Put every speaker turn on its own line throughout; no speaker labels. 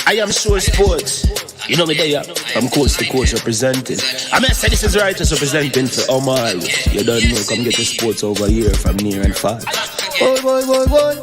I am sure sports. You know me there, from coast to coast representing. I mean, I say this is righteous representing for Omar. You don't know, come get the sports over here from near and far. Boy.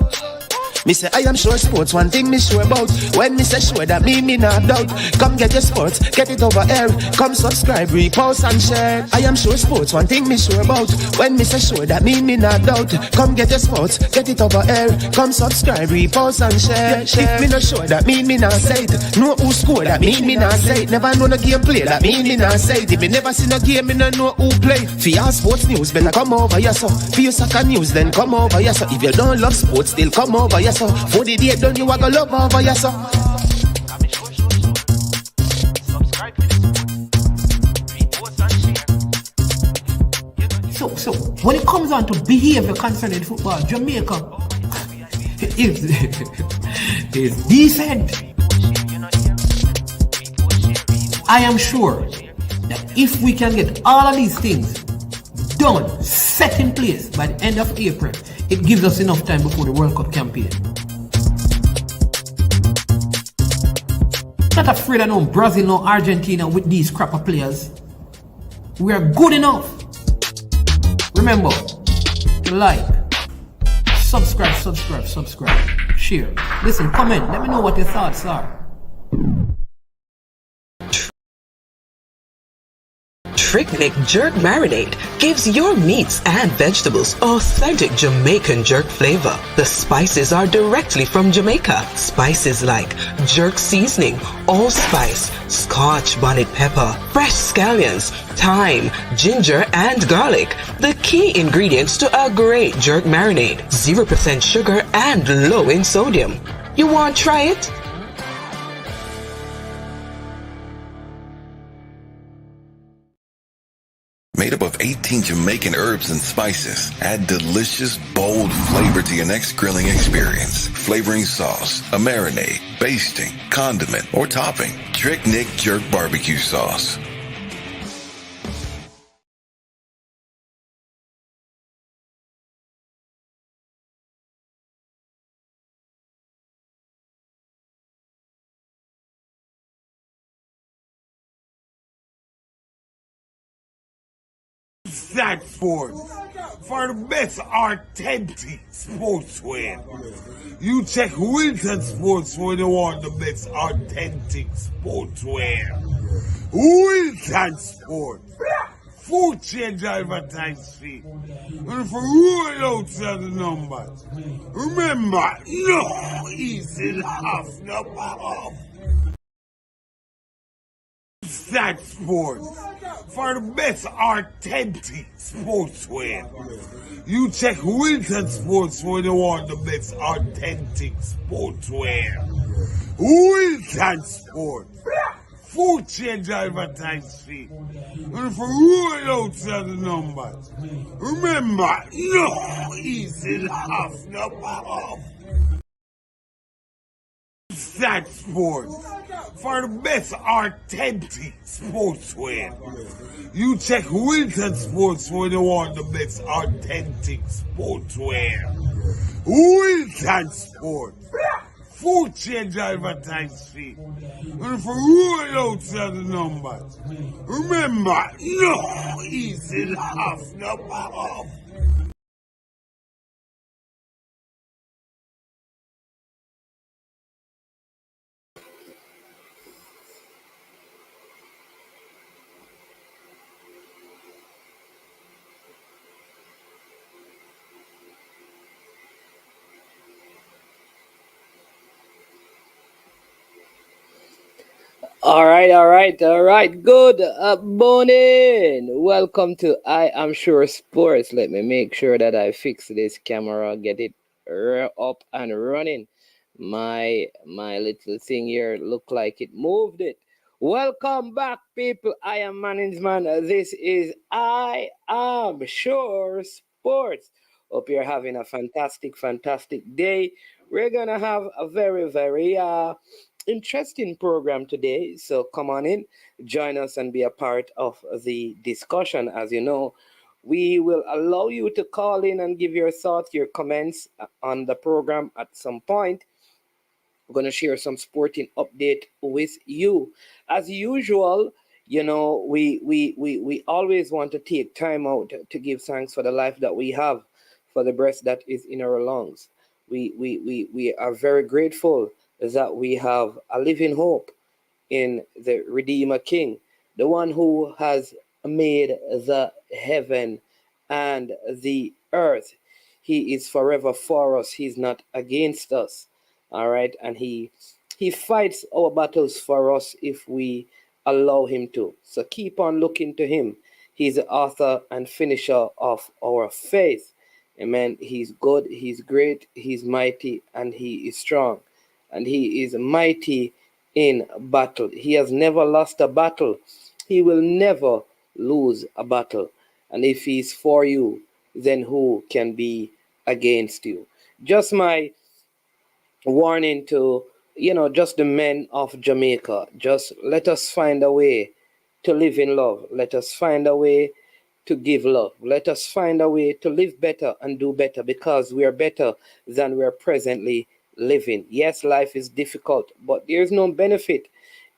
Me say I am sure sports, one thing me sure about. When me say sure, that me not doubt. Come get your sports, get it over here. Come subscribe, repost and share. I am sure sports, one thing me sure about. When me say sure, that me not doubt. Come get your sports, get it over here. Come subscribe, repost and share. If me not sure, that me not say it. Know who score, that me not say it. Never know no game play, that me not say it. If me never see no game, me no know who play. For your sports news, better come over here so. For your soccer news, then come over here so. If you don't love sports, still come over here so. For the day done, you are gonna love over your son.
So when it comes on to behavior concerning football, Jamaica is decent. I am sure that if we can get all of these things done, set in place by the end of April, it gives us enough time before the World Cup campaign. Not afraid of no Brazil, no Argentina with these crapper players. We are good enough. Remember to like, subscribe, share. Listen, comment. Let me know what your thoughts are.
Trick Jerk Marinade gives your meats and vegetables authentic Jamaican jerk flavor. The spices are directly from Jamaica. Spices like jerk seasoning, allspice, Scotch bonnet pepper, fresh scallions, thyme, ginger, and garlic. The key ingredients to a great jerk marinade. 0% sugar and low in sodium. You want to try it?
Made up of 18 Jamaican herbs and spices, add delicious, bold flavor to your next grilling experience. Flavoring sauce, a marinade, basting, condiment, or topping. Trick Nick Jerk Barbecue Sauce.
That Sports for the best authentic sportswear. You check Wilton Sports when you want the best authentic sportswear. Wilton Sports. Food change advertise fee. And if you roll out the numbers, remember, no easy laugh, no off. That Sports for the best authentic sportswear. You check Wilton Sports when you want the best authentic sportswear. Wilton Sports. Food change advertise fee. And if you roll out the numbers, remember, no easy laugh, no off. That Sports for the best authentic sportswear. You check Wilton Sports when you want the best authentic sportswear. Wilton Sports. Food change advertise fee. And if you roll out the numbers, remember, no easy laugh, no off.
All right. Good morning. Welcome to I Am Sure Sports. Let me make sure that I fix this camera, get it up and running. My little thing here look like it moved it. Welcome back, people. I am Management. This is I Am Sure Sports. Hope you're having a fantastic day. We're gonna have a very interesting program today. So come on in, join us and be a part of the discussion. As you know, we will allow you to call in and give your thoughts, your comments on the program at some point. We're going to share some sporting update with you. As usual, we always want to take time out to give thanks for the life that we have, for the breath that is in our lungs. We are very grateful that we have a living hope in the Redeemer King, the one who has made the heaven and the earth. He is forever for us. He's not against us. All right. And he fights our battles for us if we allow him to. So keep on looking to him. He's the author and finisher of our faith. Amen. He's good, he's great, he's mighty, and he is strong. And he is mighty in battle. He has never lost a battle. He will never lose a battle. And if he's for you, then who can be against you? Just my warning to, just the men of Jamaica. Just let us find a way to live in love. Let us find a way to give love. Let us find a way to live better and do better, because we are better than we are presently living. Yes, life is difficult, but there is no benefit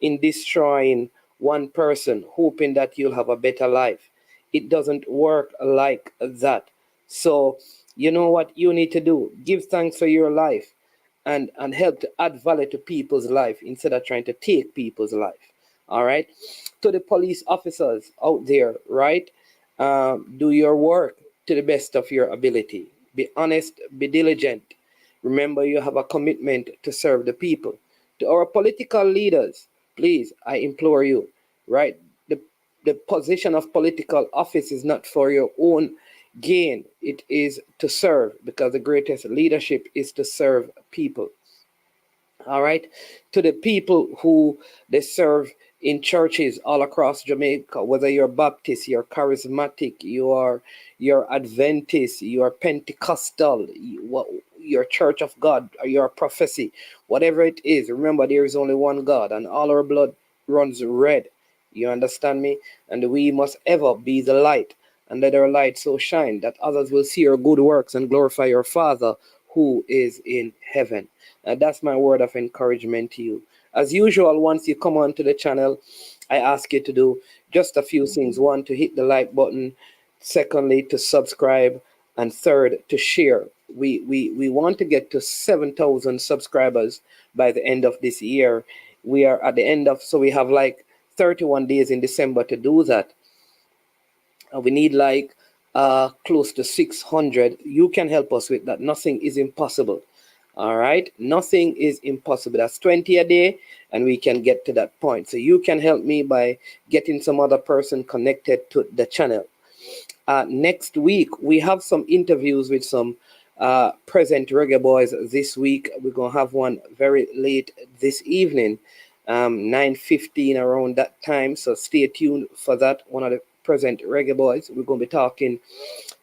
in destroying one person hoping that you'll have a better life. It doesn't work like that. So, you know what you need to do? Give thanks for your life and help to add value to people's life instead of trying to take people's life. All right. To the police officers out there, right? Do your work to the best of your ability. Be honest, be diligent. Remember, you have a commitment to serve the people. To our political leaders, please, I implore you, right? The position of political office is not for your own gain. It is to serve, because the greatest leadership is to serve people. All right. To the people who they serve in churches all across Jamaica, whether you're Baptist, you're charismatic, you're Adventist, you're Pentecostal, you're Church of God, or you're prophecy, whatever it is, remember there is only one God, and all our blood runs red. You understand me? And we must ever be the light, and let our light so shine that others will see our good works and glorify your Father who is in heaven. And that's my word of encouragement to you. As usual, once you come onto the channel, I ask you to do just a few things. One, to hit the like button. Secondly, to subscribe. And third, to share. We want to get to 7,000 subscribers by the end of this year. We are at the end of, so we have like 31 days in December to do that. We need like close to 600. You can help us with that. Nothing is impossible. All right, nothing is impossible. That's 20 a day, and we can get to that point. So you can help me by getting some other person connected to the channel. Next week, we have some interviews with some present reggae boys this week. We're going to have one very late this evening, 9:15 around that time. So stay tuned for that. One of the present reggae boys. We're going to be talking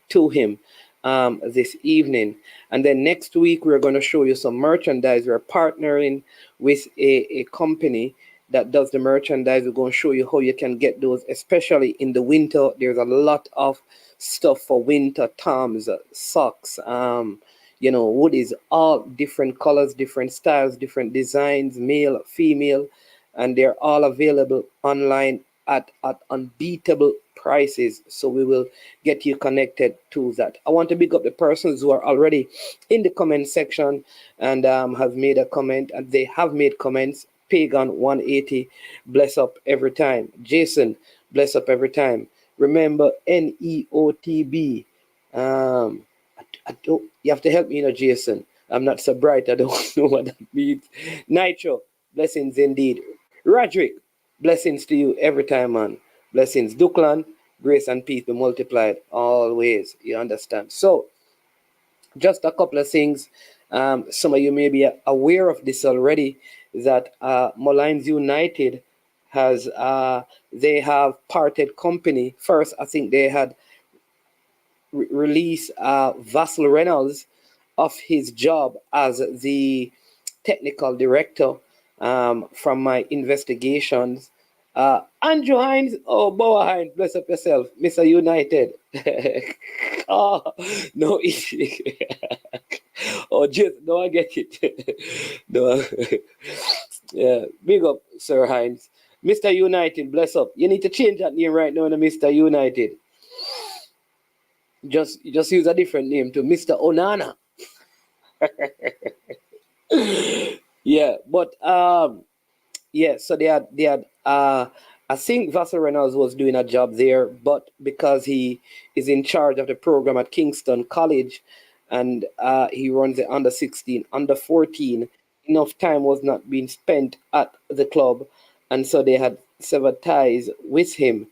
to him this evening. And then next week, we're going to show you some merchandise. We're partnering with a company that does the merchandise. We're going to show you how you can get those, especially in the winter. There's a lot of stuff for winter, toms, socks, hoodies, all different colors, different styles, different designs, male, female, and they're all available online at unbeatable prices. So we will get you connected to that. I want to big up the persons who are already in the comment section and have made a comment, and they have made comments. Pagan 180, bless up every time. Jason, bless up every time. Remember NEOTB. You have to help me, Jason. I'm not so bright. I don't know what that means. Nitro, blessings indeed. Roderick, blessings to you every time, man. Blessings. Duklan, grace and peace be multiplied always. You understand? So, just a couple of things. Some of you may be aware of this already, that Mullines United has, they have parted company. First, I think they had released Vassal Reynolds of his job as the technical director from my investigations. Andrew Hines, oh, Boa Hines, bless up yourself, Mr. United. Oh, no issue. Oh, Oh, just no, I get it. No, yeah, big up, Sir Hines. Mr. United, bless up. You need to change that name right now to Mr. United. Just use a different name to Mr. Onana. Yeah, but yeah, so they had I think Vassal Reynolds was doing a job there, but because he is in charge of the program at Kingston College and he runs the under 16, under 14, enough time was not being spent at the club, and so they had severed ties with him.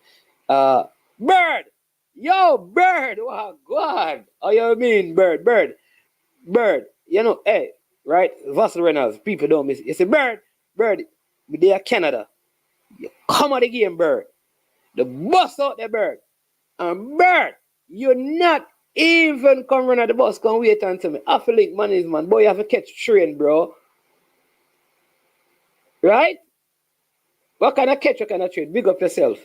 Bird! Yo, Bird! Wow, God! Oh, you mean, Bird, you know, hey, right? Vassal Reynolds, people don't miss it. You say, Bird, they are Canada. You come out the game, Bird. The bus out there, Bird. And Bird, you're not even come run at the bus. Come wait until me. I feel like man is man. Boy, you have to catch train, bro. Right? What kind of catch, what kind of train? Big up yourself.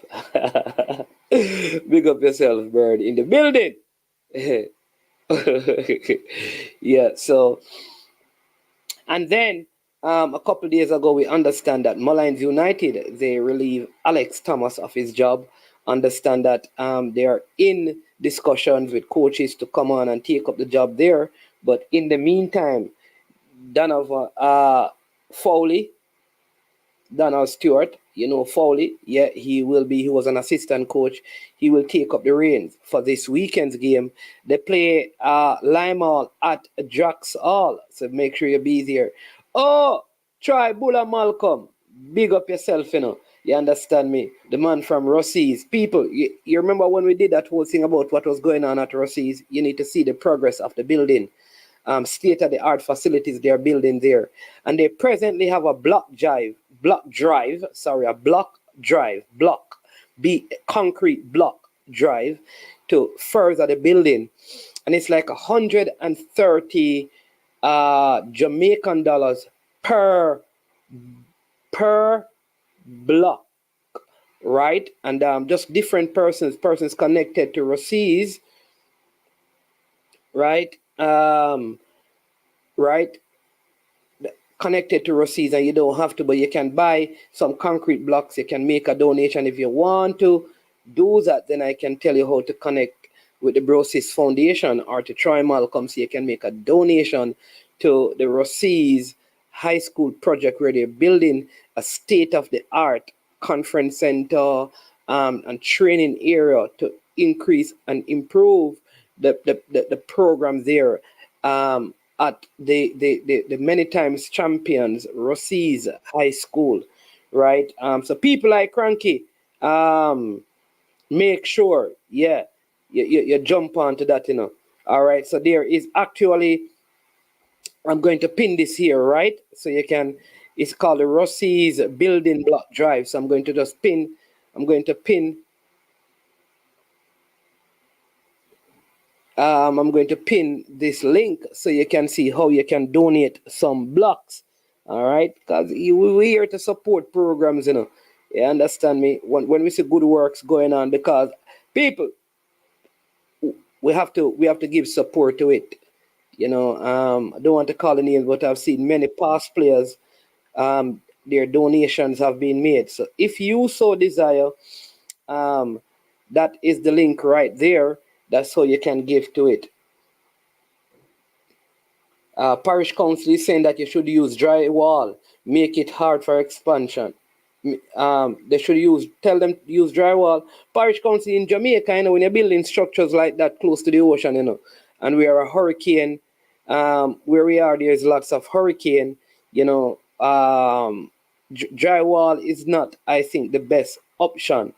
Big up yourself, Bird. In the building. Yeah, so and then a couple of days ago we understand that Mullins United they relieve Alex Thomas of his job. Understand that they are in discussions with coaches to come on and take up the job there, but in the meantime Donovan Foley, Donald Stewart, you know Foley, yeah, he was an assistant coach. He will take up the reins for this weekend's game. They play Lime Hall at Drax Hall, so make sure you be there. Oh, try Bulla Malcolm, big up yourself, you know. You understand me? The man from Rossi's. People, you remember when we did that whole thing about what was going on at Rossi's? You need to see the progress of the building. State-of-the-art facilities they're building there. And they presently have a block concrete block drive to further the building. And it's like 130 Jamaican dollars per block, right? And just different persons connected to Rossi's, right? Right? Connected to Rossi's, and you don't have to, but you can buy some concrete blocks. You can make a donation if you want to do that. Then I can tell you how to connect with the Brosis Foundation or to Troy Malcolm so you can make a donation to the Rossi's High School project where they're building a state-of-the-art conference center and training area to increase and improve the program there at the many times champions Rossi's High School, right? So people like Cranky, make sure, yeah, you jump onto that, you know. All right, so there is actually, I'm going to pin this here, right? So you can, it's called the Rossi's Building Block Drive. So I'm going to just pin, I'm going to pin this link so you can see how you can donate some blocks. All right, because we're here to support programs, you know. You understand me? When we see good works going on, because people, we have to give support to it. You know, I don't want to call the names, but I've seen many past players, their donations have been made. So if you so desire, that is the link right there. That's how you can give to it. Parish Council is saying that you should use drywall, make it hard for expansion. They should tell them to use drywall. Parish Council in Jamaica, you know, when you're building structures like that close to the ocean, you know, and we are a hurricane, where we are, there's lots of hurricane, you know, drywall is not, I think, the best option.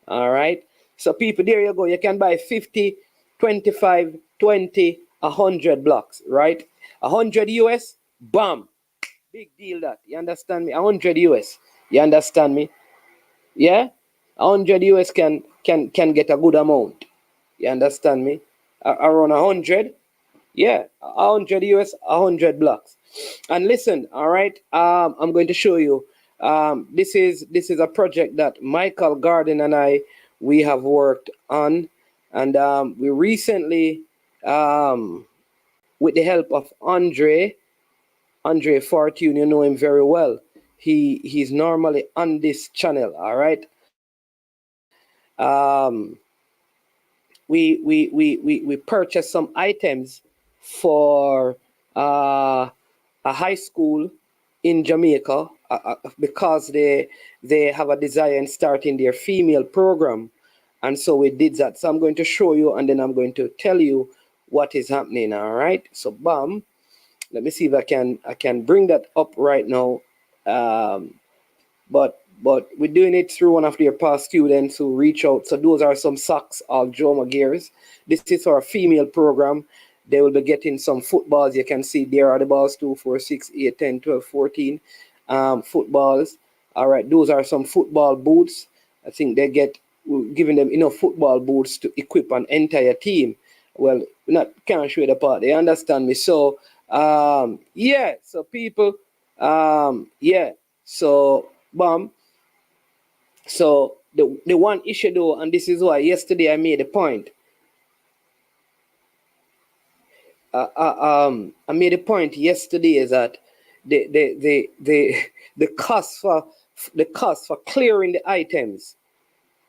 All right. So people, there you go. You can buy 50, 25, 20, 100 blocks, right? 100 US, bam. Big deal that. You understand me? 100 US. You understand me? Yeah? 100 US can get a good amount. You understand me? Around 100. Yeah, 100 US, 100 blocks. And listen, all right, I'm going to show you. This is a project that Michael Garden and we have worked on, and we recently with the help of Andre Fortune. You know him very well. He's normally on this channel. All right. We purchased some items for a high school in Jamaica because they have a desire in starting their female program, and so we did that. So I'm going to show you, and then I'm going to tell you what is happening. All right. So bam, let me see if I can bring that up right now. But we're doing it through one of their past students who reach out. So those are some socks of Drama Gears. This is our female program. They will be getting some footballs. You can see there are the balls 2, 4, 6, 8, 10, 12, 14 footballs. All right, those are some football boots. I think we're giving them enough football boots to equip an entire team. Well, can't show the part. They understand me. So yeah, so people, yeah, so bam. So the one issue though, and this is why yesterday I made a point. I made a point yesterday is that the cost for clearing the items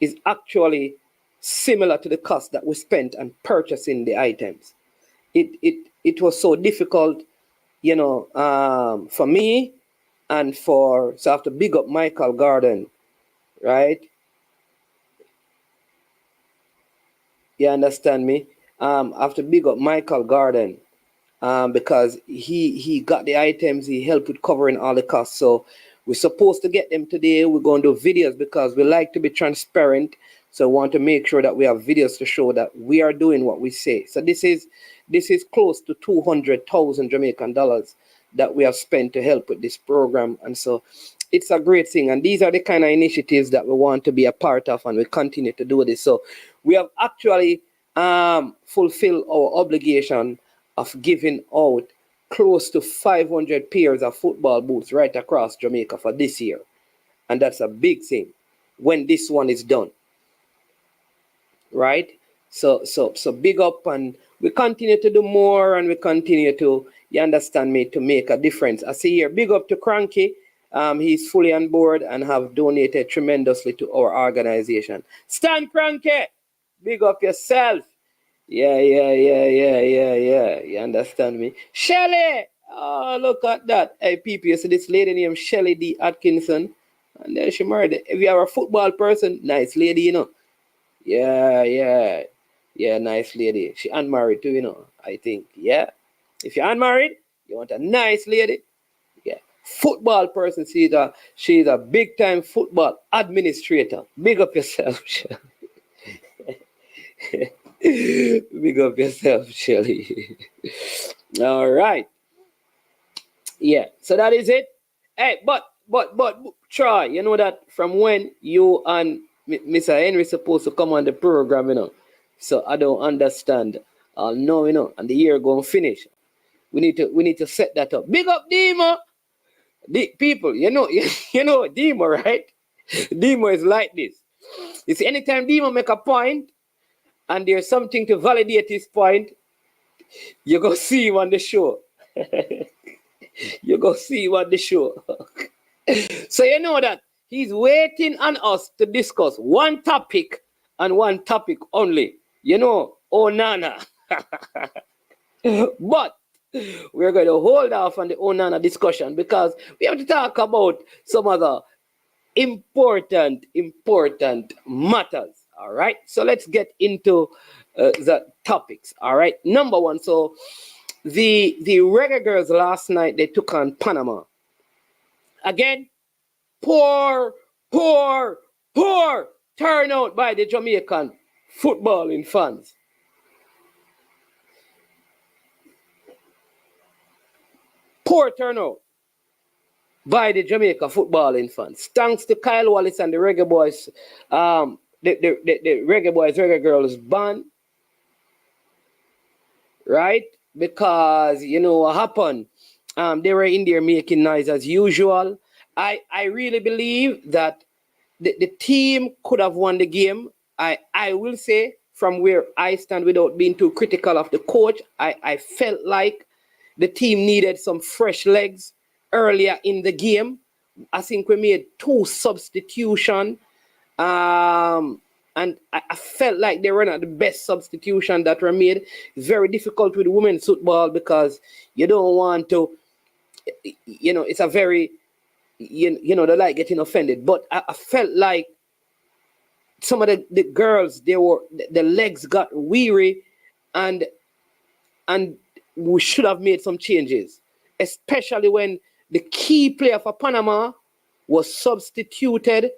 is actually similar to the cost that we spent on purchasing the items. It was so difficult, you know, for me and so I have to big up Michael Garden, right? You understand me? I have to big up Michael Garden because he got the items, he helped with covering all the costs. So we're supposed to get them today. We're going to do videos because we like to be transparent. So we want to make sure that we have videos to show that we are doing what we say. So this is close to 200,000 Jamaican dollars that we have spent to help with this program. And so it's a great thing. And these are the kind of initiatives that we want to be a part of, and we continue to do this. So we have actually fulfilled our obligation of giving out close to 500 pairs of football boots right across Jamaica for this year. And that's a big thing when this one is done. Right? So big up, and we continue to do more, and we continue to, you understand me, to make a difference. I see here, big up to Cranky. He's fully on board and have donated tremendously to our organization. Stan Cranky, big up yourself. Yeah. You understand me? Shelly! Oh, look at that. Hey, people, you see this lady named Shelly D. Atkinson. And then she married. If you are a football person, nice lady, you know. Yeah, nice lady. She unmarried too, you know, I think. Yeah. If you're unmarried, you want a nice lady. Yeah. Football person, she's a big time football administrator. Big up yourself, Shelly. Big up yourself, Shelly. All right. Yeah. So that is it. Hey, but Troy, you know that from when you and Mr. Henry supposed to come on the program, you know. So I don't understand. No, you know, and the year going to finish. We need to set that up. Big up Dima. People, you know Dima, right? Dima is like this. You see, anytime Dima make a point and there's something to validate his point, you go see him on the show. You go see him on the show. So you know that he's waiting on us to discuss one topic and one topic only. You know, Onana. But we're going to hold off on the Onana discussion because we have to talk about some other important matters. All right. So let's get into the topics. All right. Number one. So the Reggae Girlz last night, they took on Panama. Again, poor turnout by the Jamaican footballing fans. Poor turnout by the Jamaica footballing fans. Thanks to Kyle Wallace and the Reggae Boys, the Reggae Boys, Reggae Girlz band, right? Because you know what happened? They were in there making noise as usual. I really believe that the team could have won the game. I will say from where I stand without being too critical of the coach. I felt like the team needed some fresh legs earlier in the game. I think we made 2 substitutions. And I felt like they were not the best substitution that were made. It's very difficult with women's football because you don't want to, it's a very, they like getting offended. But I felt like some of the girls, the legs got weary, and we should have made some changes, especially when the key player for Panama was substituted.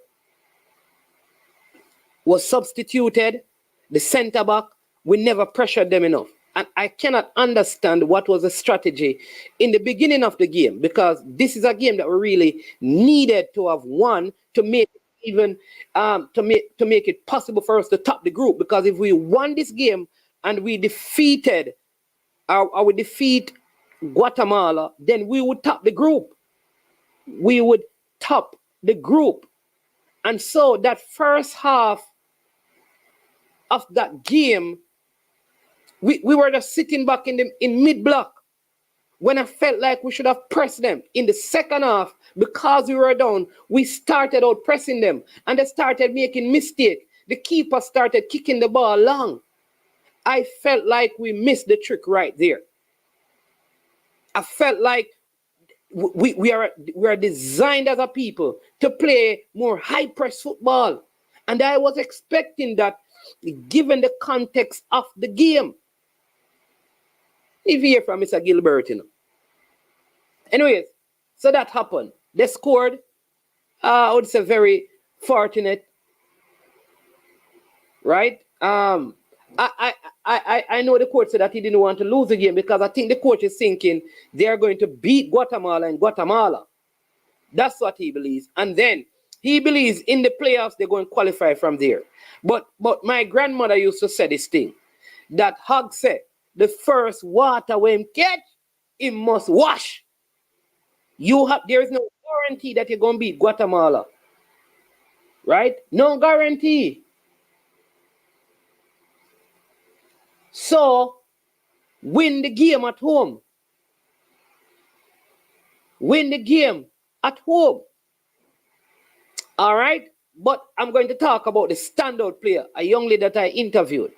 The center back, we never pressured them enough. And I cannot understand what was the strategy in the beginning of the game, because this is a game that we really needed to have won to make even to make it possible for us to top the group. Because if we won this game and we defeated we defeat Guatemala, then we would top the group. And so that first half of that game, we were just sitting back in mid-block when I felt like we should have pressed them. In the second half, because we were down, we started out pressing them, and they started making mistakes. The keeper started kicking the ball long. I felt like we missed the trick right there. I felt like we are designed as a people to play more high-press football. And I was expecting that, given the context of the game. If you hear from Mr. Gilbert, Anyways, so that happened. They scored. I would say very fortunate, right? I know the coach said that he didn't want to lose the game, because I think the coach is thinking they are going to beat Guatemala in Guatemala. That's what he believes. And then he believes in the playoffs they're going to qualify from there. But my grandmother used to say this thing, that Hug said, the first water when him catch, he must wash. There is no guarantee that you're going to beat Guatemala. Right? No guarantee. So, win the game at home. All right? But I'm going to talk about the standout player, a young lady that I interviewed.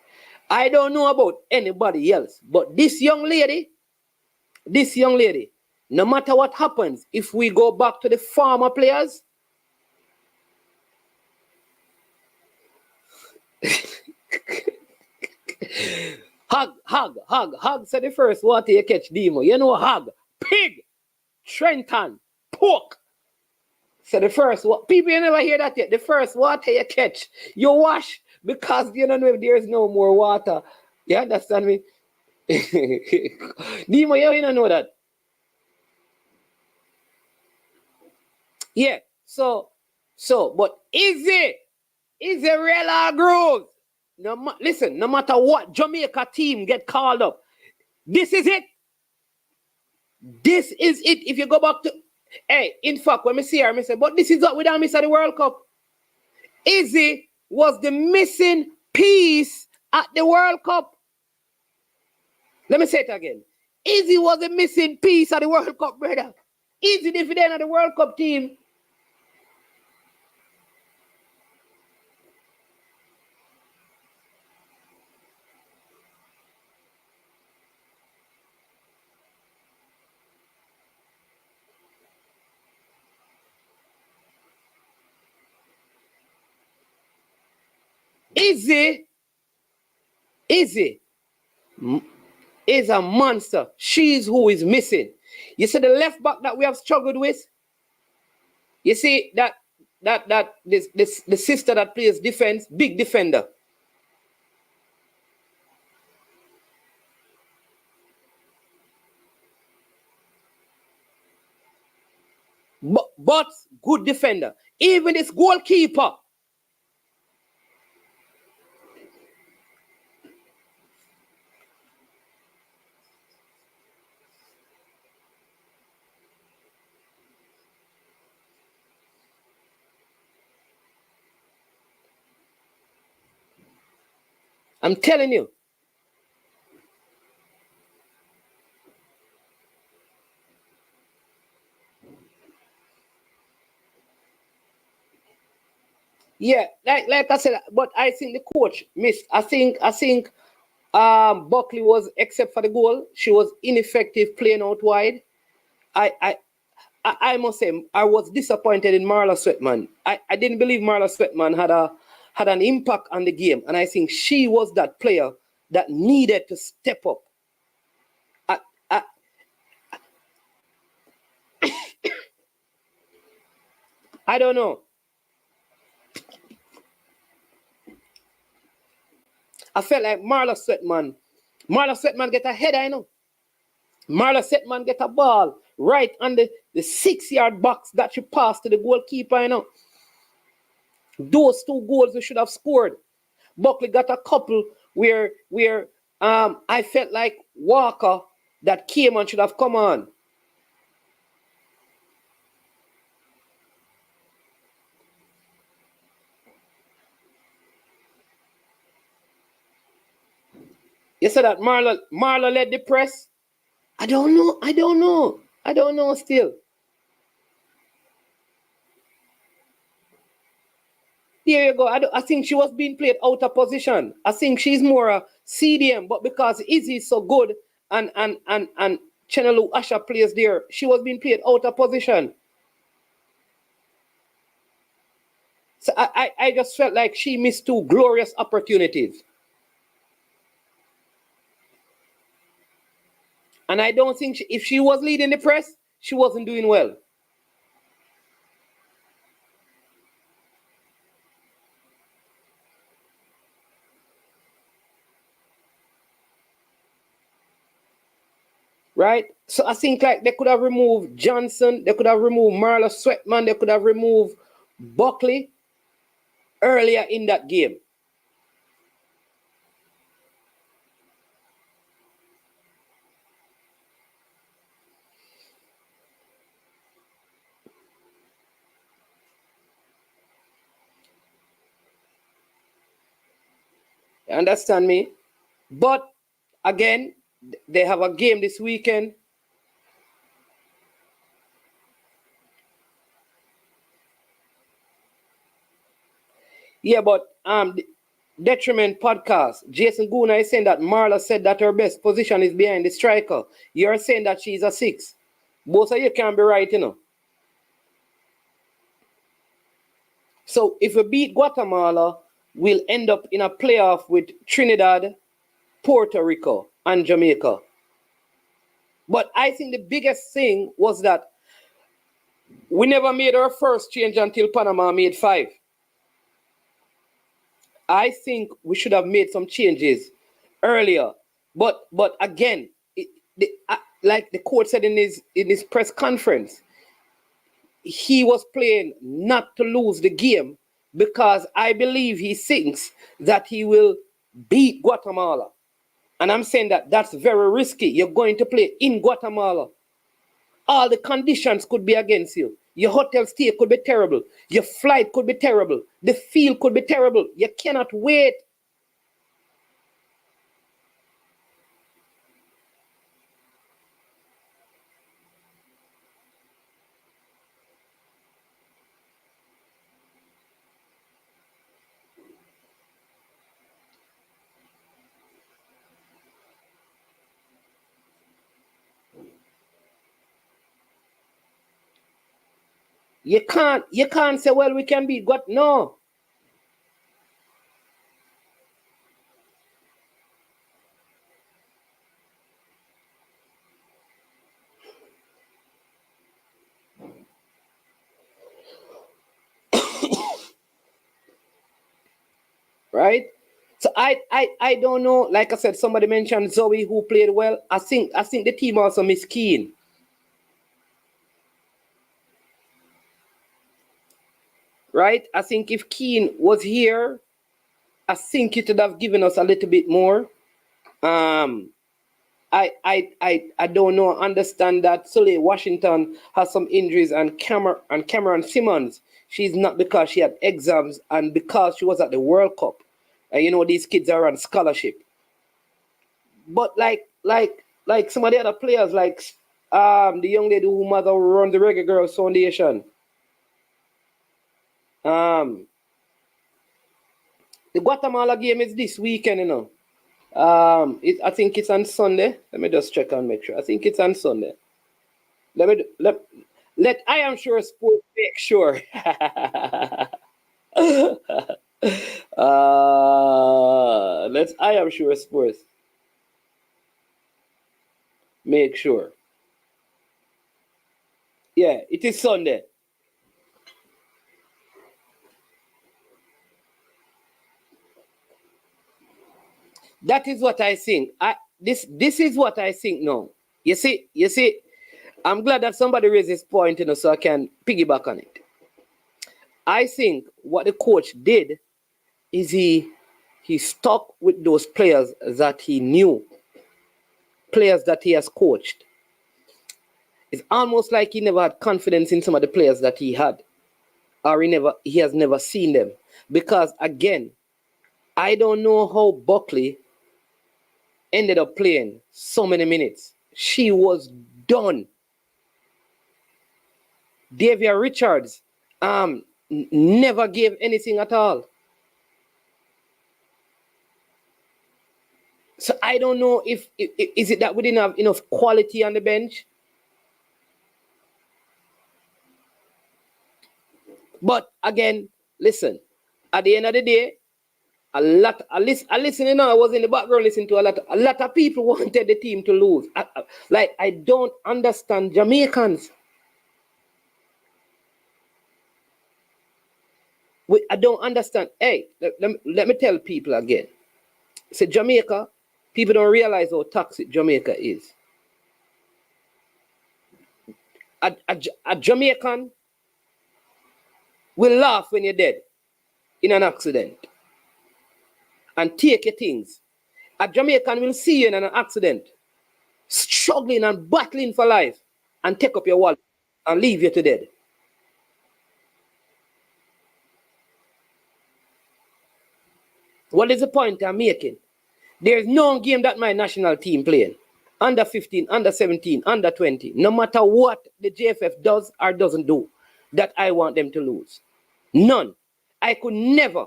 I don't know about anybody else, but this young lady, no matter what happens, if we go back to the former players, Hug said the first water you catch, Demo. You know, Hug, pig, Trenton, pork. So the first, people, you never hear that yet. The first water you catch, you wash, because you don't know if there's no more water. You understand me? Demo, you don't know that. Yeah, so, but is it real or gross? Listen, no matter what Jamaica team get called up, this is it. This is it. If you go back to, in fact, when I see her, I say, but this is what we done miss at the World Cup. Izzy was the missing piece at the World Cup. Let me say it again. Izzy was the missing piece at the World Cup, brother. Izzy the villain at the World Cup team. Izzy is a monster. She's who is missing. You see the left back that we have struggled with? You see the sister that plays defense, big defender. But good defender. Even this goalkeeper. I'm telling you. Yeah, like I said, but I think the coach missed. I think Buckley was, except for the goal, she was ineffective playing out wide. I must say I was disappointed in Marla Sweatman. I didn't believe Marla Sweatman had an impact on the game, and I think she was that player that needed to step up. I don't know. I felt like Marla Sweatman get a header, you know. Marla Sweatman get a ball right on the 6-yard box that she passed to the goalkeeper, you know. Those 2 goals we should have scored. Buckley got a couple where I felt like Walker that came on should have come on. You said that Marla led the press? I don't know still. There you go. I think she was being played out of position. I think she's more a CDM, but because Izzy is so good and Chenelu Asha plays there, she was being played out of position. So I just felt like she missed 2 glorious opportunities. And I don't think if she was leading the press, she wasn't doing well. Right? So I think like they could have removed Johnson, they could have removed Marla Sweatman, they could have removed Buckley earlier in that game. You understand me? But again, they have a game this weekend. Yeah, but Detriment podcast, Jason Guna is saying that Marla said that her best position is behind the striker. You're saying that she's a 6. Both of you can be right, you know. So if we beat Guatemala, we'll end up in a playoff with Trinidad, Puerto Rico, and Jamaica. But I think the biggest thing was that we never made our first change until Panama made 5. I think we should have made some changes earlier. But again, like the coach said in his press conference, he was playing not to lose the game because I believe he thinks that he will beat Guatemala. And I'm saying that that's very risky. You're going to play in Guatemala. All the conditions could be against you. Your hotel stay could be terrible. Your flight could be terrible. The field could be terrible. You cannot wait. You can't say, well, we can beat God. No. Right? So I don't know. Like I said, somebody mentioned Zoe who played well. I think the team also missed Keane. Right? I think if Keane was here, I think it would have given us a little bit more. I don't know. Understand that Sully Washington has some injuries, and Cameron Simmons, she's not because she had exams and because she was at the World Cup. And you know these kids are on scholarship. But like some of the other players, like the young lady who mother runs the Reggae Girlz Foundation. The Guatemala game is this weekend, you know. I think it's on Sunday. Let me just check and make sure. I think it's on Sunday. Let I am sure sports make sure. Let's I am sure sports make sure. Yeah, it is Sunday. That is what I think. This is what I think now. You see, I'm glad that somebody raised this point, you know, so I can piggyback on it. I think what the coach did is he stuck with those players that he knew, players that he has coached. It's almost like he never had confidence in some of the players that he had, or he has never seen them. Because again, I don't know how Buckley ended up playing so many minutes. She was done. Davia Richards never gave anything at all. So I don't know if is it that we didn't have enough quality on the bench. But again, listen, at the end of the day, I listen, you know, I was in the background listening to a lot of people wanted the team to lose. I don't understand Jamaicans. I don't understand. Hey, let me tell people again. Say Jamaica, people don't realize how toxic Jamaica is. A Jamaican will laugh when you're dead in an accident and take your things. A Jamaican will see you in an accident, struggling and battling for life, and take up your wallet and leave you to dead. What is the point I'm making? There's no game that my national team playing. Under 15, under 17, under 20. No matter what the JFF does or doesn't do, that I want them to lose. None. I could never.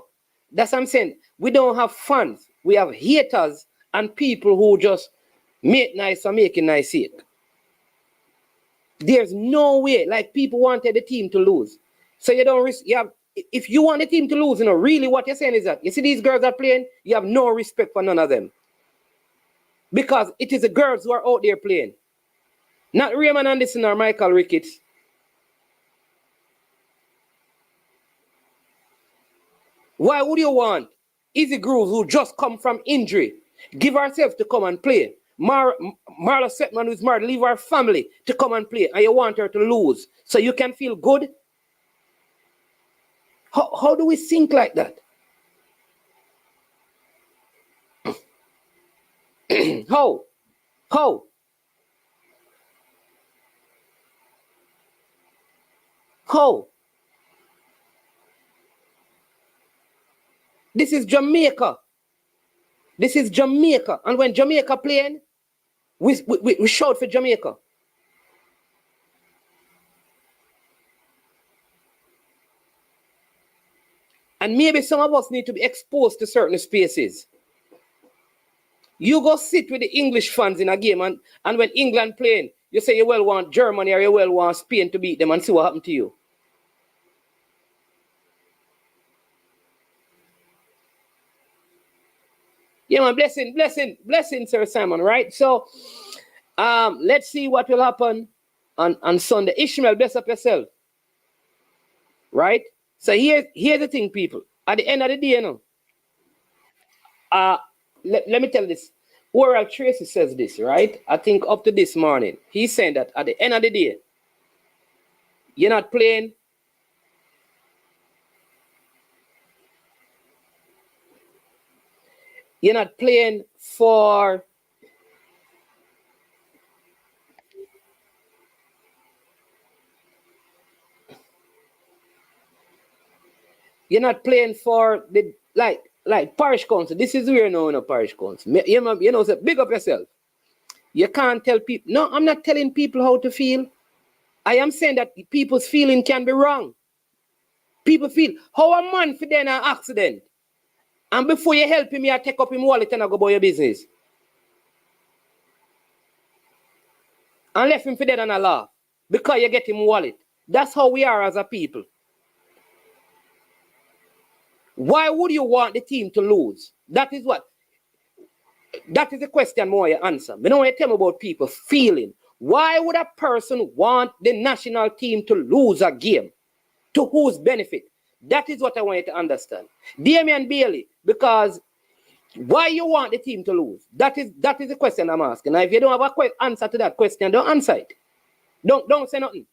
That's what I'm saying. We don't have fans. We have haters and people who just make nice for making nice sake. There's no way. Like, people wanted the team to lose. So you don't risk. If you want the team to lose, you know, really what you're saying is that you see these girls are playing, you have no respect for none of them. Because it is the girls who are out there playing. Not Raymond Anderson or Michael Ricketts. Why would you want Easy Grooves, who just come from injury, give herself to come and play? Marla Setman, who's married, leave her family to come and play, and you want her to lose so you can feel good? How do we think like that? How? This is Jamaica. And when Jamaica playing, we shout for Jamaica. And maybe some of us need to be exposed to certain spaces. You go sit with the English fans in a game, and when England playing, you say you well want Germany or you well want Spain to beat them, and see what happened to you. Yeah, man, blessing, Sir Simon, right? So, let's see what will happen on Sunday. Ishmael, bless up yourself. Right? So here's the thing, people. At the end of the day, you know, let me tell this. Oral Tracy says this, right? I think up to this morning. He's saying that at the end of the day, you're not playing. You're not playing for the, like, like parish council. This is where now in a parish council. You know, so big up yourself. You can't tell people. No, I'm not telling people how to feel. I am saying that people's feeling can be wrong. People feel, how a man for then an accident? And before you help him, you take up him wallet and I go about your business. And left him for dead and a laugh. Because you get him wallet. That's how we are as a people. Why would you want the team to lose? That is the question more you answer. But now you tell me about people feeling. Why would a person want the national team to lose a game? To whose benefit? That is what I want you to understand. Damian Bailey, because why you want the team to lose? That is the question I'm asking. Now, if you don't have a answer to that question, don't answer it. Don't say nothing.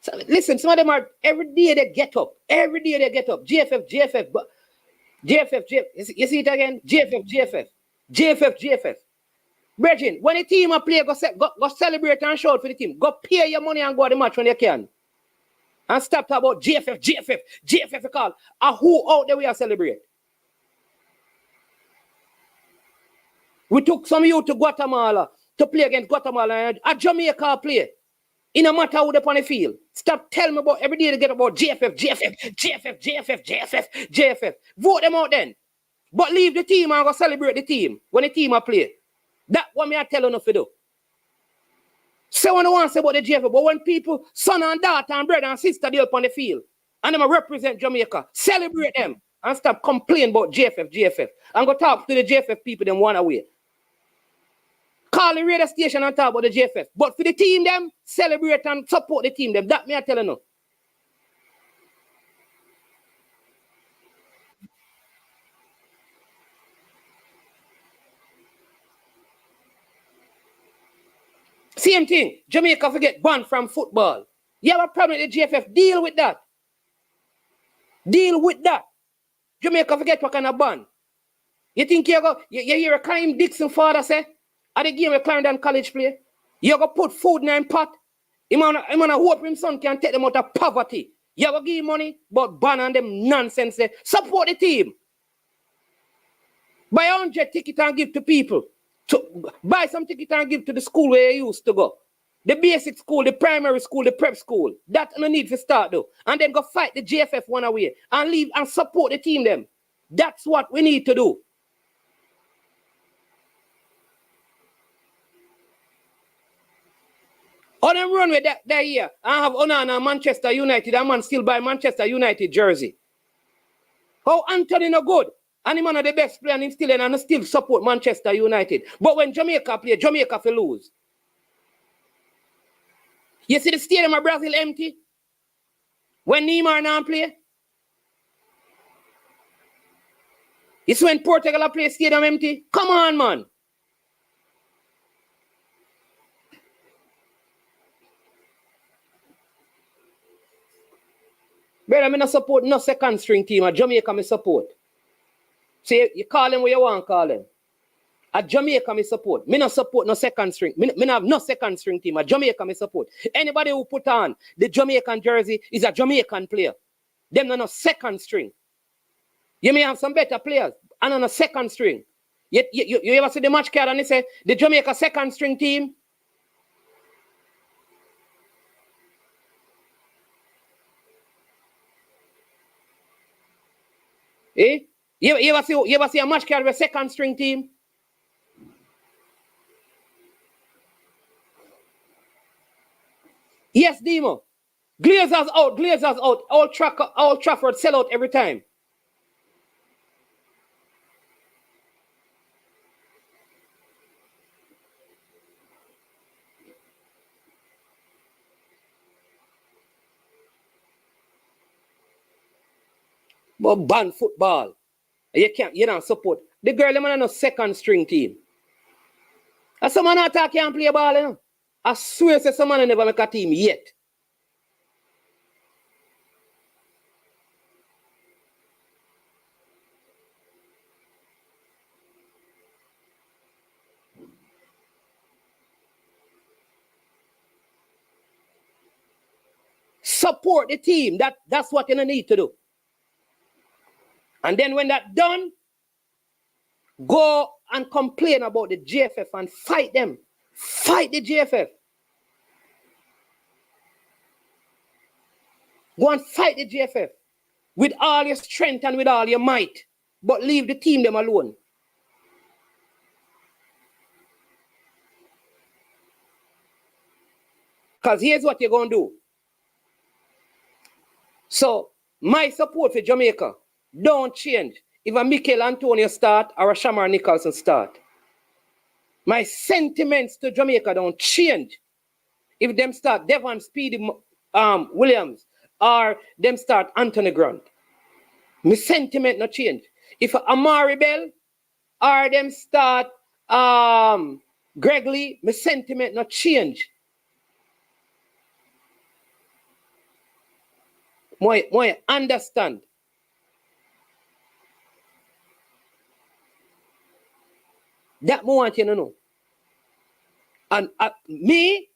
So, listen, some of them are, every day they get up. Every day they get up. GFF. But GFF. You see it again? GFF. Brethren, when a team a play, go celebrate and shout for the team. Go pay your money and go to the match when you can. And stop talking about GFF call. And who out there we are celebrate? We took some youth to Guatemala to play against Guatemala and a Jamaica play. In a matter who they on the field. Stop telling me about every day they get about GFF. Vote them out then. But leave the team and go celebrate the team when the team a play. That's what me I tell you to do. Say what I want to say about the GFF, but when people, son and daughter and brother and sister, they up on the field, and them represent Jamaica, celebrate them and stop complaining about GFF. And go talk to the GFF people them one away. Call the radio station and talk about the GFF. But for the team them, celebrate and support the team them. That me I tell you no. Same thing. Jamaica forget banned from football. You have a problem with the GFF. Deal with that. Jamaica forget what kind of ban. You think you hear a Kaim Dixon father say? At the game where Clarendon College play, you go put food in a pot. He wanna hope him son can take them out of poverty. You go give him money, but ban on them nonsense. Support the team. Buy 100 tickets and give to people. Buy some tickets and give to the school where you used to go. The basic school, the primary school, the prep school. That's no need to start though. And then go fight the GFF one away and leave and support the team them. That's what we need to do. On them run with that year, I have Onana Manchester United, a man still buy Manchester United jersey. How Anthony no good, and him one of the best player, and him still support Manchester United. But when Jamaica play, Jamaica will lose. You see the stadium of Brazil empty? When Neymar now play? You see when Portugal play stadium empty? Come on, man. Brother, I not support no second string team. At Jamaica, I support. So you call them where you want to call them. At Jamaica, I support. I not support no second string. I have no second string team. At Jamaica, I support. Anybody who put on the Jamaican jersey is a Jamaican player. Them no second string. You may have some better players and on a second string. You ever see the match card and they say the Jamaica second string team? Eh? You ever see a match card with a second string team? Yes, Demo. Glazers out. Old Trafford sell out every time. But ban football. You don't support. The girl them on a second string team. And some man attack can't play ball, you know? I swear say some man never make a team yet. Support the team. That's what you need to do. And then when that's done, go and complain about the JFF and fight them. Fight the JFF. Go and fight the JFF with all your strength and with all your might. But leave the team them alone. Because here's what you're going to do. So, my support for Jamaica don't change if a Mikel Antonio start or a Shamar Nicholson start. My sentiments to Jamaica don't change if them start Devon Speedy Williams or them start Anthony Grant. My sentiment not change. If Amari Bell or them start Greg Lee, my sentiment not change. Moi understand. That more want you to know. And me,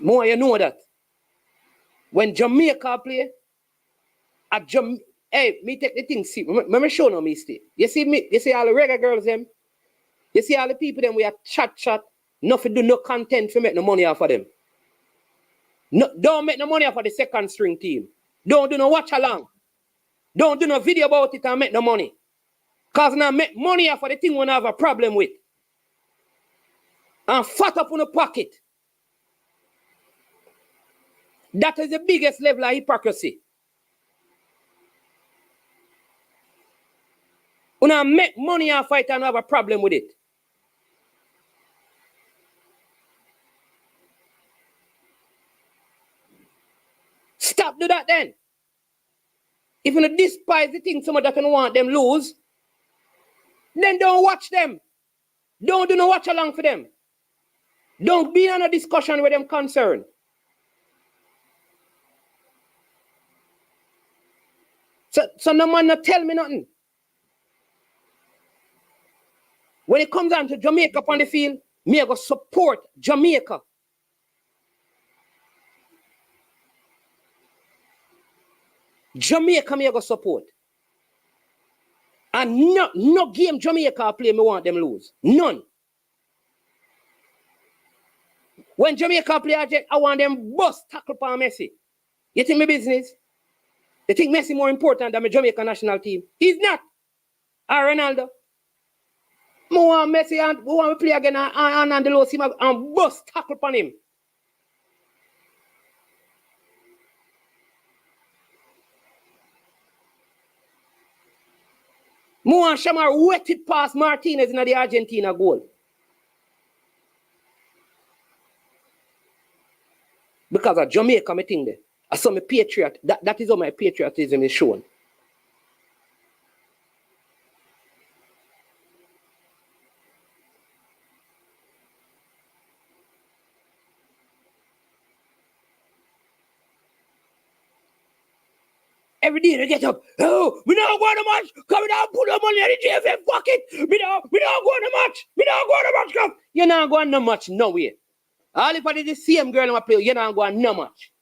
more you know that. When Jamaica play, hey, me take the thing, see, me show no mistake. You see me, you see all the Reggae Girlz them, you see all the people them we are chat, nothing do no content for make no money off of them. No, don't make no money off of the second string team. Don't do no watch along. Don't do no video about it and make no money. Because now make money off of the thing we have a problem with. And fat up on the pocket. That is the biggest level of hypocrisy. We now make money off of it and have a problem with it. Stop do that then. If you despise the thing someone that don't want them lose, then don't watch them. Don't do no watch along for them. Don't be in a discussion with them concerned. So no man not tell me nothing. When it comes down to Jamaica on the field, me I go support Jamaica. Jamaica me I go support. And no game Jamaica play me want them lose. None. When Jamaica play I want them bust tackle for Messi. You think my business? You think Messi more important than my Jamaica national team? He's not. Or Ronaldo. I want Messi and we want to play again and the low team and bust tackle on him. More Shamar wet it past Martinez in the Argentina goal. Because of Jamaica, I think there. I saw my patriot. That is how my patriotism is shown. Every day they get up. Oh, we don't go on the match. Come down, put the money in the JFF pocket. We don't go on the match. We don't go on the match. Come. You're not going no match nowhere. All if I did the same girl in my play, you're not going no match.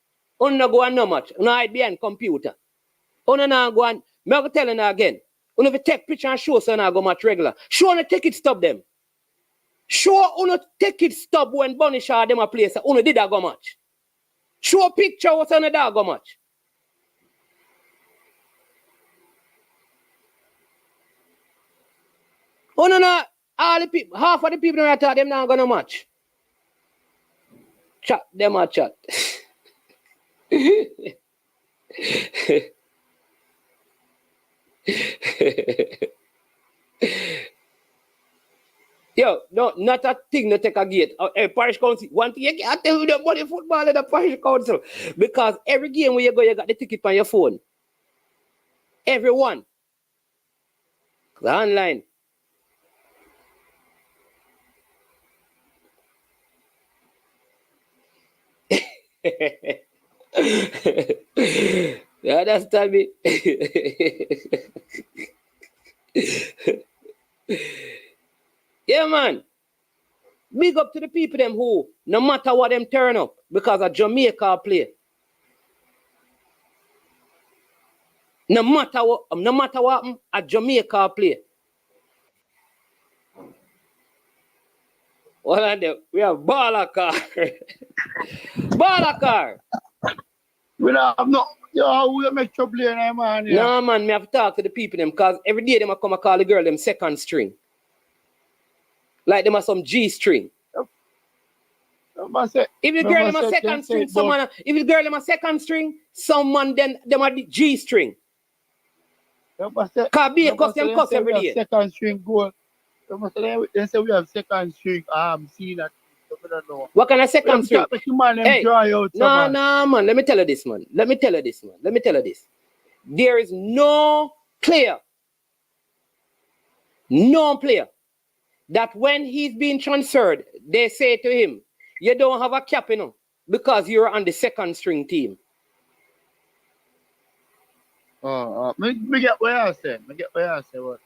You not go on no match. You hide behind computer. You not go on. I'm telling you again. You never take picture and show so you not go match regular. Show on take it stop them. Show on take it stop when Bunny Shaw them a place. You did that go match. Show a picture what's on the dog go match. Oh no, all the people, half of the people that thought them not gonna match. Chat them a chat. Yo, no, not a thing to take a gate. Parish council, one thing you can't tell the money football in the parish council. Because every game where you go, you got the ticket on your phone. Everyone. Online. You understand me? Yeah, man. Big up to the people them who, no matter what them turn up, because of Jamaica play. No matter what a Jamaica play. What are they? We have Balakar. Balakar.
We don't have no. Yo, we make trouble here, man. Yeah.
No, man, me have to talk to the people them, because every day them a come and call the girl them second string. Like them are some G string. If the girl them a second string, someone, if the girl them a second string, someone then them a G string. Cause be a custom cuss every day.
Second string goal. They say we have second string. See that.
What kind of second string?
Hey,
no, man. Let me tell you this, man. There is no player that when he's being transferred, they say to him, you don't have a cap, you know, because you're on the second string team.
Me get what I say. What?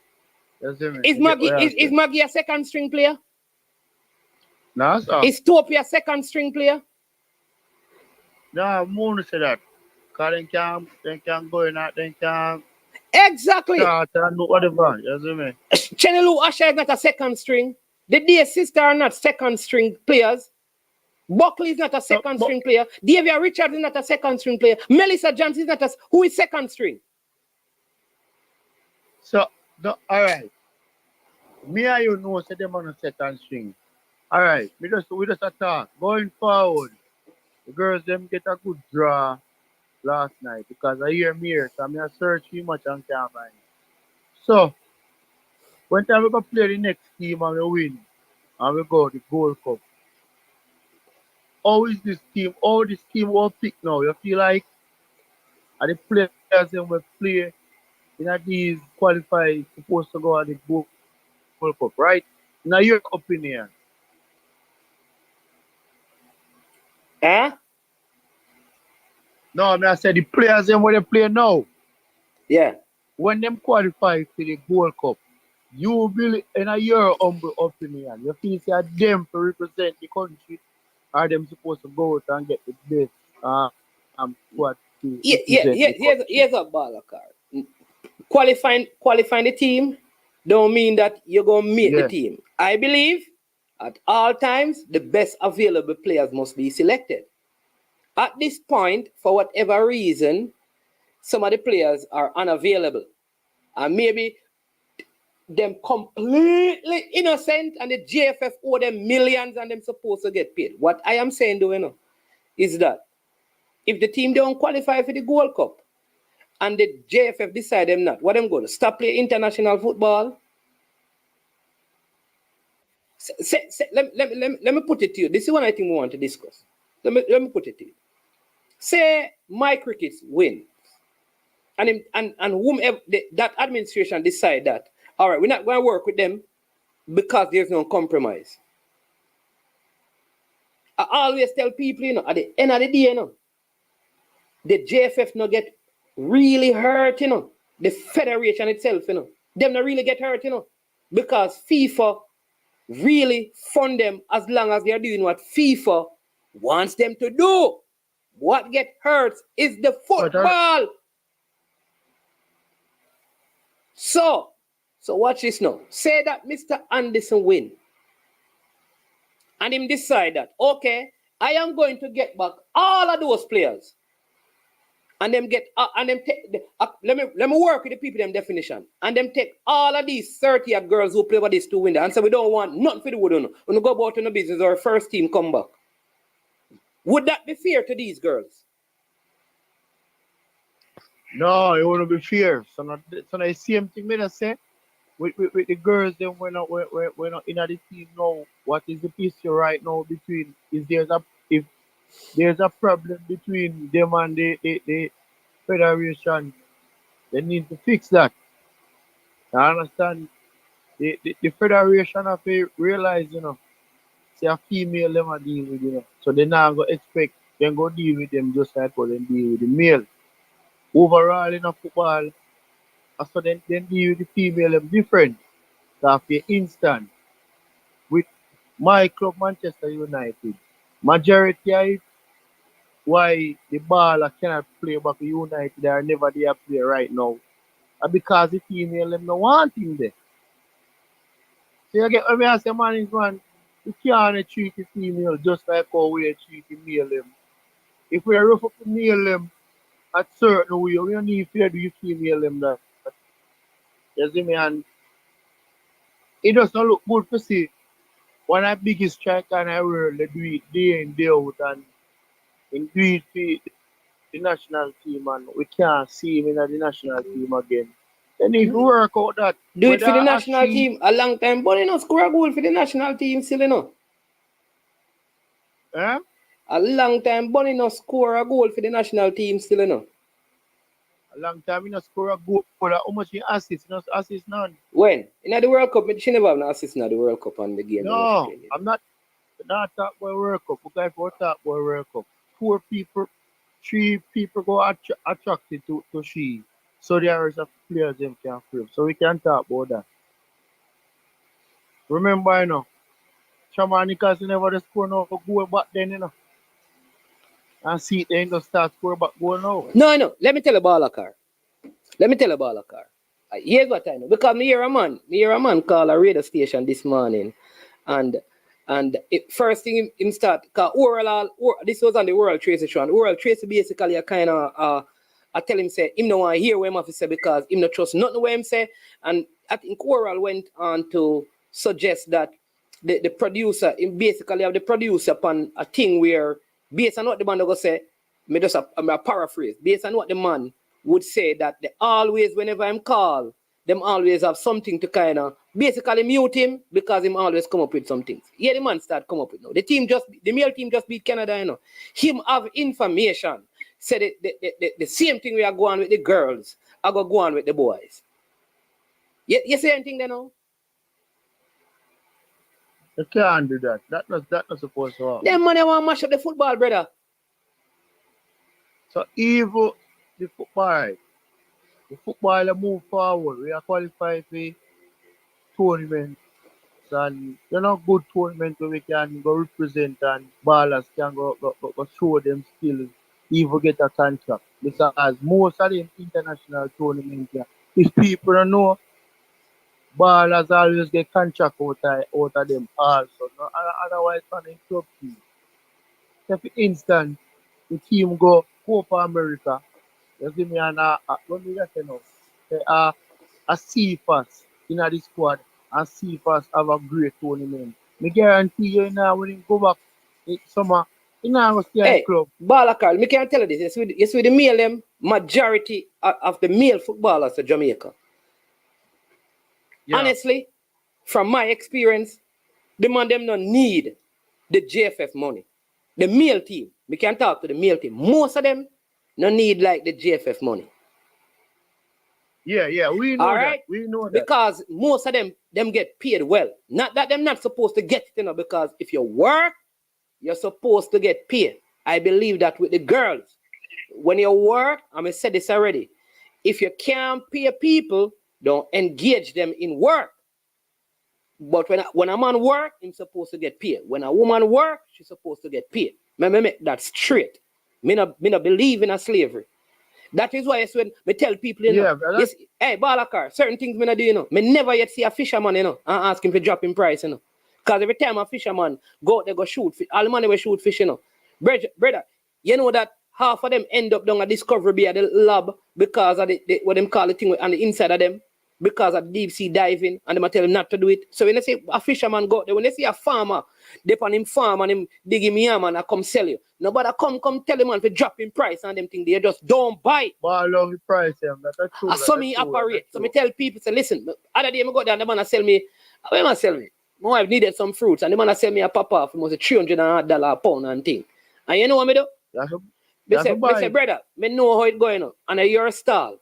Is Maggie a second string player?
No, sir.
Is Topi a second string player?
No, I'm going to say that. Because they can go in that, they can...
Exactly.
Whatever, you see me?
Chenelu Asha is not a second string. The dear sister are not second string players. Buckley is not a second string player. Davia Richards is not a second string player. Melissa Johnson is not a... Who is second string?
So, all right. Me and you know, say them on a second string. All right, we just talk. Going forward, the girls them get a good draw last night because I hear me here, so I search too much and can't find it. So, when time we go play the next team and we win, and we go the Gold Cup. How is this team? How this team will pick now? You feel like are the players them will play in these qualified supposed to go at the Gold Cup, right? Now your opinion. No, I said the players them where they play now.
Yeah.
When them qualify for the Gold Cup, you will in your humble opinion, you feel say them to represent the country, are them supposed to go out and get the best squad to
here's a Balakar. Qualifying the team don't mean that you're gonna make the team. I believe at all times, the best available players must be selected. At this point, for whatever reason, some of the players are unavailable. And maybe them completely innocent and the JFF owe them millions and them supposed to get paid. What I am saying, though, you know, is that if the team don't qualify for the Gold Cup and the JFF decide them not, what them going to stop playing international football? Let me put it to you. This is one I think we want to discuss. Let me put it to you. Say Mike Ricketts wins, and whomever that administration decide that, all right, we're not going to work with them because there's no compromise. I always tell people, you know, at the end of the day, you know, the JFF not get really hurt, you know. The federation itself, you know, them not really get hurt, you know, because FIFA really fund them as long as they're doing what FIFA wants them to do. What get hurt is the football. So watch this now. Say that Mr. Anderson win. And him decide that, okay, I am going to get back all of those players. And them get let me work with the people them definition. And them take all of these 30 girls who play for these two windows and say we don't want nothing for the wood. When we go about in the business, our first team come back. Would that be fair to these girls?
No, it wouldn't be fair. So the same thing me say with the girls then we're not in the team now. What is the issue right now between if there's a problem between them and the federation, they need to fix that. I understand the federation have to realize, you know, say a female them are deal with, you know. So they now go expect them go deal with them just like how they deal with the male. Overall in a football, so then deal with the female them different. So after instant with My club, Manchester United. Majority of it, why the baller cannot play back for United, they are never there play right now. And because the female them no want him there. So you get what me I say, man, is man, you can't treat the female just like how we treat the male them. If we rough up the male them at certain way, we don't need to do the female them that. You see me, and it doesn't look good to see one of the biggest striker in the world, they do it day in, day out, and in do it for the national team, and we can't see him in the national team again. Then if you work out that,
Do it
whether
for the
a
national
she,
team a long time, but you know, score a goal for the national team still, you know.
eh?
A long time, but you know, score a goal for the national team still, you know.
A long time, you know, score a goal, how much he assist, you know, assist none.
When? In the World Cup, she never have an assist in the World Cup on the game.
No, I'm not talking about World Cup, because if we talk about World Cup, 3 people go attracted to she. So there is a players them can prove. So we can talk about that. Remember, you know, Chamanicas never just score no goal back then, you know. And see it ain't gonna start score back goal now.
No. Let me tell you about a car. Here's what I know. Because me hear a man call a radio station this morning, and first thing him start, cause this was on the Oral Tracy show, and Oral Tracy basically a kind of I tell him say him no want to hear what him have to say because him not trust nothing what him say, and I think Oral went on to suggest that the producer, him basically have the producer upon a thing where based on what the man go say, me just a paraphrase, based on what the man would say that they always, whenever I'm called, them always have something to kind of basically mute him because him always come up with some things. Yeah, the man start come up with now. The male team just beat Canada, you know. Him have information. Said the same thing we are going with the girls, I go on with the boys. You say anything there now?
You can't do that. That not supposed to happen.
Them money want to mash up the football, brother.
So even the football move forward. We are qualified for tournaments, and you know good tournaments where we can go represent and ballers can go show them skills, even get a contract. Because most of them international tournaments, yeah, if people don't know, ballers always get contract out of them also. No, otherwise on the club team. So for instance, the team go Copa America. You see me and what do you say now? They are a CFAS in the squad, and CFAS have a great tournament. Me guarantee you now when you go back in summer, you know stay at the club.
Baller Carl, me can tell you this. It's with the male them, majority of the male footballers in Jamaica. Yeah. Honestly, from my experience, the man them don't need the JFF money. The male team, we can talk to the male team. Most of them no need like the JFF money.
Yeah, we know that. We know that.
Because most of them get paid well. Not that them not supposed to get it, you know, because if you work, you're supposed to get paid. I believe that with the girls. When you work, I said this already, if you can't pay people, don't engage them in work. But when a man work, he's supposed to get paid. When a woman work, she's supposed to get paid. Me make that straight. Me not believe in a slavery. That is why when me tell people, you know, hey, Balakar, certain things me not do, you know. Me never yet see a fisherman, you know, and ask him to drop in price, you know. Because every time a fisherman go out there go shoot fish, all the money we shoot fish, you know. Brother, you know that half of them end up down a Discovery Bay at the lab because of the what them call the thing on the inside of them, because of deep sea diving, and them tell them not to do it. So when they say a fisherman go out there, when they see a farmer, they on him farm and him dig him yam and I come sell you. Nobody come tell him man to drop in price and them thing. They just don't buy.
But I love the price, that's true.
And so me operate. So me tell people, say, listen, other day I go there and the man sell me, how man sell me? My wife needed some fruits and the man sell me a papa for almost $300 a pound and thing. And you know what me do? They say, brother, me know how it going on. And you're a stall.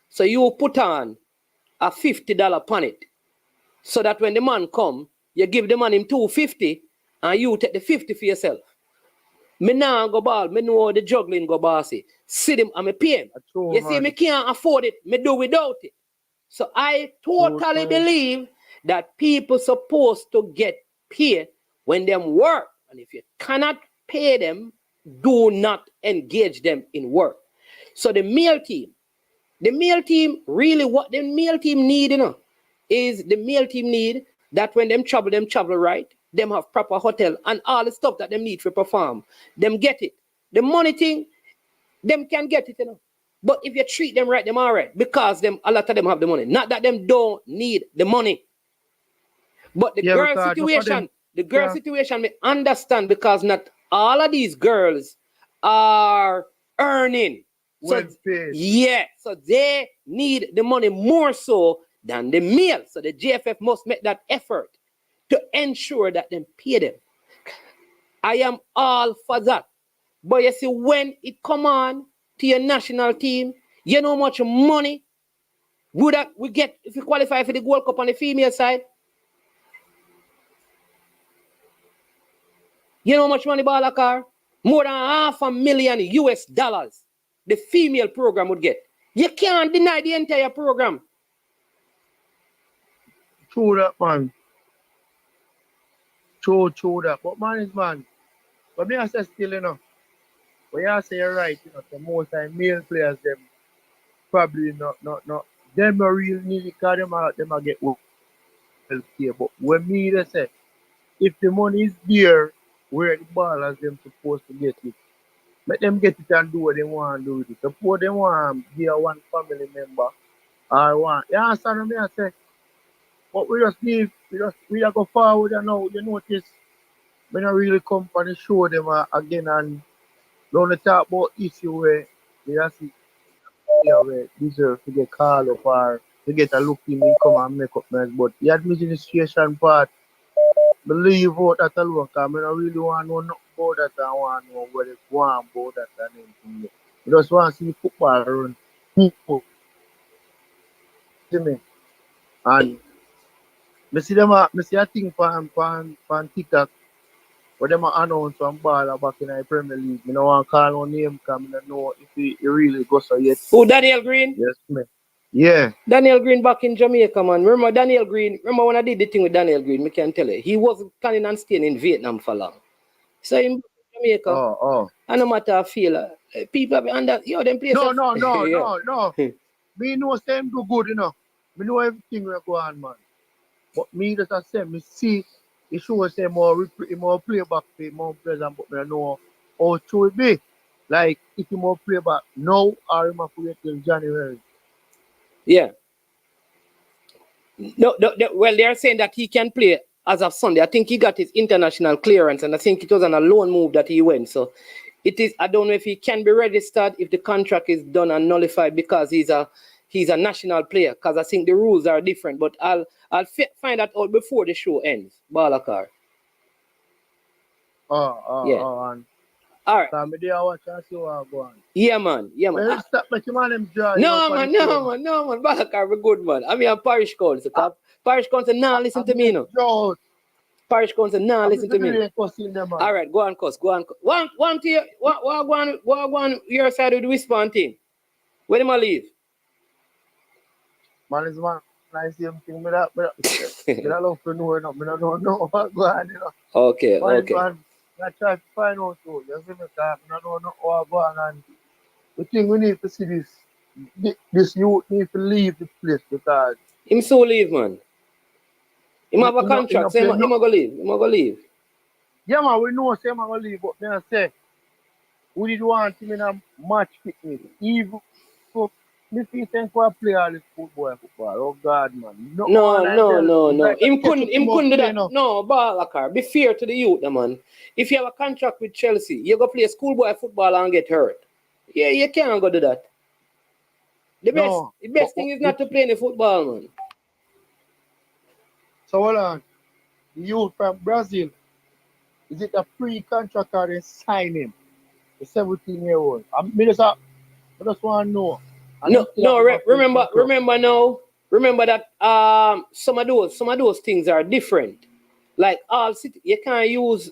So you put on a $50 upon it. So that when the man come, you give the man him $250 and you take the 50 for yourself. Me now go ball, me know how the juggling go bossy. See them and me pay him. You see, me can't afford it, me do without it. So I totally believe that people supposed to get paid when them work. And if you cannot pay them, do not engage them in work. So the male team really what the male team need, is the male team need that when them travel right, them have proper hotel and all the stuff that them need to perform. Them get it. The money thing, them can get it, But if you treat them right, them all right. Because a lot of them have the money. Not that them don't need the money. But the girl situation, me understand because not all of these girls are earning. So they need the money more so than the male. So the JFF must make that effort to ensure that them pay them. I am all for that. But you see, when it come on to your national team, you know how much money we get if you qualify for the World Cup on the female side? You know how much money, Balakar? More than $500,000 the female program would get. You can't deny the entire program.
True that, man. True that. But man. But me I say still, but you say you're right, the most time male players, them probably not. Them not really need it because them are get work healthcare. But when me they say, if the money is there, where the ballers them supposed to get it, let them get it and do what they want to do with it. Suppose they want to be one family member or one. You understand what I say? But we just need, we are go forward and now, you notice, when I really come and show them again and don't talk about issue where they just see where deserve to get called up or to get a look in me come and make up mess. But the administration part, believe out that alone, because I don't really want to know nothing about that. I want to know what they want about that and anything. I just want to see football run. People. See me? And I see a thing on TikTok where them announce some baller back in the Premier League. I don't want to call no name because I don't know if he really goes so yet.
Who, Daniel Green?
Yes, man. Yeah.
Daniel Green back in Jamaica, man. Remember Daniel Green? Remember when I did the thing with Daniel Green? I can tell you. He wasn't planning on staying in Vietnam for long. So in Jamaica, and no matter how I feel, people be under, them places.
No. Me know them do good, Me know everything will go on, man. But me just I say, me see, it shows say more playback, more present, but I know how true it be. Like, if you more playback now or you might wait till January.
Yeah. No, well, they're saying that he can play as of Sunday. I think he got his international clearance, and I think it was on a loan move that he went. So it is. I don't know if he can be registered if the contract is done and nullified because he's a national player. Because I think the rules are different. But I'll find that out before the show ends. Balakar.
All
right.
So me there watch and see what go on.
Yeah, man.
Stop making them draw.
No, man. Balakar, we're good, man. I mean, I'm parish council. Parish council now listen to me, Parish council now listen to me. All right, go on, cuss. One to you. One your side with the whisper thing. When am I leave?
Man, is man. I see him thing. I love to know. I don't know what go on.
Okay.
I try to find out too. You see me, I don't know what go on. And the thing we need to see this youth need to leave the place because
him so leave, man. Him have a contract, so him go leave.
Yeah, man, we know say him go leave, but then I say we did want him in a match fitness. Even so me feel think we play all this football. Oh God, man.
No. Him couldn't do that. No, Balakar. Be fair to the youth, man. If you have a contract with Chelsea, you go play schoolboy football and get hurt. Yeah, you can't go do that. The best thing is not to play any football, man.
So hold on. The youth from Brazil, is it a free contract or they sign him? The 17-year-old. I just want to know. Remember that some of those things are different. Like all city, you can't use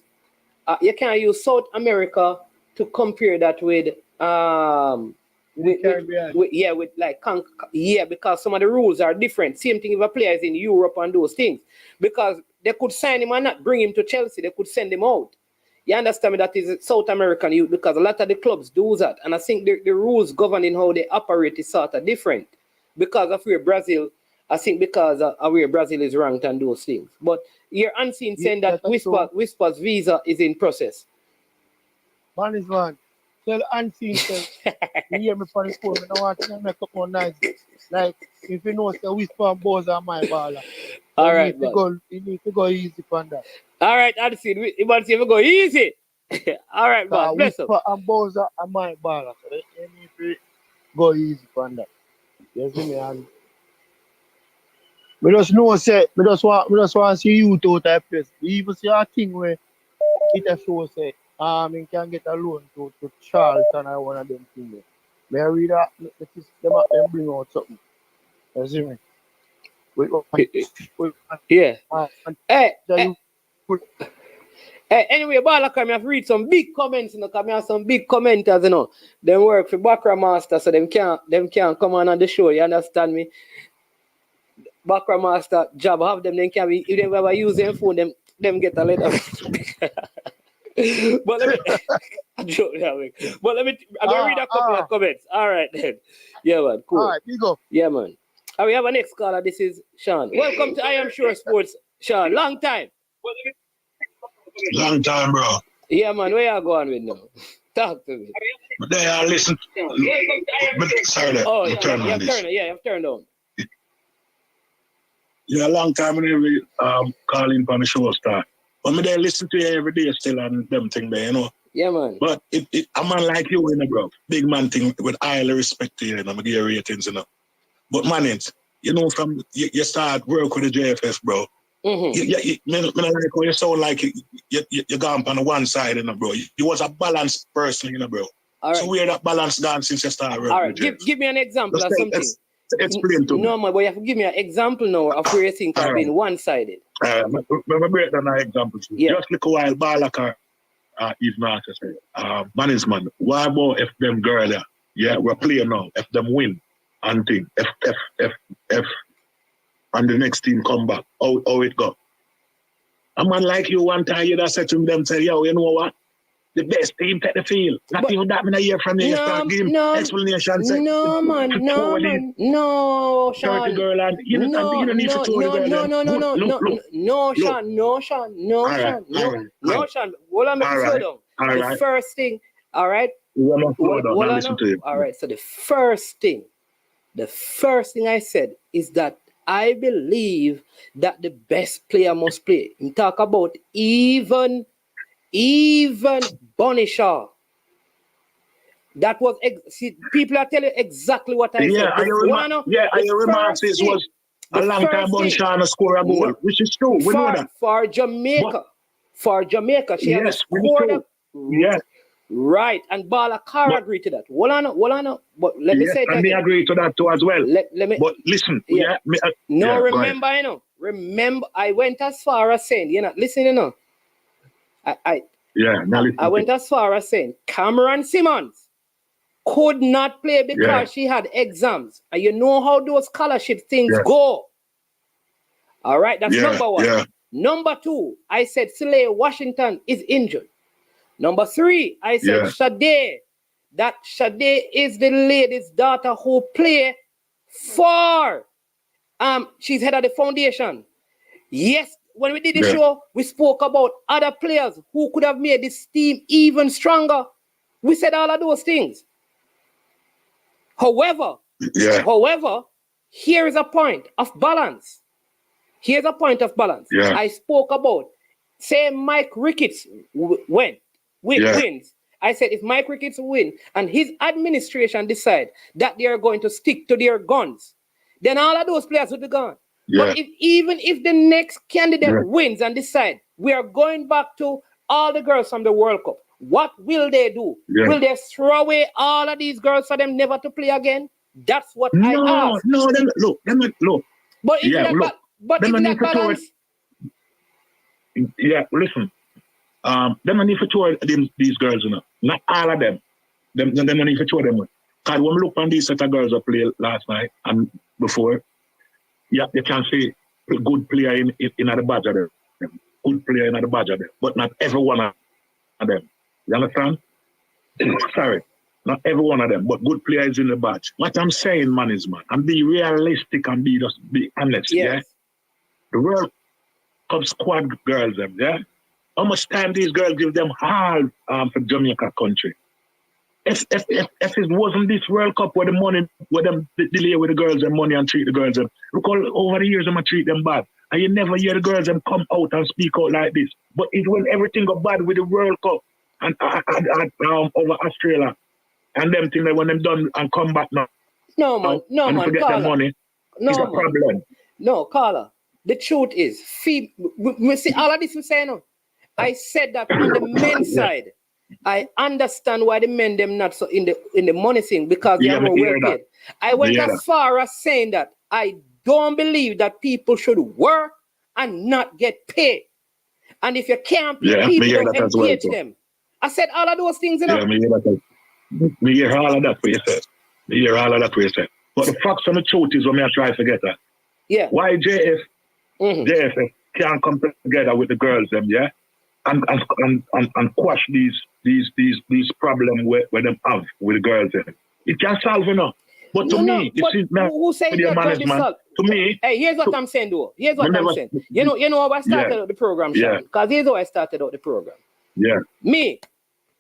South America to compare that with because some of the rules are different. Same thing if a player is in Europe and those things. Because
they could sign him and not bring him to Chelsea. They could send him out. You understand me? That is South American youth because a lot of the clubs do that. And I think the rules governing how they operate is sort of different. Because of where Brazil, I think because of where Brazil is ranked and those things. But you're unseen saying that Whisper's visa is in process.
Man is man. Tell unseen tell you hear me from the phone, I want to make up more nice. Like if you know say Whisper and Buzz are my baller.
All right,
you need to go easy on that.
All right, Unseen. You want to see if we go easy. All right, man. Bless up.
Whisper and Buzz are my baller. So you need to go easy on that. You see me? And we just know say we just want to see you two type place. We even see a thing where it a show say you can get a loan to Charlton or one of them things. May I read that? Them bring out something. You see me?
Yeah. Anyway, Balaka, I have read some big comments, you know, because I have some big commenters, you know. Them work for Bakra Master, so them can't come on the show, you understand me? Bakra Master job, have them can be, if they ever use their phone, them get a letter. But let me I'm going to read a couple of comments. All right then. Yeah, man, cool.
All right, you go.
Yeah, man. We have a next caller. This is Sean. Welcome to I Am Sure Sports, Sean. Long time.
Long time, bro.
Yeah, man. Where you going with now? Talk to me.
But they are listening. Sorry,
oh, you've turned on.
Yeah, a long time when calling for the show start. But me they listen to you every day still and them thing there, you know.
Yeah, man.
But a man like you, you know, bro. Big man thing with highly respect to you, you know, I give you ratings, you know. But man, you know, from you start work with the JFS, bro.
Mm-hmm.
Me like when you sound like you gone on the one side, you know, bro. You was a balanced person, you know, bro.
All right.
So where that balance gone since you started working?
All right, give me an example of something.
Explain to me.
No, man, but you have to give me an example now of where you think I've been one-sided.
Let me break down an example.
Yeah.
Just look a while, Balaka is not to say, management, why about if them girl there, yeah, we're playing now, if them win and thing, if and the next team come back, how it go? A man like you one time, you just said to them, say, yo, you know what? The best team take the field. Not even that many years from there, start giving explanation.
No, man. No, Sean.
Girl and, you don't need to throw the girl.
No, Sean. Hold on, slow down. The first thing, all right? All right, so the first thing I said is that I believe that the best player must play. We talk about even Bonnie Shaw. That was people are telling you exactly what I said.
Your remarks was a long time Bonnie Shaw score a goal, which is true. We know that.
For Jamaica, she has scored.
Yeah.
Right, and Balakar agreed to that. Hold on. But let me say it again.
And me agree to that too as well.
Let me.
But listen.
Remember, Remember, I went as far as saying, listen, I went as far as saying Cameron Simmons could not play because she had exams. And you know how those scholarship things go. All right, that's number one.
Yeah.
Number two, I said Slay Washington is injured. Number three, I said Sade. That Sade is the lady's daughter who play for she's head of the foundation. Yes, when we did the show, we spoke about other players who could have made this team even stronger. We said all of those things. However, here is a point of balance. Here's a point of balance.
Yeah.
I spoke about, say Mike Ricketts wins. I said if Mike Ricketts win and his administration decide that they are going to stick to their guns, then all of those players will be gone.
Yeah.
But even if the next candidate wins and decide we are going back to all the girls from the World Cup, what will they do?
Yeah.
Will they throw away all of these girls for them never to play again? That's what I asked.
No, look.
But if that balance...
Yeah, listen. Them need to show these girls, not all of them. Them need to show them. Because when we look on these set of girls that played last night and before, you can see a good player in the Badger there. good player in the badge of them, but not every one of them. You understand? Sorry. Not every one of them, but good players in the badge. What I'm saying, man, is, man, and be realistic and be honest, yeah? The World Cup squad girls, them, yeah? How much time these girls give them all for Jamaica country? If it wasn't this World Cup where the money, where them delay with the girls and money and treat the girls, and look all over the years, I'm going to treat them bad. And you never hear the girls them come out and speak out like this. But it's when everything go bad with the World Cup and over Australia. And them things that when them done and come back now.
No, man.
Forget their money. It's a problem.
No, Carla. The truth is, we see all of this we say now. I said that on the men's side, I understand why the men them not so in the money thing because they are more well paid. I went as far as saying that I don't believe that people should work and not get paid. And if you can't pay people, don't engage them. I said all of those things, you know.
Me hear all of that for yourself. But the facts and the truth is what I try to get at.
Yeah.
Why JFF can't come together with the girls them, yeah? And quash these problems where them have with the girls them. It can't solve enough. But to me,
who said that
management, to me.
Hey, here's what I'm saying though. Here's what I'm saying. You know how I started out the program, because here's how I started out the program.
Yeah.
Me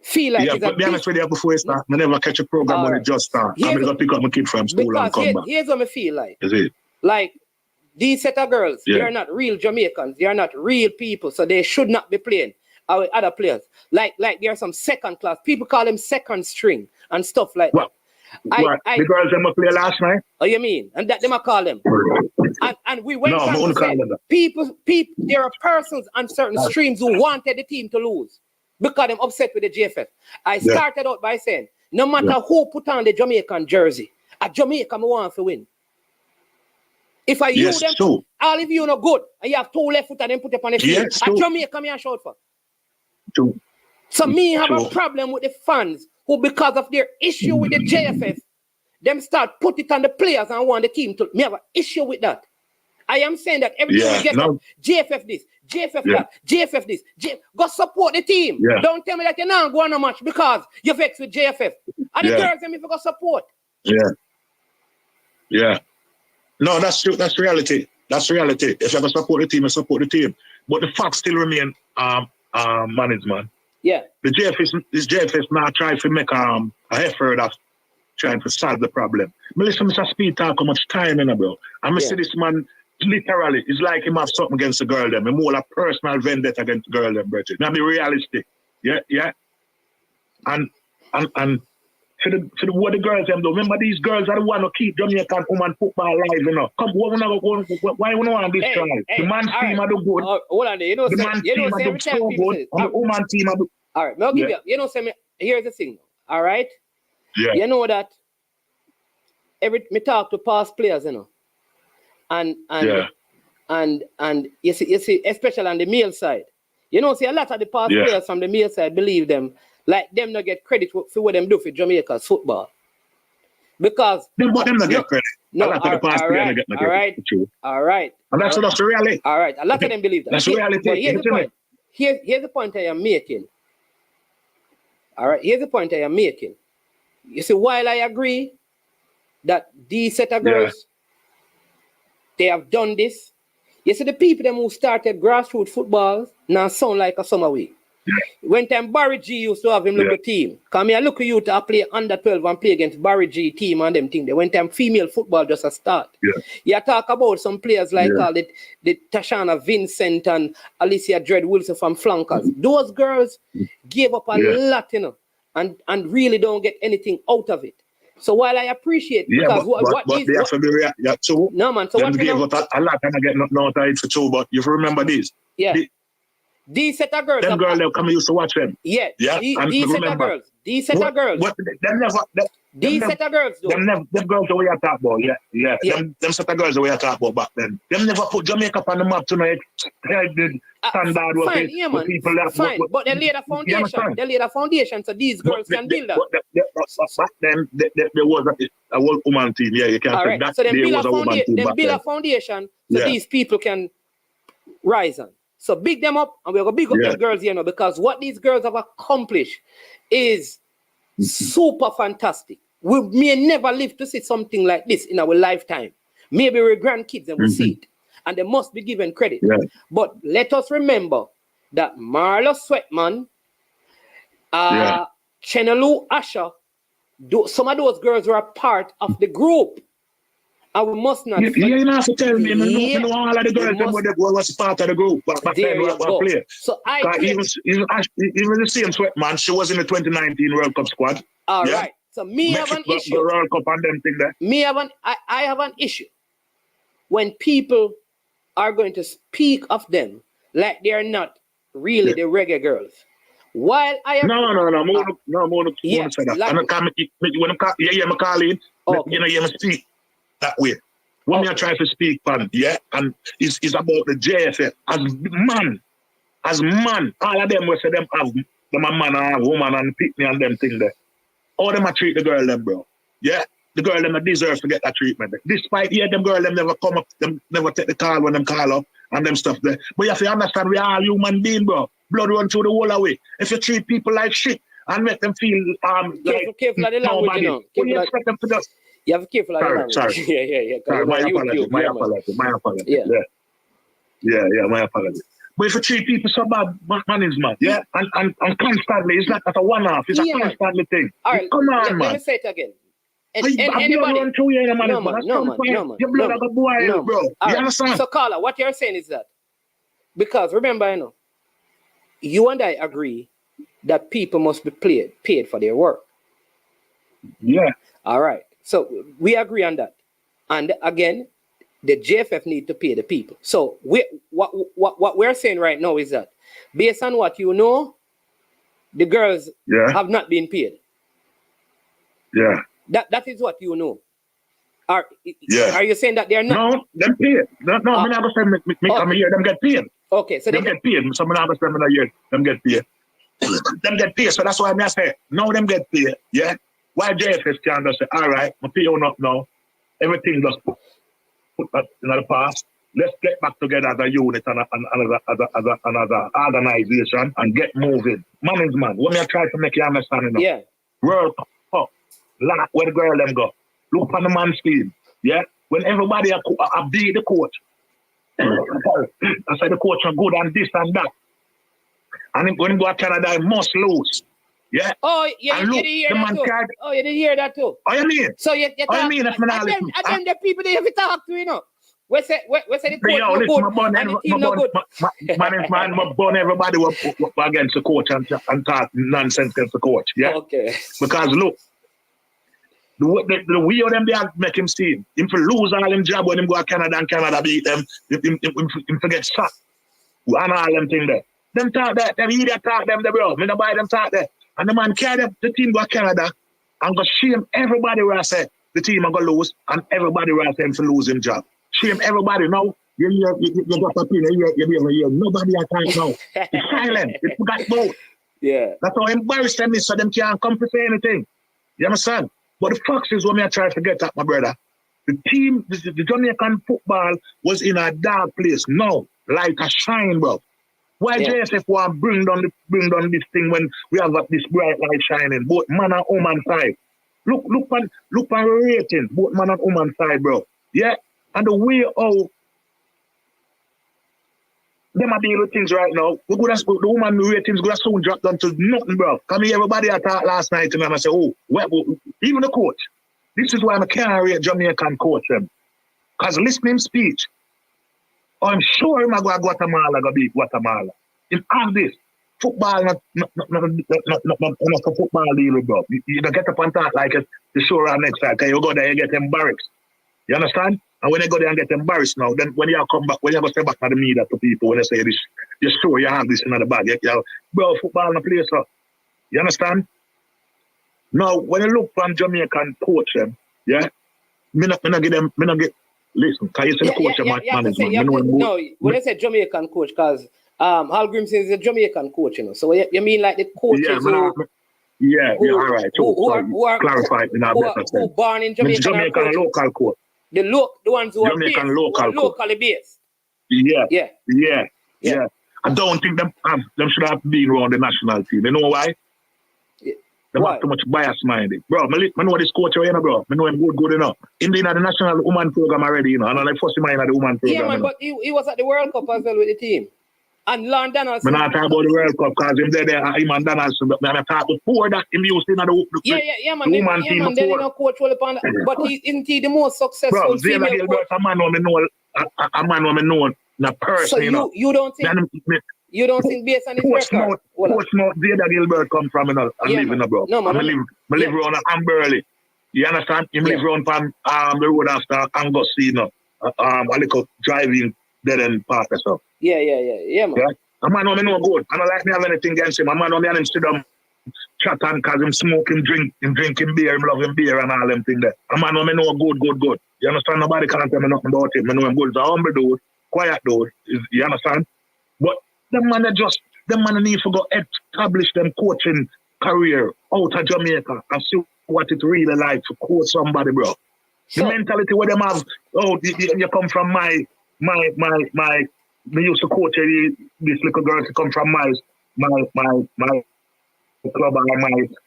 feel like
but be honest with you, before you start, I never catch a program when it just starts. I'm going to pick up my kid from school and come back.
Here's what I feel like.
Is it?
Like, these set of girls, they are not real Jamaicans. They are not real people, so they should not be playing with other players. Like there are some second class. People call them second string and stuff like that.
The girls them play last night?
Oh, you mean? And that them I call them. And we went on to say, people, there are persons on certain streams who wanted the team to lose because they're upset with the JFF. I started out by saying, no matter who put on the Jamaican jersey, a Jamaica want to win. If I use them, all of you are good, and you have two left foot and then put up on the field, a Jamaica me a shout for. So me have a problem with the fans who, because of their issue with the JFF, them start put it on the players and want the team to. Me have an issue with that. I am saying that every time we get up, JFF this, JFF that, JFF this, go support the team. Don't tell me that you're not going to match because you're vexed with JFF. And the girls them if you go support.
No, that's true. That's reality. That's reality. If you're going to support the team, you support the team. But the facts still remain management.
Yeah.
The JFS now trying to make a effort of trying to solve the problem. But listen, Mr. Speed talk how much time in bro. And I see this man literally, it's like him have something against the girl them. More like personal vendetta against the girl them, Bridget. Now be realistic. Yeah. And for the what the girls them do. Remember these girls are the one who keep Jamaican woman football alive, you know. Come, why you want this try? The man team are the good.
Hold on, you know,
the man team are the so good. And the woman team are the.
All right, I'll give you. Say me. Here's the thing. All right.
Yeah.
You know that me talk to past players, you know, and you see, especially on the male side, you know, see a lot of the past players from the male side believe them. Like them not get credit for what them do for Jamaica's football. Because
them not get credit.
No, all right.
And that's the reality.
All right. A lot of them believe that.
That's the reality.
But here's the point. Here's the point I am making. All right. Here's the point I am making. You see, while I agree that these set of girls, they have done this. You see, the people them who started grassroots football now sound like a summer week. When time Barry G used to have him little team, come here, look at you to play under 12 and play against Barry G team and them thing. When time female football just a start. You talk about some players like the Tashana Vincent and Alicia Dredd Wilson from Flankers. Those girls gave up a lot, you know, and really don't get anything out of it. So while I appreciate because what
they have to be too.
No man, so
what gave up a lot and I get nothing out of it for two, but you remember this.
These set of girls.
Them girls that come used to watch them.
These set of girls. These set of girls. These set of girls though.
Them girls the way I talk about, Them set of girls the way I talk about back then. Them never put Jamaica on the map tonight. Standard
was people that fine. But they laid a foundation. They laid a foundation so these girls can build up.
Back then there was a whole woman team. Yeah, you can't say that.
So then build a foundation so these people can rise on. So big them up, and we're going to big up these girls here now, because what these girls have accomplished is super fantastic. We may never live to see something like this in our lifetime. Maybe our grandkids will see it, and they must be given credit. But let us remember that Marla Sweatman, Chenelu Asher, some of those girls were a part of the group. And we must not.
You have to tell me, you know all of the girls that was part of the group. But then we play.
So
even the same Sweatman, she was in the 2019 World Cup squad.
All right. So me have an issue.
The World Cup and them thing there.
I have an issue when people are going to speak of them like they are not really the Reggae Girls. While I am
no, say that. When I'm calling, you know, you speak that way. When you try to speak, and it's about the JFF as man, all of them will say them have them a man and a woman and pick me and them thing there. All them a treat the girl them, bro. Yeah, the girl them deserve to get that treatment. Despite them girl them never come up, them never take the call when them call up and them stuff there. But you have to understand we are all human beings, bro. Blood run through the whole away. If you treat people like shit and make them feel
careful of the language, you know.
You expect them to just.
You have to be careful of the language.
Sorry. Sorry, my apology. My apology. Yeah, my apology. But if you treat people so bad, man is mad, and constantly, it's not a one-off, it's a constantly thing.
All right,
come on, man.
Let me say it again.
Anybody? Your blood like a boy, bro. You understand?
So, Carla, what you're saying is that, because remember, you know, you and I agree that people must be paid for their work.
Yeah.
All right. So we agree on that. And again, the JFF need to pay the people. So what we're saying right now is that based on what you know, the girls have not been paid.
Yeah.
That is what you know. Are you saying that they're not?
No, them paid. No, I'm not going to say come here, them get paid.
Okay, so
they get paid. So I'm not going to say them get paid. Them get paid. So that's why I say, no, them get paid. Yeah. Why JFS can't just say, all right, I'm pay you up now. Everything just put that in the past. Let's get back together as a unit and another organization and get moving. Man is man. What me I try to make you understand enough?
Yeah.
World Cup. Where the girl them go. Look on the man's team. Yeah. When everybody beat the coach. I say the coach are good and this and that. And when you go to Canada, I must lose. Yeah.
Oh, yeah, you didn't hear that too. Oh, you didn't hear that too.
Oh, you mean?
So you talk.
Oh, you mean?
And the people they have to talk to, you know. We say the coach no good and the team no good.
Man, I burn everybody against the coach and talk nonsense against the coach. Yeah. Okay. Because look, the way of them they make him see him to lose all him job when him go to Canada and Canada beat them. Him forget shot and all them thing there. Them talk that. Them idiot talk them there, bro. Me no buy them talk there. And the man carry the team go to Canada and go shame everybody where I say the team are going to lose and everybody where I say him to lose him job. Shame everybody now. You got a pin, you nobody at time now. It's silent. It's got both.
Yeah.
That's how embarrassed them is so them can't come to say anything. You understand? But the fact is what me I try to get at, my brother. The team, the Jamaican football was in a dark place. Now, like a shine, bro. Why JSF want bring down this thing when we have got this bright light shining, both man and woman side. Look on rating, both man and woman side, bro. Yeah, and the way how them are dealing with things right now, the woman ratings gonna soon drop down to nothing, bro. Come here, everybody I talked last night and I say, even the coach. This is why I can't rate Jamaican coach them. Because listening speech. I'm sure I'm going to Guatemala, go beat Guatemala. In all this, football not a football deal, bro. You don't get up and talk like it the show around next time. You go there, you get embarrassed. You understand? And when you go there and get embarrassed now, then when you come back, when you go stay back to the media to people, when they say this, you're sure you have this in the bag. Bro, football in the place, so. You understand? Now, when you look from Jamaican coach them, me not get. Listen, can you say the coach management?
No, when I say Jamaican coach, because Hal Grimson is a Jamaican coach, you know. So you mean like the coaches
all right. Who are clarified in our better sense.
Who born in Jamaica?
Jamaican local coach.
The ones who are
Jamaican
based,
locally
based.
Yeah. I don't think them should have been around the national team. You know why? They have too much bias minded. Bro, I know this coach right now, bro. I know him good enough. Him being at the national woman program already, you know. And I first him in at the woman program.
Yeah, man, but he was at the World Cup as well with the team. And Lon Donaldson.
I'm not talking about the World Cup because him there, him and Donaldson. But I'm talking before that, him used in the woman team.
Then he no coach all upon that. But isn't he the most successful
bro,
female
Zayda
coach?
A man who me know na person,
so
you know.
You don't think based on his record?
Coach Mount Zayda Gilbert come from, you know, and live in a bro.
No, man.
I live around Amberley. You understand? Him live around from the road after Angus, you know. A little driving dead end park or so.
Yeah, man.
Yeah? A man who me know good. I don't like me have anything against him. A man who me and him sit down chat and cause him smoking, drinking beer, him loving beer and all them things there. A man who me know good. You understand? Nobody can't tell me nothing about him. I know him good. He's a humble dude, quiet dude. You understand? But them man need to go establish them coaching career out of Jamaica and see what it really like to coach somebody, bro. The mentality where them have, you come from me used to coach this little girl to come from my club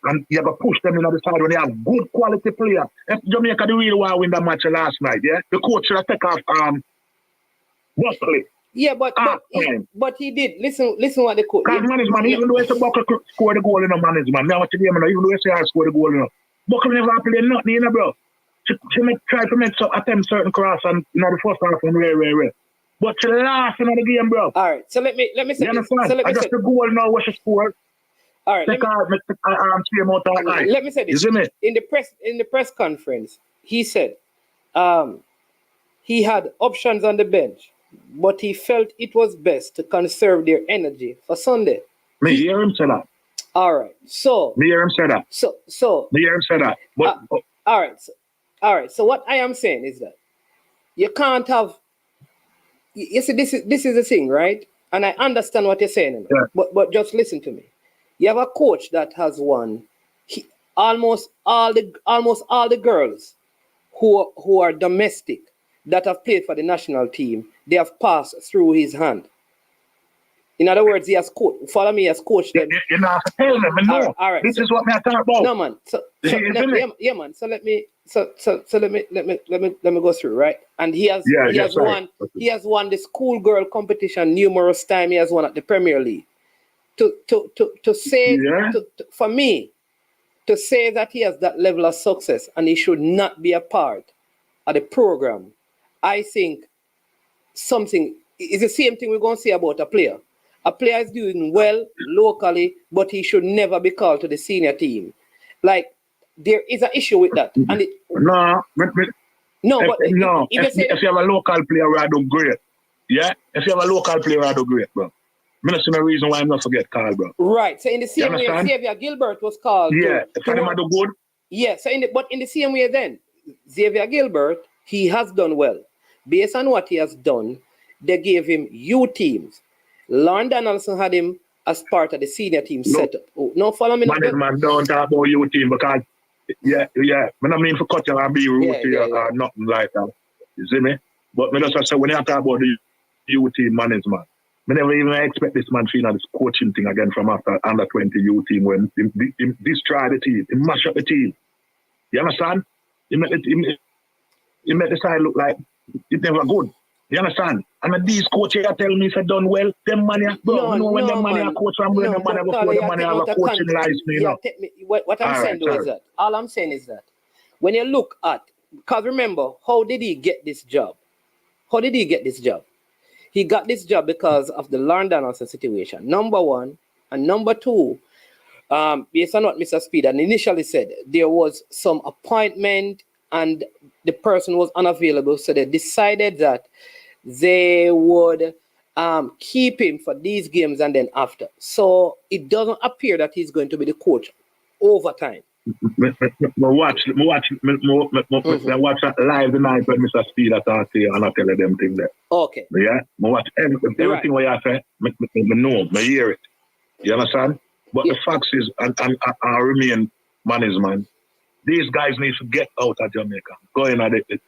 and you have to push them in the side when they have good quality player. If Jamaica the real want to win that match last night, yeah? The coach should have taken off Buckley.
Yeah, but he did. Listen what the coach.
Because management, even though it's a Buckley score the goal in the management, now what you do, even though it's a score the goal in the Buckley never played nothing, you know, bro. She try to make some attempt certain cross and the first half and rare. But she lost in the game, bro.
All right, so let me say this.
I just the goal now what she scored.
All right, let me say this. In the press conference, he said he had options on the bench, but he felt it was best to conserve their energy for Sunday.
Me hear him say that.
All right, so
me hear him say that.
So
me hear him say that. But
all right. So what I am saying is that you can't have. You see, this is the thing, right? And I understand what you're saying,
yeah.
but just listen to me. You have a coach that has won almost all the girls who are domestic that have played for the national team. They have passed through his hand. In other words, he has coached. Follow me, he has coached them.
You know, tell them. No, all right. This is what I talk about.
No, man. Yeah, man. So let me go through, right? And he has won. He has won the schoolgirl competition numerous times. He has won at the Premier League. For me, to say that he has that level of success and he should not be a part of the program, I think something is the same thing we're going to say about a player. A player is doing well locally, but he should never be called to the senior team. Like, there is an issue with that. And if you have a local player, I do great. Yeah? If you have a local player, I do great, bro. I don't see no reason why I'm not forget called, bro. Right. So in the same way, Xavier Gilbert was called.
Yeah. If him do good.
Yeah. So in the same way then, Xavier Gilbert, he has done well. Based on what he has done, they gave him U teams. Lon Donaldson had him as part of the senior team setup. Oh, no, follow me.
Man, don't talk about U team because, I don't mean for cut you and be rude to you or nothing like that. You see me? But I just say, when you talk about the U team management, I never even expect this man to this coaching thing again from after under 20 U team when he destroy the team, he mash up the team. You understand? He make the side look like it's never good. You understand? And these coaches tell me if I done well, them money, when them money are coach from when them money before the money have a coaching license, you know.
What I'm saying though is that all I'm saying is that when you look at, because remember, how did he get this job? He got this job because of the Lon Donaldson situation. Number one, and number two, based on what Mr. Speed had initially said, there was some appointment and the person was unavailable, so they decided that they would keep him for these games and then after. So it doesn't appear that he's going to be the coach over time.
Watch that live tonight when Mr. Speed talk to you and I tell them things there.
Okay.
Yeah? I watch everything what you say, I know, I hear it. You understand? But the facts is, and remain management, these guys need to get out of Jamaica. Go in at the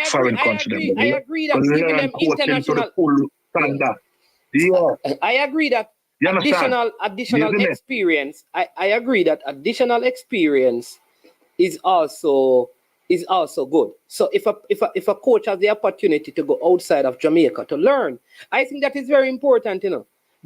foreign country.
I agree that giving them international
to the full standard. Yeah.
I agree that
You understand?
additional
Isn't it?
experience. I agree that additional experience is also good. So if a coach has the opportunity to go outside of Jamaica to learn, I think that is very important,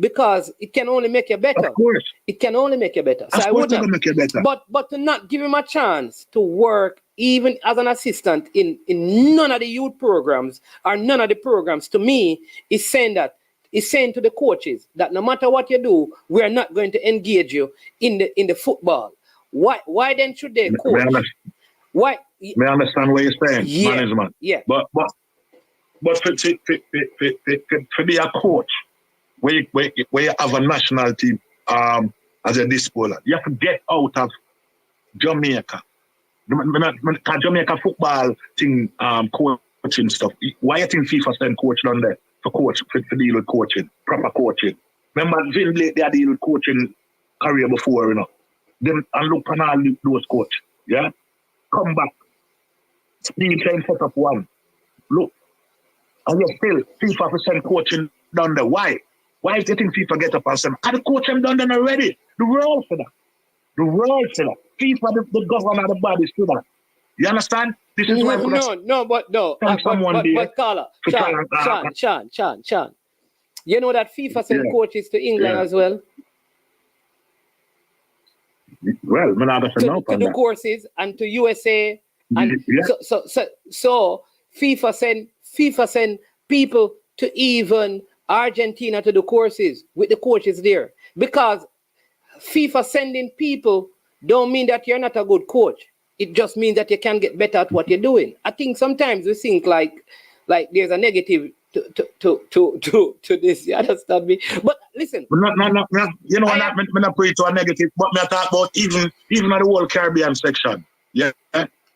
because it can only make you better.
Of course.
It can only make you better. So
Of
I
course
would
it's
not,
gonna make you better.
but to not give him a chance to work even as an assistant in none of the youth programs or none of the programs, to me, is saying to the coaches that no matter what you do, we are not going to engage you in the football. Why then should they coach? Why?
May I understand what you're saying, management.
Yeah.
But for be a coach, where you have a national team as a disposer, you have to get out of Jamaica. Because Jamaica football thing, coaching stuff. Why you think FIFA send coach down there for deal with coaching, proper coaching? Remember, Vin Blake, they deal with coaching career before, Them and look on all those coach, yeah? Come back. Speed train set up one. Look. And you're still FIFA for send coaching down there. Why? Why do you think FIFA get up and say, the coach them done them already? The world for that. The world for that. FIFA, the governor of the bodies for that. You understand? This is why
but Carla, Sean. You know that FIFA send coaches to England as well?
Well,
to do courses and to USA. And so FIFA send people to even Argentina to do courses with the coaches there, because FIFA sending people don't mean that you're not a good coach. It just means that you can get better at what you're doing. I think sometimes we think like there's a negative to this. You understand me? But listen.
No. You know, I'm not putting to a negative, but me talk about even at the whole Caribbean section. Yeah.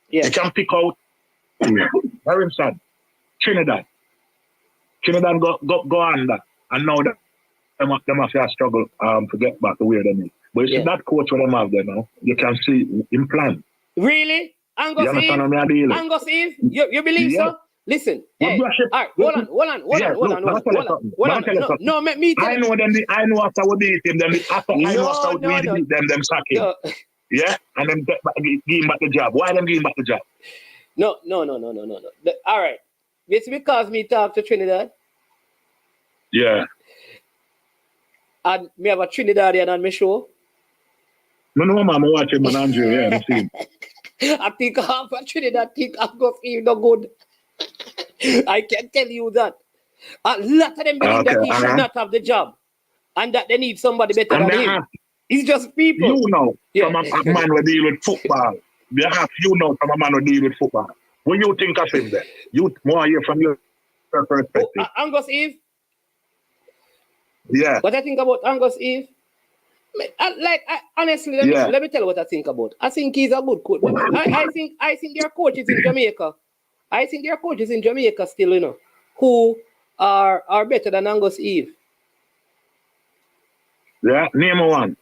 You can pick out, for instance, Trinidad. Trinidad go under, and now that them have to struggle to get back to where they need. But you see that coach what them have there now, you can see in plan.
Really? Angus Eve? You believe so? Listen. Hey, all right, hold on. No, me tell you.
I know after we beat him, we beat them sack him. No. Yeah? And then give him back the job. Why them give him back the job?
No. All right. It's because me talk to Trinidad.
Yeah.
And me have a Trinidadian on my show.
No, man, I'm watching man Andrew, yeah, I see.
I think half of Trinidad think Angus Eve no good. I can tell you that. A lot of them believe that he should not have the job and that they need somebody better than him. It's just people.
From a man who deal with football. From a man who deal with football. What you think of him then? You more hear from your perspective.
Angus Eve?
Yeah.
What I think about Angus Eve? Honestly, let me tell you what I think about. I think he's a good coach. I think there are coaches in Jamaica. I think there are coaches in Jamaica still, who are better than Angus Eve.
Yeah, name one.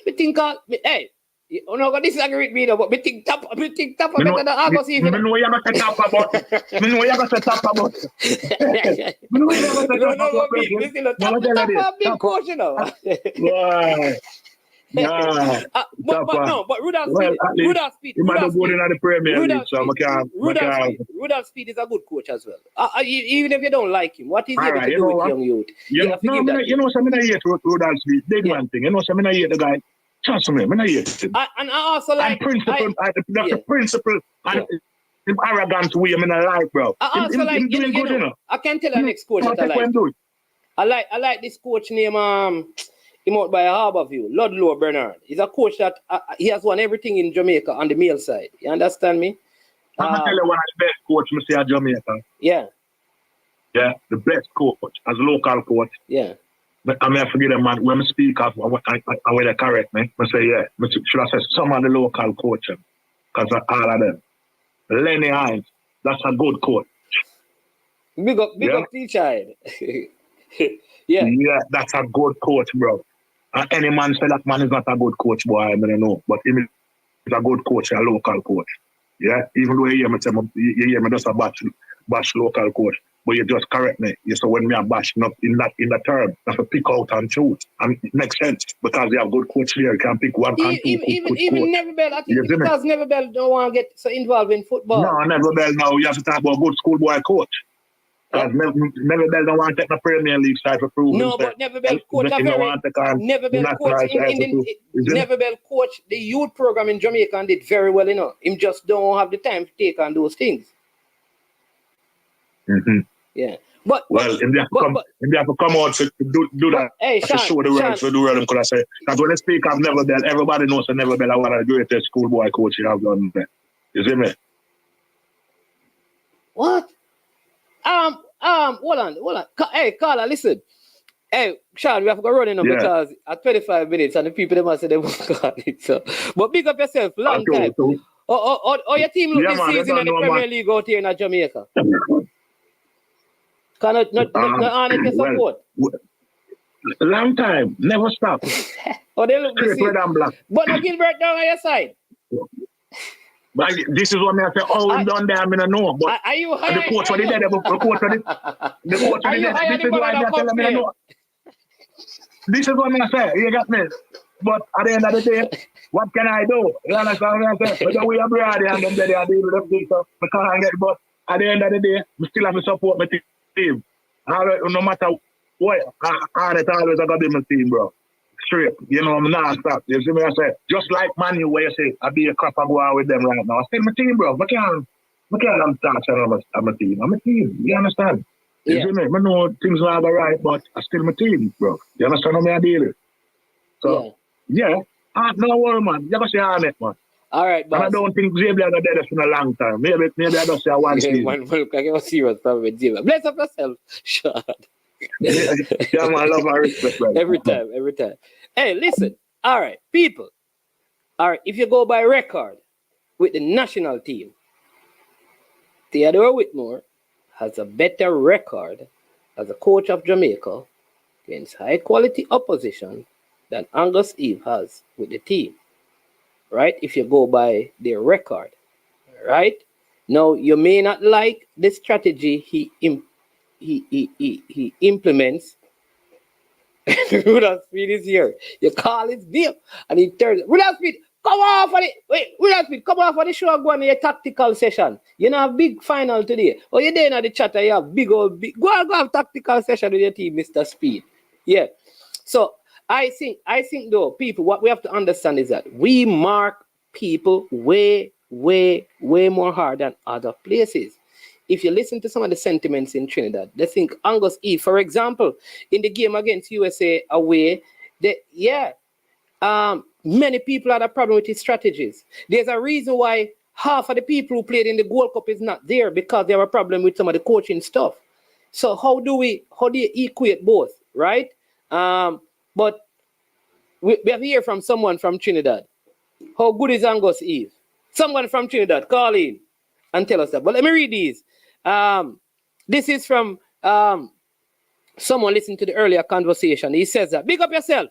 Me think, hey, you're not going to disagree with me, but me think top better than Angus Eve.
I know you're going to talk about.
Top big coach, But Rudolph Speed. Rudolph Speed is a good coach as well. Even if you don't like him, what is he able to do with young youth?
Something I hate Rudolph Speed. Big one thing. Something I hate the guy. Trust me, I hate him.
And I also like
principle. That's the principle and the arrogant way I like, bro.
I also like I can tell you next coach that I like. I like this coach named him out by Harborview, Ludlow Bernard. He's a coach that he has won everything in Jamaica on the male side. You understand me?
I'm going to tell you one of the best coach I see at Jamaica.
Yeah.
Yeah, the best coach as a local coach.
Yeah.
But I mean, I forget them, man. When I speak of, I will correct me. I say, yeah. Should I say some of the local coaches? Because all of them. Lenny Hines, that's a good coach.
Big up T-Child. Yeah.
Yeah, that's a good coach, bro. And any man say that man is not a good coach, boy, I don't know. But he is a good coach, a local coach. Yeah, even though you hear me just a batch local coach. but you just correct me. You say when me are bashing up in that term, that's a pick out and choose. And it makes sense because you have good coach here. You can pick one and two good
even
coach.
Neverbell, I think because Neverbell don't want to get so involved in football.
No, Neverbell now you have to talk about a good schoolboy coach. Because Neverbell don't want to take the Premier League side for proving.
No, but Neverbell coach Neverbell coach the youth program in Jamaica and did very well, you know. Him just don't have the time to take on those things.
Mm-hmm.
Yeah.
They have to come out to do that.
Hey,
to show the world, so the world, could I say? Because when they speak of Neverbell, everybody knows that Neverbell are one of the greatest schoolboy coach you have done there. You see me?
What? Hold on. Hey, Carla, listen. Hey, Sean, we have to go running now because at 25 minutes and the people they must say they won't call it. So, but big up yourself, long time. Oh, your team look this season in the Premier League out here in Jamaica. Cannot not honor your support.
Long time, never stop.
Oh, they look this season. But no Gilbert down on your side.
But this is what I say. Oh, we done there. I mean, I know. But
are you high?
The coach for the dead. The coach for the coach for the dead. This is why I tell them I know. This is what I say. You got me. But at the end of the day, what can I do? You understand what I say? But we are brother and them there and deal with them things. So I can't get. But at the end of the day, we still have to support my team. No matter what, I always gonna be my team, bro. Straight, you know, I'm not stop. You see me? I say, just like Manu, where you say, I be a crap, I go out with them right now. I still my team, bro. I can't talk I'm a team. I'm a team. You understand? You see me? I know things are all right, but I still my team, bro. You understand how I deal with? So, no worry, man. You gotta say on it, man.
All right, boss.
And I don't think Xavier got dead for a long time. Maybe I just say one season.
Man, look, I get serious problem with Xavier. Bless up yourself, Sean.
Yeah, man, love and respect, man.
Every time. Hey, listen. All right, people. All right, if you go by record with the national team, Theodore Whitmore has a better record as a coach of Jamaica against high-quality opposition than Angus Eve has with the team. Right? If you go by their record. Right? Now, you may not like the strategy he implements. Rudolph Speed is here. You call his name and he turns. Rudolph Speed, come off of it. Wait, Rudolph Speed, come off of the show and go on your tactical session. You know, a big final today. Oh, you're there in the chat and you have go have tactical session with your team, Mr. Speed. Yeah. So I think though, people, what we have to understand is that we mark people way more hard than other places. If you listen to some of the sentiments in Trinidad, they think Angus Eve, for example, in the game against USA away, many people had a problem with his strategies. There's a reason why half of the people who played in the Gold Cup is not there because they have a problem with some of the coaching stuff. So how do you equate both, right? But we have to hear from someone from Trinidad. How good is Angus Eve? Someone from Trinidad, call in and tell us that. But let me read these. This is from someone listening to the earlier conversation. He says that, big up yourself.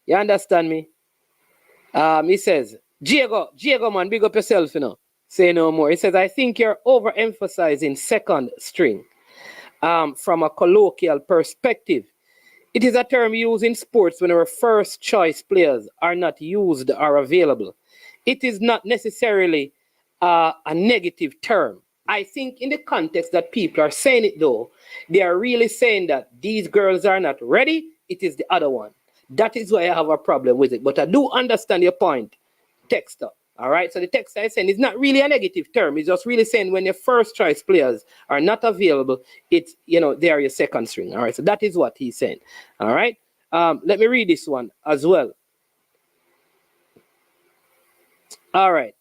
You understand me? He says, Diego man, big up yourself, you know. Say no more. He says, I think you're overemphasizing second string from a colloquial perspective. It is a term used in sports when our first choice players are not used or available. It is not necessarily a negative term. I think in the context that people are saying it though, they are really saying that these girls are not ready. It is the other one. That is why I have a problem with it. But I do understand your point, texter. All right. So the text I saying is not really a negative term. It's just really saying when your first choice players are not available, it's, you know, they are your second string. All right. So that is what he's saying. All right. Let me read this one as well. All right.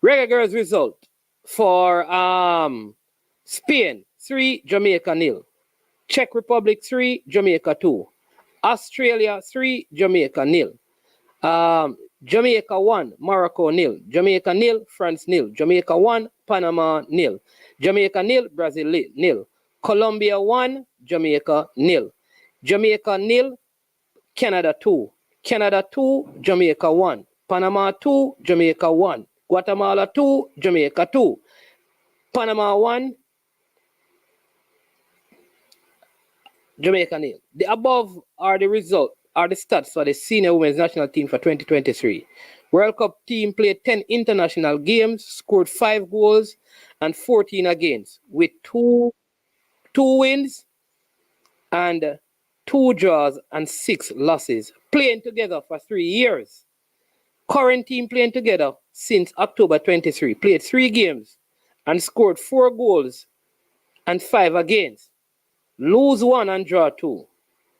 Reggae Girlz result for Spain 3, Jamaica 0. Czech Republic 3, Jamaica 2. Australia 3, Jamaica 0. Jamaica 1, Morocco 0. Jamaica 0, France 0. Jamaica 1, Panama 0. Jamaica 0, Brazil 0. Colombia 1, Jamaica 0. Jamaica 0, Canada 2. Canada 2, Jamaica 1. Panama 2, Jamaica 1. Guatemala 2, Jamaica 2. Panama 1, Jamaica nil. The above are the stats for the senior women's national team for 2023. World Cup team played 10 international games, scored 5 goals and 14 against, with two wins and 2 draws and 6 losses, playing together for 3 years. Current team playing together since October 23, played 3 games and scored 4 goals and 5 against. Lose 1 and draw 2.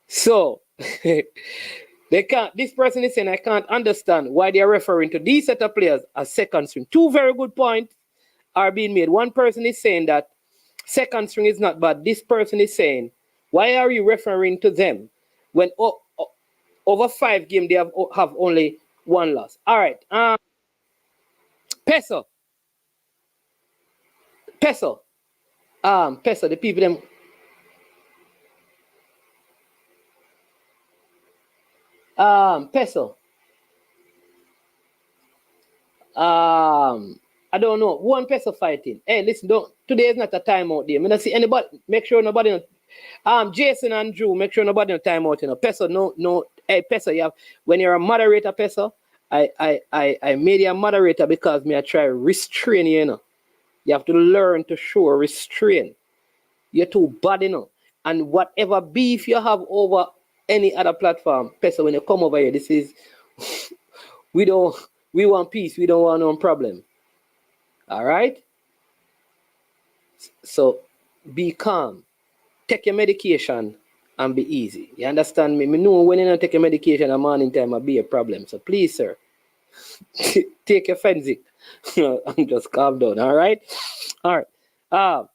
So, they can't. This person is saying, I can't understand why they are referring to these set of players as second string. 2 very good points are being made. One person is saying that second string is not bad. This person is saying, why are you referring to them when over 5 games they have only 1 loss? All right. Peso. Peso, the people them. Peso. I don't know. One Peso fighting. Hey, listen, today is not a timeout day. I don't see anybody. Make sure nobody. Jason and Drew, make sure nobody no timeout. You know, Peso, no. Hey, Peso, you have when you're a moderator, Peso. I made you a moderator because I try restrain you. You know, you have to learn to show restraint. You're too bad, you know. And whatever beef you have over any other platform, Peso, when you come over here, this is we want peace, we don't want no problem. All right? So be calm. Take your medication and be easy. You understand me? I know when you don't take your medication at morning time will be a problem. So please, sir, take your Fenzik and just calm down. All right? All right.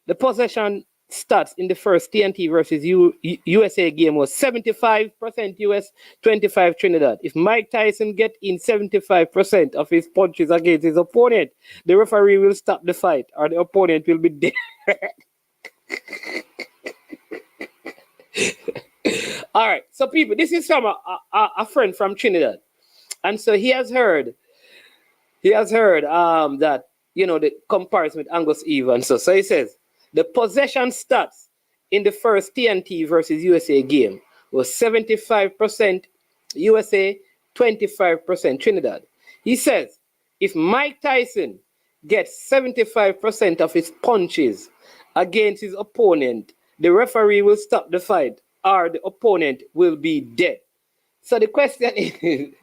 The possession stats in the first TNT versus USA game was 75% US, 25 Trinidad. If Mike Tyson get in 75% of his punches against his opponent, the referee will stop the fight or the opponent will be dead. All right, so people, this is from a friend from Trinidad, and so he has heard that, you know, the comparison with Angus Evans. So he says the possession stats in the first TNT versus USA game was 75% USA, 25% Trinidad. He says if Mike Tyson gets 75% of his punches against his opponent, the referee will stop the fight or the opponent will be dead. So the question is,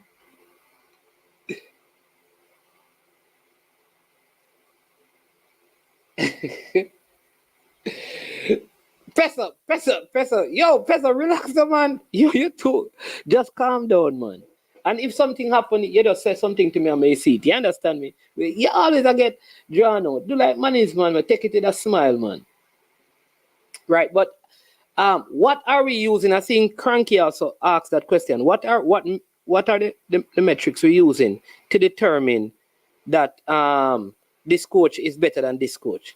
Peso, yo, Peso, relax, man. You too. Just calm down, man. And if something happen, you just say something to me on my seat. You understand me? You always get drawn out. Do like manis, man. Take it with a smile, man. Right, but what are we using? I think Cranky also asked that question. What are the metrics we're using to determine that this coach is better than this coach?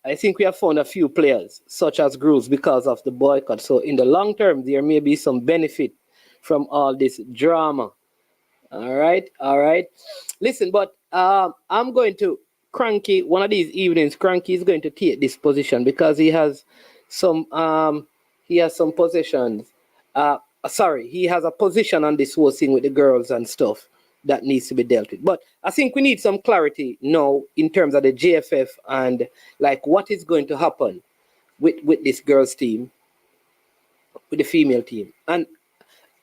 I think we have found a few players, such as Girlz, because of the boycott. So in the long term, there may be some benefit from all this drama. All right. Listen, but I'm going to Cranky one of these evenings. Cranky is going to take this position because he has some positions. He has a position on this whole thing with the girls and stuff that needs to be dealt with. But I think we need some clarity now in terms of the JFF and like what is going to happen with this girls team, with the female team. And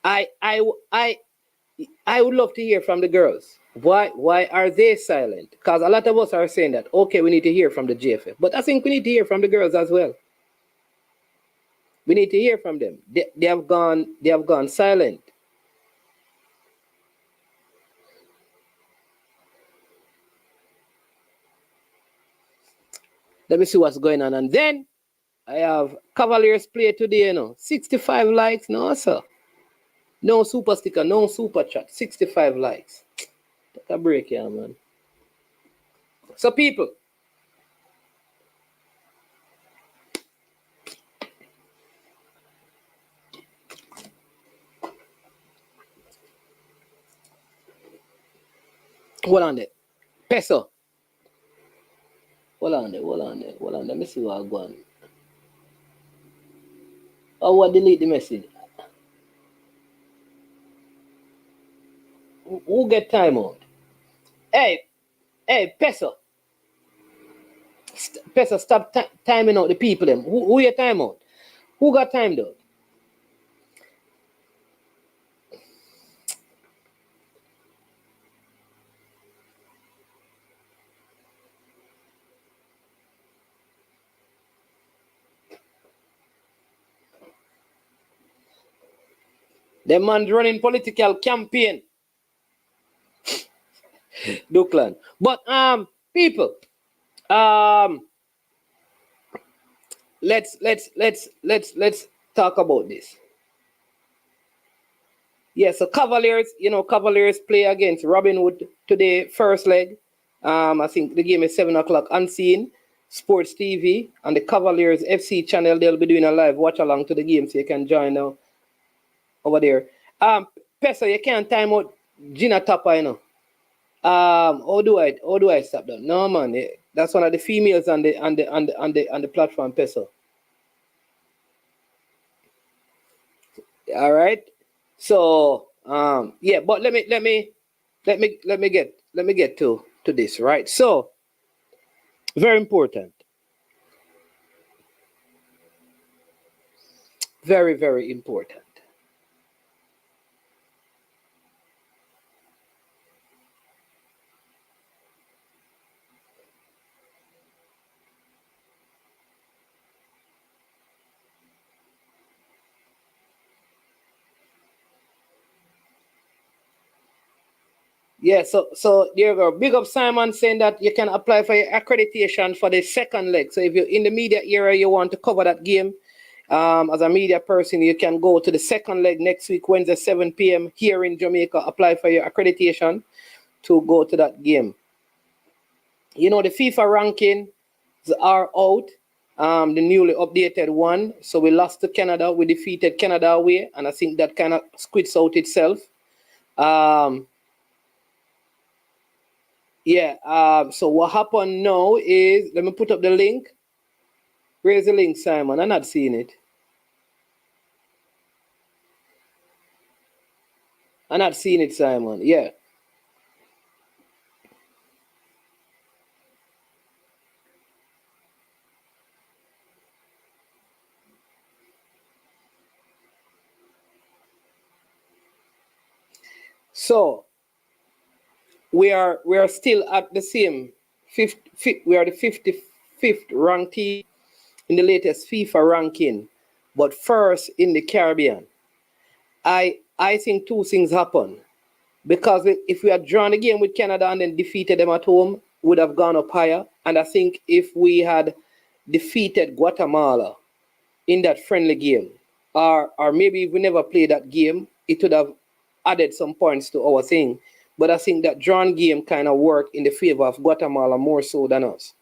I would love to hear from the girls. Why are they silent? Because a lot of us are saying that, okay, we need to hear from the JFF. But I think we need to hear from the girls as well. We need to hear from them. They have gone silent. Let me see what's going on. And then I have Cavaliers play today, you know. 65 likes. No, sir. No super sticker, no super chat. 65 likes. Take a break here, man. So, people, Hold on there. Peso. Hold on there. Let me see what I'm going. Oh, what delete the message? Who get time out? Hey, Peso. Peso, stop timing out the people them. Who your time out? Who got time though? The man's running political campaign. Duckland. But people, let's talk about this. Yeah, so Cavaliers play against Robinwood today, first leg. I think the game is 7 o'clock unseen. Sports TV and the Cavaliers FC channel, they'll be doing a live watch along to the game, so you can join now over there. Peso, you can't time out Gina Tapper, you know. How do I stop that? No man, that's one of the females on the platform, Peso. All right. So yeah, but let me get to this, right? So very important. Very, very important. Yeah, so there you go. Big up Simon saying that you can apply for your accreditation for the second leg. So if you're in the media area, you want to cover that game, as a media person, you can go to the second leg next week, Wednesday, 7 p.m. here in Jamaica. Apply for your accreditation to go to that game. You know, the FIFA rankings are out, the newly updated one. So we lost to Canada. We defeated Canada away, and I think that kind of squits out itself. Yeah, so what happened now is, let me put up the link. Where's the link, Simon? I'm not seeing it. I'm not seeing it, Simon. Yeah. So we are still at the same we are the 55th ranked team in the latest FIFA ranking, but first in the Caribbean. I think two things happen, because if we had drawn the game with Canada and then defeated them at home, would have gone up higher. And I think if we had defeated Guatemala in that friendly game, or maybe if we never played that game, it would have added some points to our thing. But I think that drawn game kind of worked in the favor of Guatemala more so than us.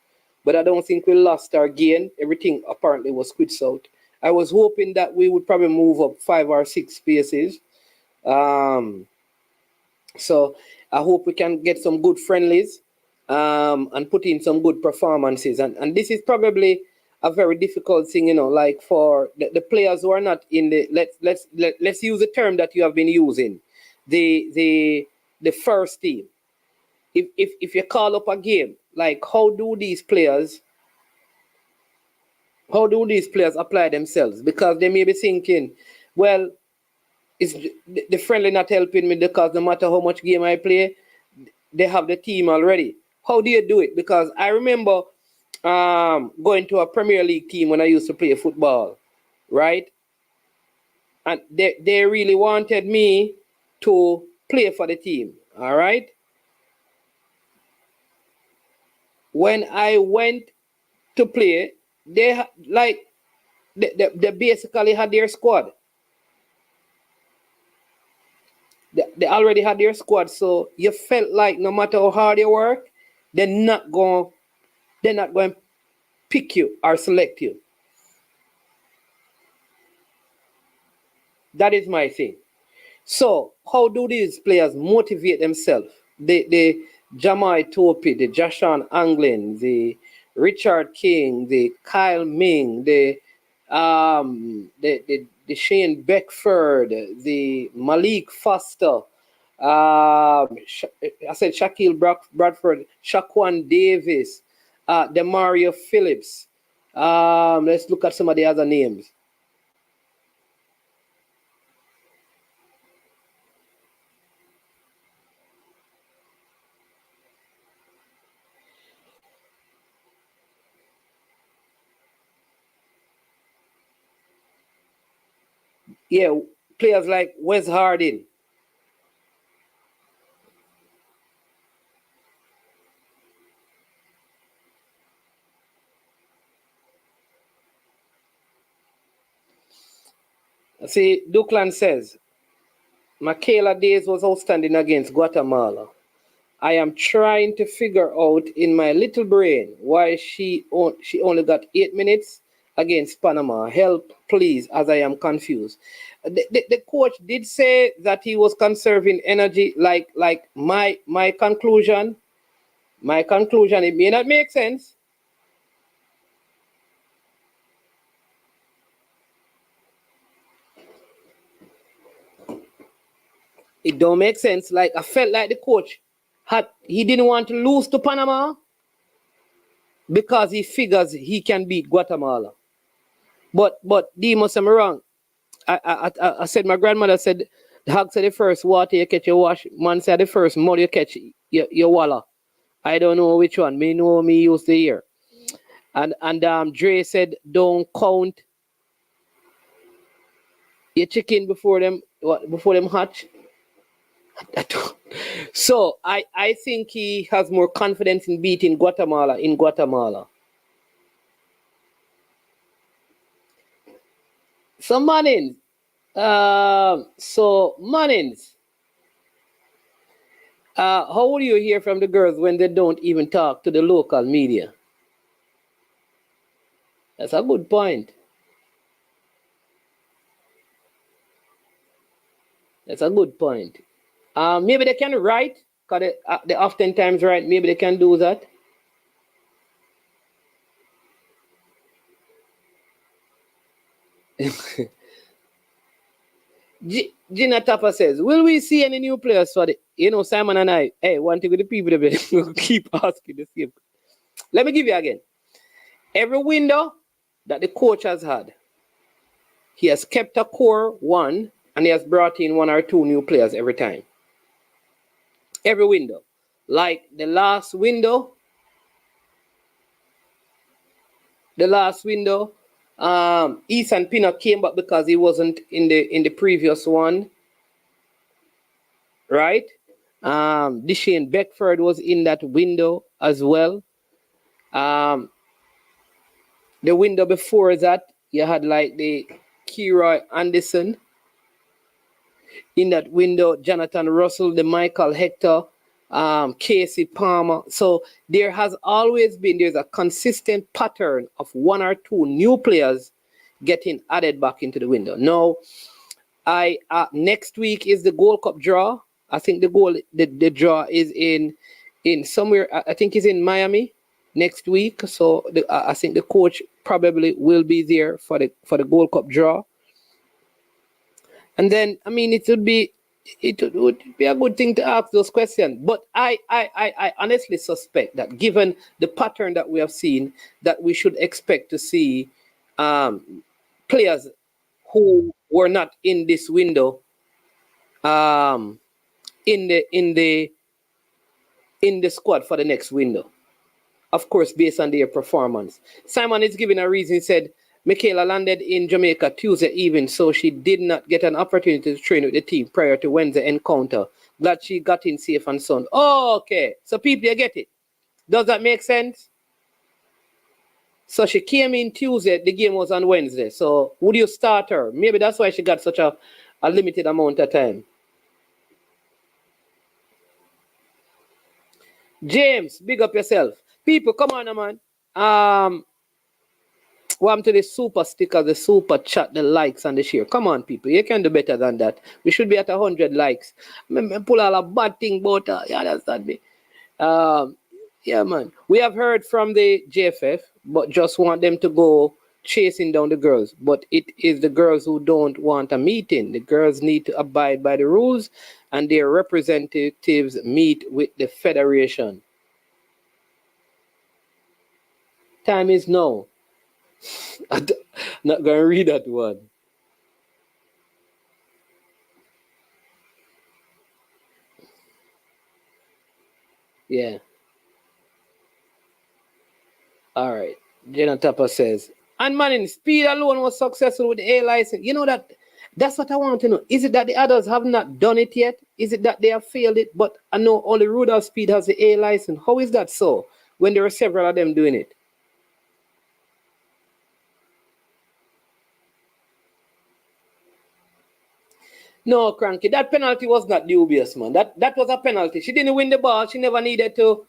But I don't think we lost our gain. Everything apparently was squeezed out. I was hoping that we would probably move up 5 or 6 spaces. So I hope we can get some good friendlies and put in some good performances. And this is probably a very difficult thing, you know, like for the players who are not in the, let's use the term that you have been using, the first team. If you call up a game, like how do these players apply themselves? Because they may be thinking, well, is the friendly not helping me, because no matter how much game I play, they have the team already. How do you do it? Because I remember going to a Premier League team when I used to play football, right? And they really wanted me to play for the team, all right? When I went to play, they basically had their squad. They already had their squad, so you felt like no matter how hard you work, they're not going to pick you or select you. That is my thing. So how do these players motivate themselves? The Jamai Topi, the Jashan Anglin, the Richard King, the Kyle Ming, the Shane Beckford, the Malik Foster, I said Shaquille Bradford, Shaquan Davis, the Mario Phillips. Let's look at some of the other names. Yeah, players like Wes Harding. See, Duclan says, Michaela Days was outstanding against Guatemala. I am trying to figure out in my little brain why she only got 8 minutes against Panama. Help, please, as I am confused. The coach did say that he was conserving energy. Like my conclusion. My conclusion, it may not make sense. It don't make sense. Like I felt like the coach he didn't want to lose to Panama because he figures he can beat Guatemala. But Demos, I'm wrong. I said my grandmother said the hog said the first water you catch you wash. Man said the first mud you catch you walla. I don't know which one. Me know me use the ear. And Dre said don't count your chicken before them hatch. So I think he has more confidence in beating Guatemala in Guatemala. So Mannings. How would you hear from the girls when they don't even talk to the local media? That's a good point. That's a good point. Maybe they can write, because they oftentimes write. Maybe they can do that. Gina Tapper says, will we see any new players for the, Simon and I, one thing with the people, we'll keep asking the same. Let me give you again. Every window that the coach has had, he has kept a core one, and he has brought in 1 or 2 new players every time. Every window. Like the last window, Ethan Pinnock came back because he wasn't in the previous one, right? Deshane Beckford was in that window as well. The window before that, you had like the Kira Anderson. In that window, Jonathan Russell, the Michael Hector, Casey Palmer. So there has always been, there's a consistent pattern of 1 or 2 new players getting added back into the window. Now, next week is the Gold Cup draw. I think the draw is in somewhere, I think it's in Miami next week. So I think the coach probably will be there for the Gold Cup draw. And then, I mean, it would be a good thing to ask those questions. But I honestly suspect that given the pattern that we have seen, that we should expect to see players who were not in this window in the squad for the next window. Of course, based on their performance. Simon is giving a reason. He said, Michaela landed in Jamaica Tuesday evening, so she did not get an opportunity to train with the team prior to Wednesday encounter. Glad she got in safe and sound. Oh, okay. So people, you get it. Does that make sense? So she came in Tuesday, the game was on Wednesday. So would you start her? Maybe that's why she got such a limited amount of time. James, big up yourself. People, come on, man. Welcome to the super sticker, the super chat, the likes and the share. Come on, people. You can do better than that. We should be at 100 likes. I pull all a bad thing about you understand me? Yeah, man. We have heard from the JFF, but just want them to go chasing down the girls. But it is the girls who don't want a meeting. The girls need to abide by the rules, and their representatives meet with the federation. Time is now. I'm not going to read that one. Yeah. All right. Jenna Tapper says, and man, in speed alone was successful with the A license. You know that's what I want to know. Is it that the others have not done it yet? Is it that they have failed it? But I know only Rudolph Speed has the A license. How is that so when there are several of them doing it? No, Cranky, that penalty was not dubious, man. That was a penalty. She didn't win the ball. She never needed to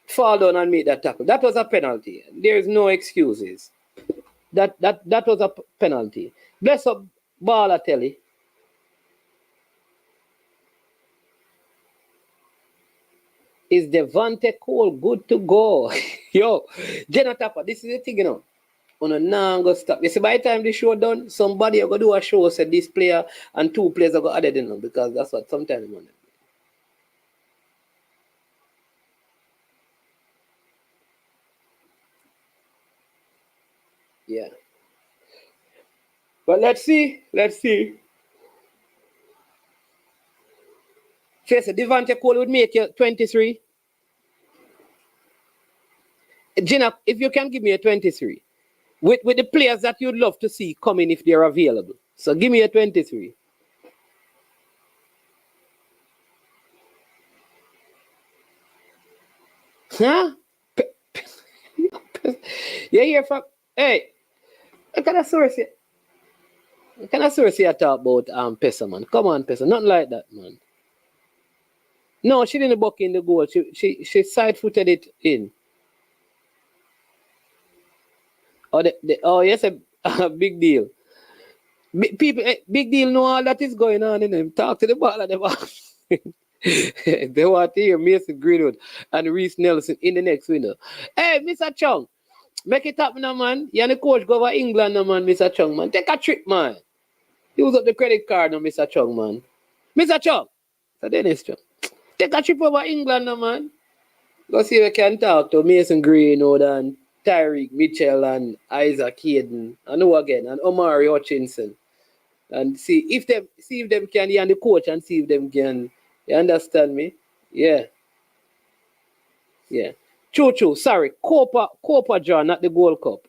fall down and make that tackle. That was a penalty. There's no excuses. That was a penalty. Bless up, Balotelli. Is Devante Cole good to go? Yo, Jenna Tapper, this is the thing, you know. Now go stop. You see, by the time the show done, somebody are gonna do a show said this player and two players are gonna add it in, because that's what sometimes man. Yeah. But let's see. Face Devante Cole would make you 23. Gina, if you can give me a 23. With the players that you'd love to see coming if they're available. So give me a 23. Huh? You hear from... Hey, can I source you? Can I source you talk about Pessa, man? Come on, Pessa. Nothing like that, man. No, she didn't buck in the goal. She side-footed it in. Oh, yes, a big deal. Big deal know all that is going on in them. Talk to the ball at the box. They want to hear Mason Greenwood and Reese Nelson in the next window. Hey, Mr. Chung, make it happen now, man. You and the coach go over England now, man, Mr. Chung, man. Take a trip, man. Use up the credit card now, Mr. Chung, man. Mr. Chung. So Dennis Chung. Take a trip over England now, man. Go see if we can talk to Mason Greenwood and Tyreek Mitchell and Isaac Hayden and who again and Omari Hutchinson, and see if them can, and the coach, and see if them can. You understand me? Yeah. Choo, sorry, Copa draw, not the Gold Cup.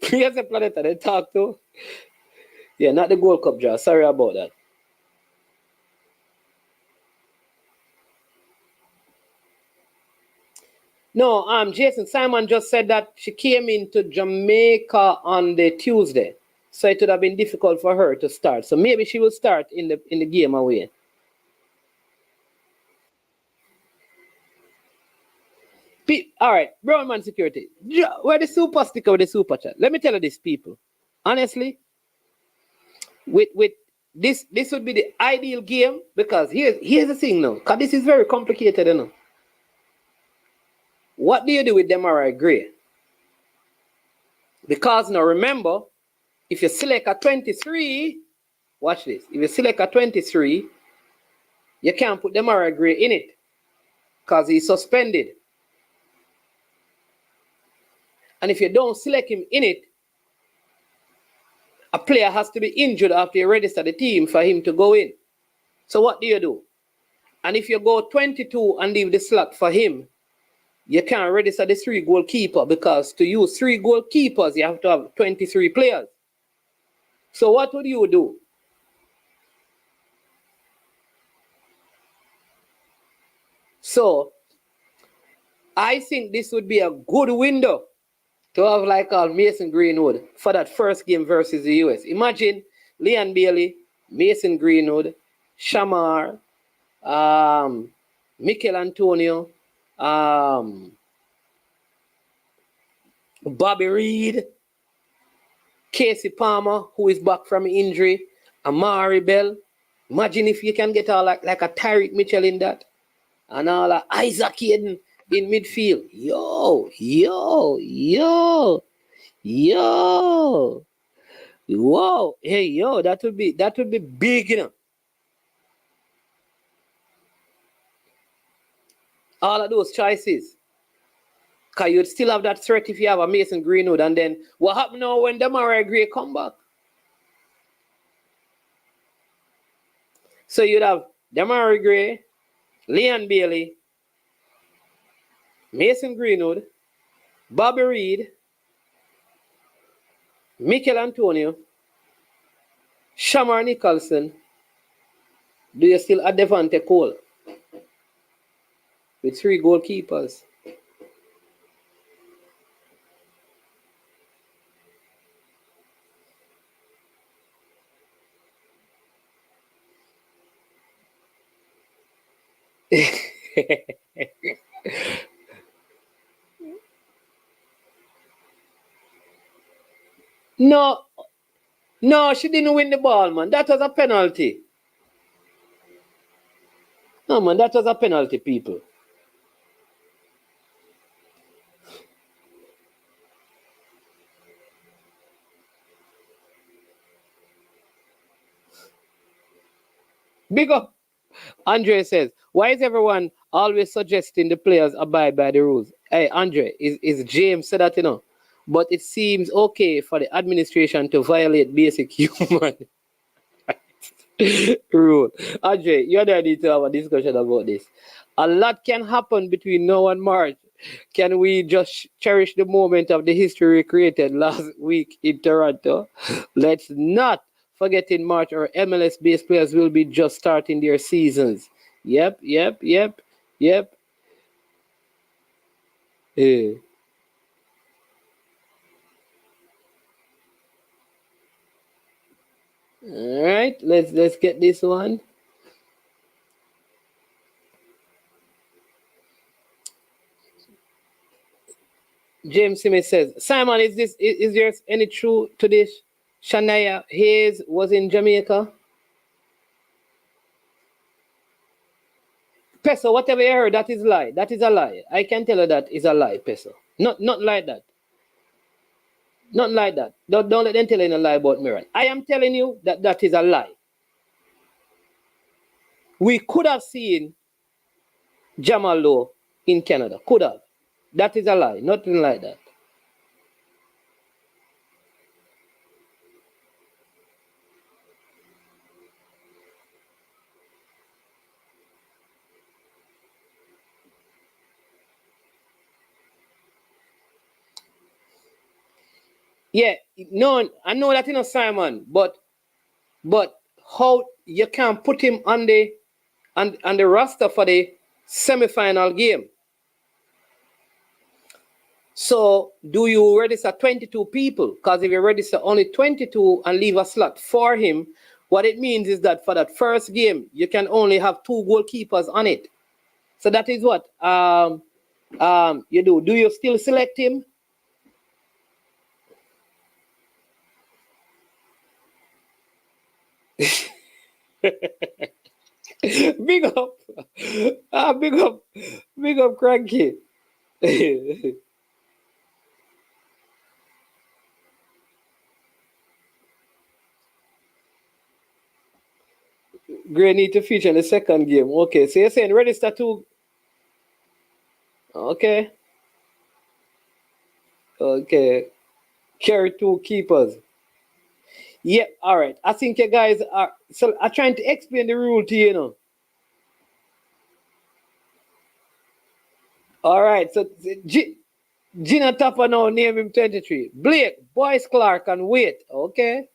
Here's a planet that they talk to. Yeah, not the Gold Cup draw. Sorry about that. No, Jason Simon just said that she came into Jamaica on the Tuesday, so it would have been difficult for her to start. So maybe she will start in the game away. All right, Brown Man Security. Where the super sticker with the super chat? Let me tell you this, people. Honestly, with this would be the ideal game, because here's the thing now, because this is very complicated, you know. What do you do with Demarai Gray? Because now remember, if you select a 23, watch this. If you select a 23, you can't put Demarai Gray in it because he's suspended. And if you don't select him in it, a player has to be injured after you register the team for him to go in. So what do you do? And if you go 22 and leave the slot for him, you can't register the 3 goalkeeper, because to use 3 goalkeepers, you have to have 23 players. So what would you do? So I think this would be a good window to have like Mason Greenwood for that first game versus the US. Imagine Leon Bailey, Mason Greenwood, Shamar, Mikel Antonio, Bobby Reed, Casey Palmer, who is back from injury, Amari Bell. Imagine if you can get like a Tyreek Mitchell in that. and all that. Isaac Hayden in midfield. Yo. Whoa. Hey, yo, that would be big, you know. All of those choices. Because you'd still have that threat if you have a Mason Greenwood. And then what happened now when Demarai Gray come back? So you'd have Demarai Gray, Leon Bailey, Mason Greenwood, Bobby Reed, Mikel Antonio, Shamar Nicholson. Do you still have Devante Cole? With 3 goalkeepers. No, she didn't win the ball, man. That was a penalty. No, man, that was a penalty, people. Big up. Andre says, why is everyone always suggesting the players abide by the rules? Hey, Andre, is James said that, you know. But it seems okay for the administration to violate basic human rule. Andre, you and I need to have a discussion about this. A lot can happen between now and March. Can we just cherish the moment of the history created last week in Toronto? Let's not forget in March our MLS-based players will be just starting their seasons. Yep. All right, let's get this one. James Smith says, Simon, is there any truth to this? Shania Hayes was in Jamaica. Peso, whatever you heard, that is lie. That is a lie. I can tell you that is a lie, Peso. Not like that. Not like that. Don't let them tell you a lie about Miran. I am telling you that is a lie. We could have seen Jamal Lowe in Canada. Could have. That is a lie. Nothing like that. Yeah, no, I know that, you know, Simon, but how you can put him on the roster for the semi-final game? So do you register 22 people? Because if you register only 22 and leave a slot for him, what it means is that for that first game, you can only have 2 goalkeepers on it. So that is what you do. Do you still select him? Big up, big up, Cranky. Gray need to feature in the second game. Okay, so you're saying register 2. Okay. Carry 2 keepers. Yeah, all right. I think you guys are. So I'm trying to explain the rule to you, you know. All right. So Gina Tapper now name him 23. Blake, Boyce Clark, and Wait. Okay.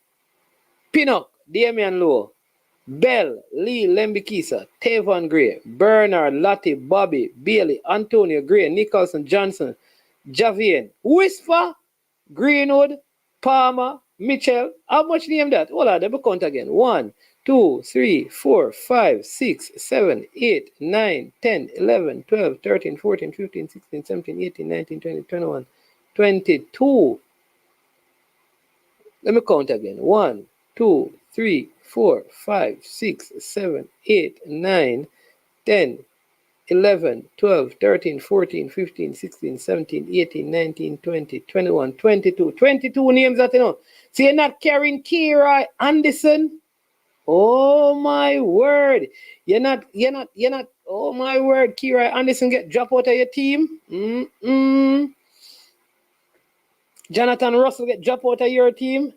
Pinnock, Damian Lowe. Bell, Lee, Lembikisa, Tavon Gray, Bernard, Lottie, Bobby, Bailey, Antonio Gray, Nicholson, Johnson, Javian, Whisper, Greenwood, Palmer, Mitchell. How much name that? Hold on, let me count again. 1, 2, 3, 4, 5, 6, 7, 8, 9, 10, 11, 12, 13, 14, 15, 16, 17, 18, 19, 20, 21, 22. Let me count again. 1, 2, 3, 4, 5, 6, 7, 8, 9, 10, 11, 12, 13, 14, 15, 16, 17, 18, 19, 20, 21, 22. 22 names that you know. So you're not carrying Kira Anderson? Oh my word. You're not, oh my word, Kira Anderson get dropped out of your team? Jonathan Russell get dropped out of your team?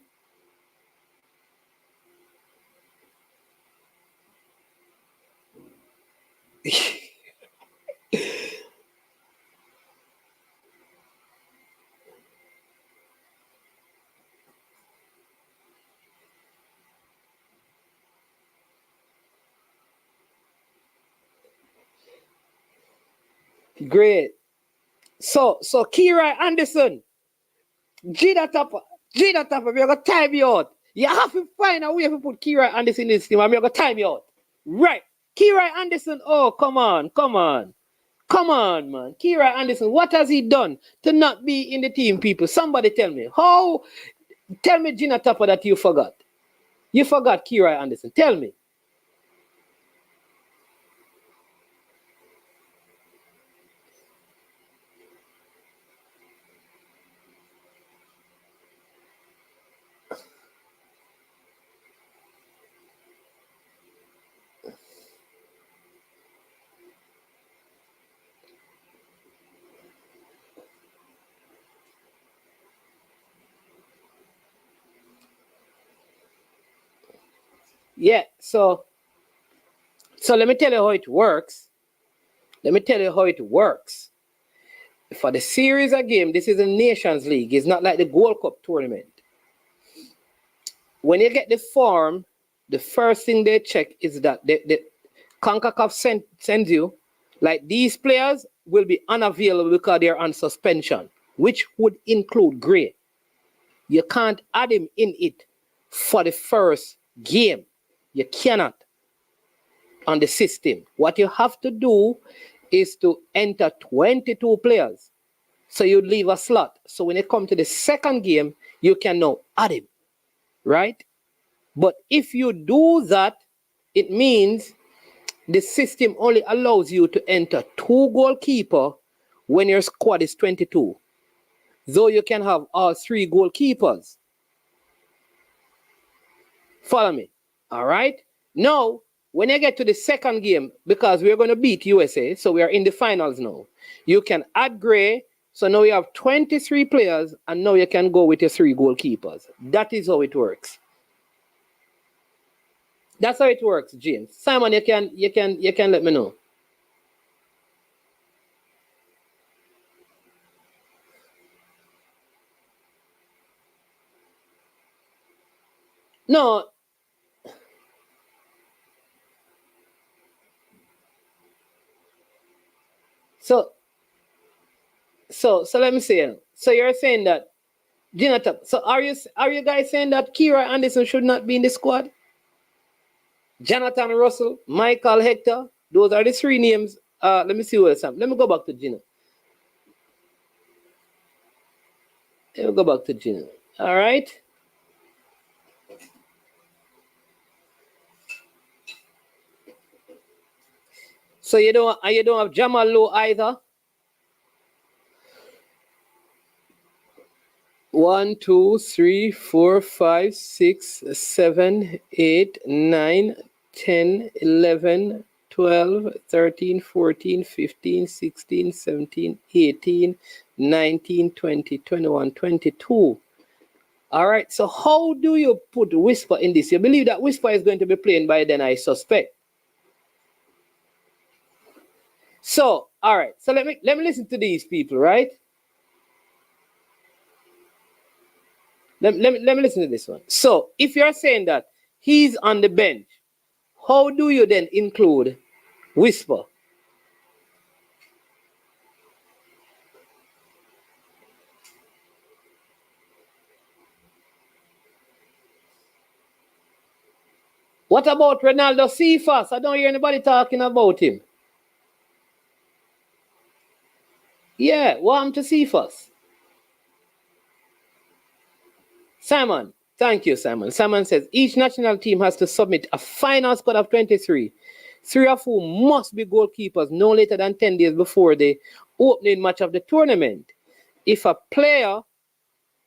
Great. So Kira Anderson, Gina Topper, we're gonna time you out. You have to find a way to put Kira Anderson in this team, and we're gonna time you out. Right. Kira Anderson, oh come on, man. Kira Anderson, what has he done to not be in the team, people? Somebody tell me. Tell me, Gina Topper, that you forgot. You forgot Kira Anderson. Tell me. Yeah, so let me tell you how it works. For the series of game, this is a Nations League. It's not like the Gold Cup tournament. When you get the form, the first thing they check is that the CONCACAF sends you, like these players will be unavailable because they're on suspension, which would include Gray. You can't add him in it for the first game. You cannot on the system. What you have to do is to enter 22 players. So you leave a slot. So when it comes to the second game, you can now add him, right? But if you do that, it means the system only allows you to enter 2 goalkeepers when your squad is 22. Though you can have all 3 goalkeepers. Follow me. All right? Now, when you get to the second game, because we're going to beat USA, so we are in the finals now, you can add Gray. So now you have 23 players, and now you can go with your 3 goalkeepers. That is how it works. That's how it works, James. Simon, you can let me know. No. So let me say. So you're saying that, Jonathan. So are you guys saying that Kira Anderson should not be in the squad? Jonathan Russell, Michael Hector. Those are the 3 names. Let me see what else. Let me go back to Gina. All right. So you don't have Jamal Lowe either. 1, 2, 3, 4, 5, 6, 7, 8, 9, 10, 11, 12, 13, 14, 15, 16, 17, 18, 19, 20, 21, 22. All right, so how do you put Whisper in this? You believe that Whisper is going to be playing by then, I suspect. So, all right, so let me listen to these people, right? Let me listen to this one. So, if you're saying that he's on the bench, how do you then include Whisper? What about Ronaldo Cephas? I don't hear anybody talking about him. Yeah, what happened to Cephas? Simon, thank you, Simon. Simon says each national team has to submit a final squad of 23. 3 of whom must be goalkeepers no later than 10 days before the opening match of the tournament. If a player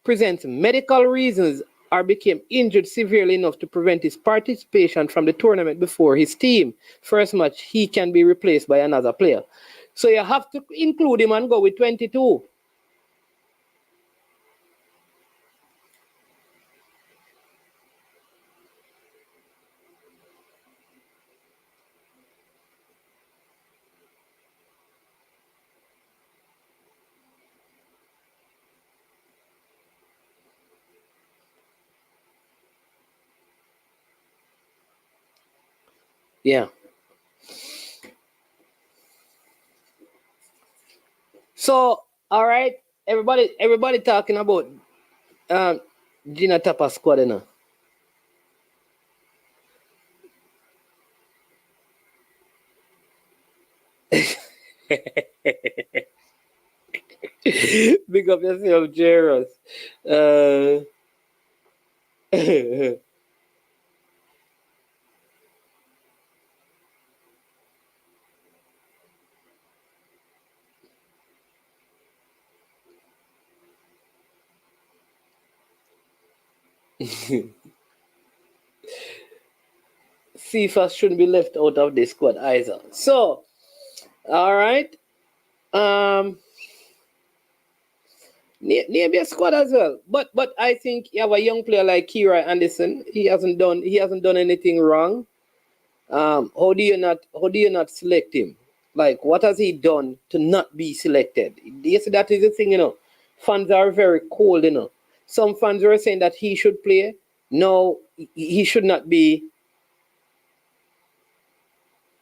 presents medical reasons or became injured severely enough to prevent his participation from the tournament before his team first match, he can be replaced by another player. So you have to include him and go with 22. Yeah. So, all right, everybody talking about Gina Tapa squad, you know. Big up yourself, Jairus. Cephas shouldn't be left out of this squad either. So, all right. Name a squad as well. But I think you have a young player like Kira Anderson. He hasn't done anything wrong. How do you not select him? Like, what has he done to not be selected? Yes, that is the thing, you know. Fans are very cold, you know. Some fans were saying that he should play. No, he should not be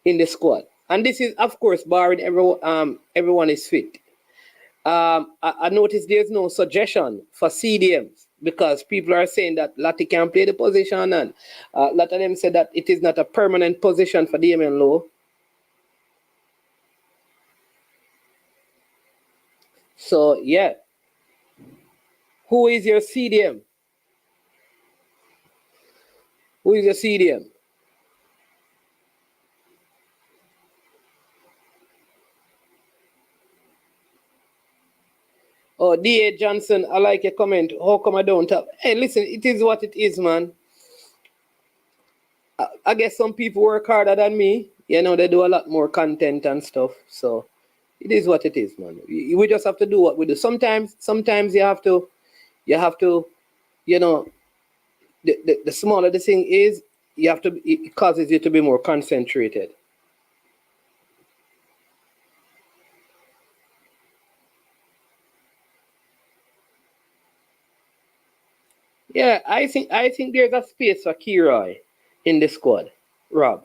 in the squad. And this is, of course, barring everyone is fit. I noticed there's no suggestion for CDMs because people are saying that Lati can play the position, and a lot of them said that it is not a permanent position for Damien Lowe. So, yeah. Who is your CDM? Who is your CDM? Oh, D.A. Johnson, I like your comment. How come I don't have? Hey, listen, it is what it is, man. I guess some people work harder than me. You know, they do a lot more content and stuff. So it is what it is, man. We just have to do what we do. Sometimes you have to, you know, the smaller the thing is, it causes you to be more concentrated. Yeah, I think there's a space for Kiroy in the squad, Rob.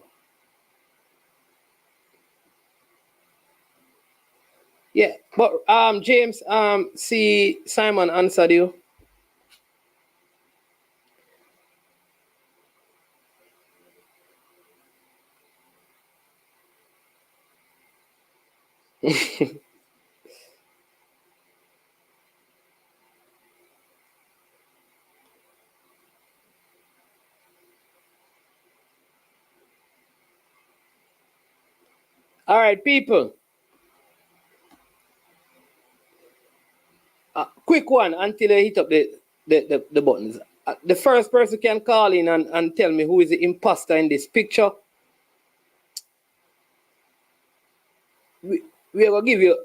Yeah, but James, see Simon answered you. All right, people. Quick one until I hit up the buttons. The first person can call in and tell me who is the imposter in this picture. We are going to give you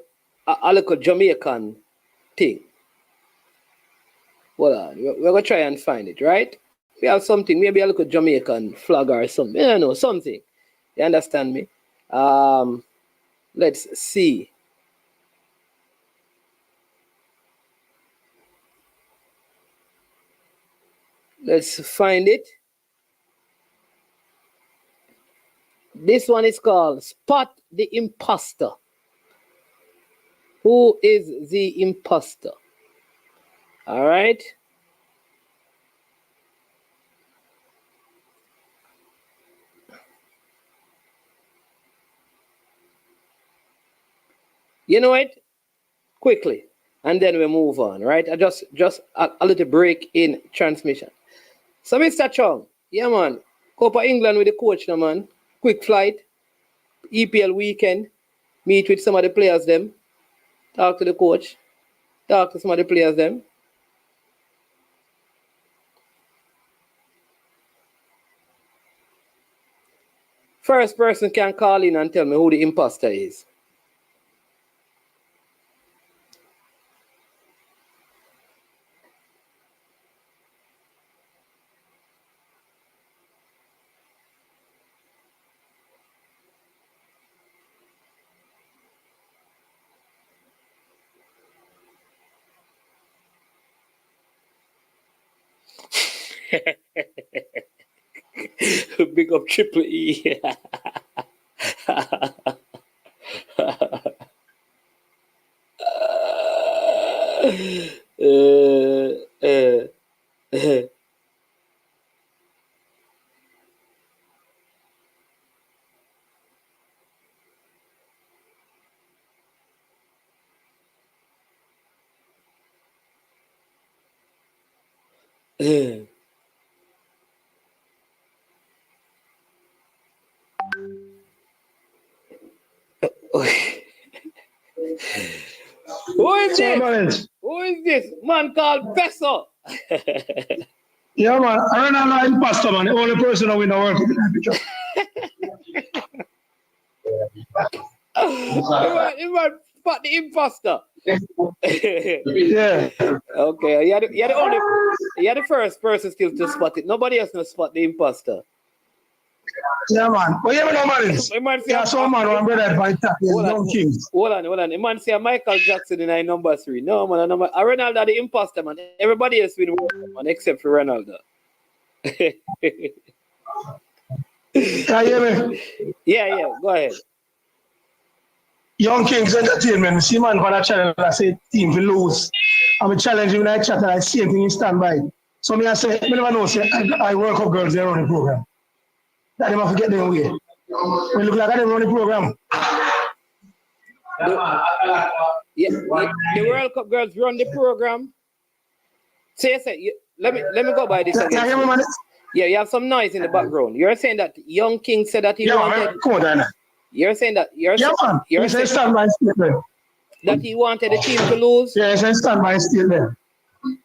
a little Jamaican thing. Hold on. We're going to try and find it, right? We have something, maybe a little Jamaican flag or something. I don't know, something. You understand me? Let's see. Let's find it. This one is called Spot the Imposter. Who is the imposter? All right. You know it? Quickly. And then we move on, right? I just a little break in transmission. So, Mr. Chong, yeah, man. Copa England with the coach now, man. Quick flight. EPL weekend, meet with some of the players them, talk to the coach, talk to some of the players them. First person can call in and tell me who the imposter is. Big up Triple E. Who is this? Who is this? Man called Peso.
Yeah, man. I don't know imposter, man. The only person that we know working in that picture.
You want spot the imposter.
Yeah.
Okay, you're the first person still to spot it. Nobody else knows spot the imposter.
Yeah, man. But yeah, man,
man
yeah, so man, one brother by top is Young Kings.
Hold on. The man say Michael Jackson in number 3. No, man, Ronaldo the imposter, man. Everybody else been working, man, except for Ronaldo.
Can you hear me?
Yeah, go ahead.
Young Kings Entertainment, see man for that channel, I say team will lose. I'm challenging in that chat and I see anything in standby. So me I say, I never know, say I work up girls there on the program. That they must forget their way. We look like I didn't run the program.
The World Cup girls run the program. Say, let me go by this. Yeah, you have some noise in the background. You're saying that Young King said that he wanted.
Come on,
you're saying that you're
saying stand by statement.
That he wanted the team to lose.
Yeah, he said stand by statement.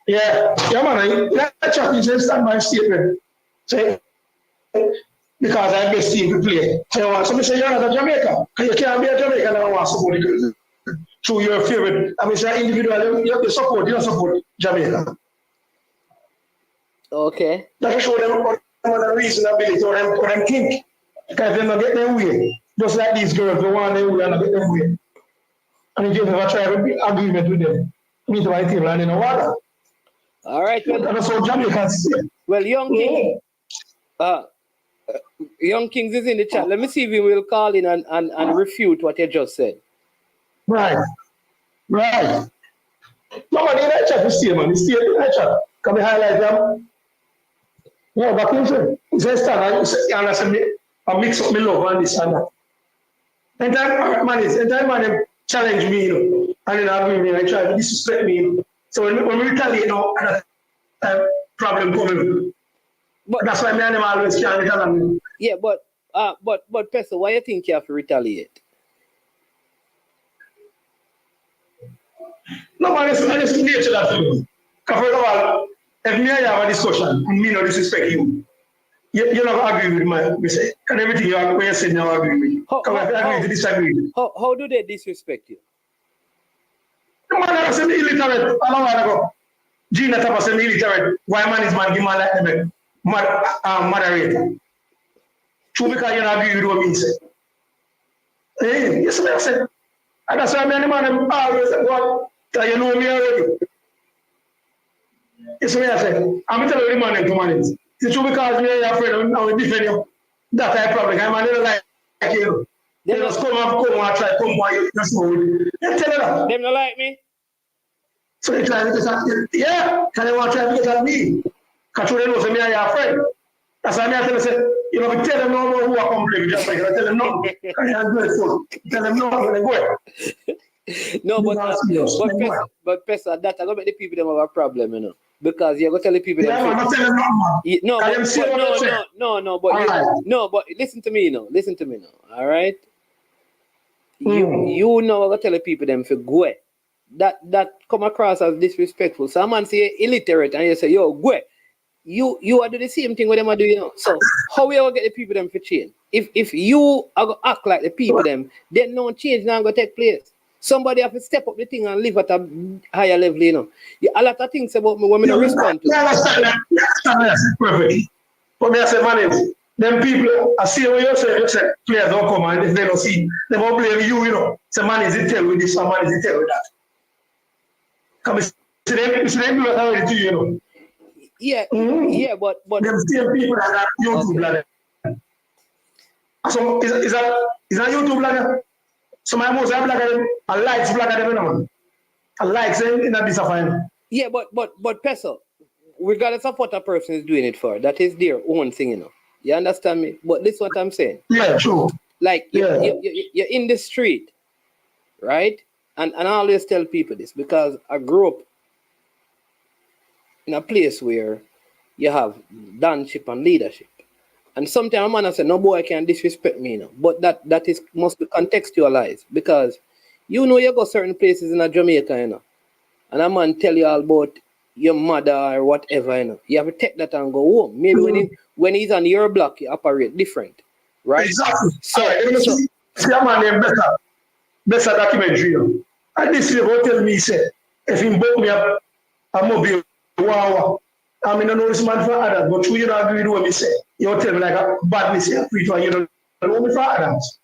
Yeah, man. That chat he said stand by statement. Say because I best team to play. So me say you're not a Jamaica. You can't be a Jamaican and want support the through your favorite. I mean, say individual, you don't support Jamaica.
Okay.
That show them the reasonability or them think. Because they don't get their way. Just like these girls, they want their way and get their way. And if you never try to be agreement with them, meet my table and in the water.
All right. Well,
that's what Jamaicans say.
Well, Young Kings is in the chat. Let me see if he will call in and refute what you just said.
Right. No, man, in that chat, you see, man. You see it in that chat. Can we highlight them? Yeah, but you say, I mix up my love and this and that. And that man challenge me, and then agree me, and try to disrespect me. So when we retaliate, problem coming. But that's why me and them always can't retaliate.
Yeah, but Peso, why you think you have to retaliate?
No, man, it's the nature of that. Because first of all, if me and you have a discussion and me not disrespect you, you're not agree with me say, and everything you say now agree with me. Because I agree to disagree.
How do they disrespect you?
No, man, I say me illiterate a long while ago. Gina Tapa said me illiterate. Why man is man give man like them? Moderator. True, because you don't agree with what me say. Hey, yes, I said. And that's why me and the man always say, what? You know me already. Yes, I said. I'm telling you the man to manage. It's true because me and your friend now we defend you. That type of problem. I'm never like you. They just come and try to come by you. That's what we tell them.
Them not like me?
So they try to get at me. Yeah, can they want to try to get at me? Because they know me and your friend. That's why I tell them, we tell them no more who are complaining. I tell them no. Tell them no when they go.
No, but Pesa, that I don't make the people them have a problem, you know. Because you're gonna tell the people
yeah, I'm not telling them
no, but listen to me now. All right. you know what tell the people them for go. That come across as disrespectful. Someone say illiterate and you say, yo, go. You are do the same thing with them are doing, you know. So how we all get the people them for change? If you are gonna act like the people them, then no change now gonna take place. Somebody have to step up the thing and live at a higher level, you know. A lot of things about me when I don't respond to.
Yeah, I understand that perfectly. But I say, man, them people, I see what you say players don't come and if they don't see, they won't blame you, you know. Say, man, is it tell with this, man, is it tell with that? Come see them do that already to you know.
Yeah, yeah, but
them same people that are YouTube blogger. So is that YouTube blogger? So my most blogger, I likes blogger them, you know. I like saying in a disappointment.
Yeah, but Peso, regardless of what a person is doing it for, that is their own thing, you know. You understand me? But this is what I'm saying.
Yeah, true.
Like you're in the street, right? And I always tell people this because I grew up in a place where you have danship and leadership. And sometimes a man say, no boy can disrespect me, you know. But that must be contextualized because you know you go certain places in a Jamaica, you know, and a man tell you all about your mother or whatever, you know. You have to take that and go home. Maybe when he's on your block, you operate different, right?
Exactly.
So,
see a man named better documentary, you know. And this is what tell me, say, if he book me up, I'm going to be wow. I mean, I know this man for others, but you don't agree with what me say. You tell me like a badness here, you don't know me for others.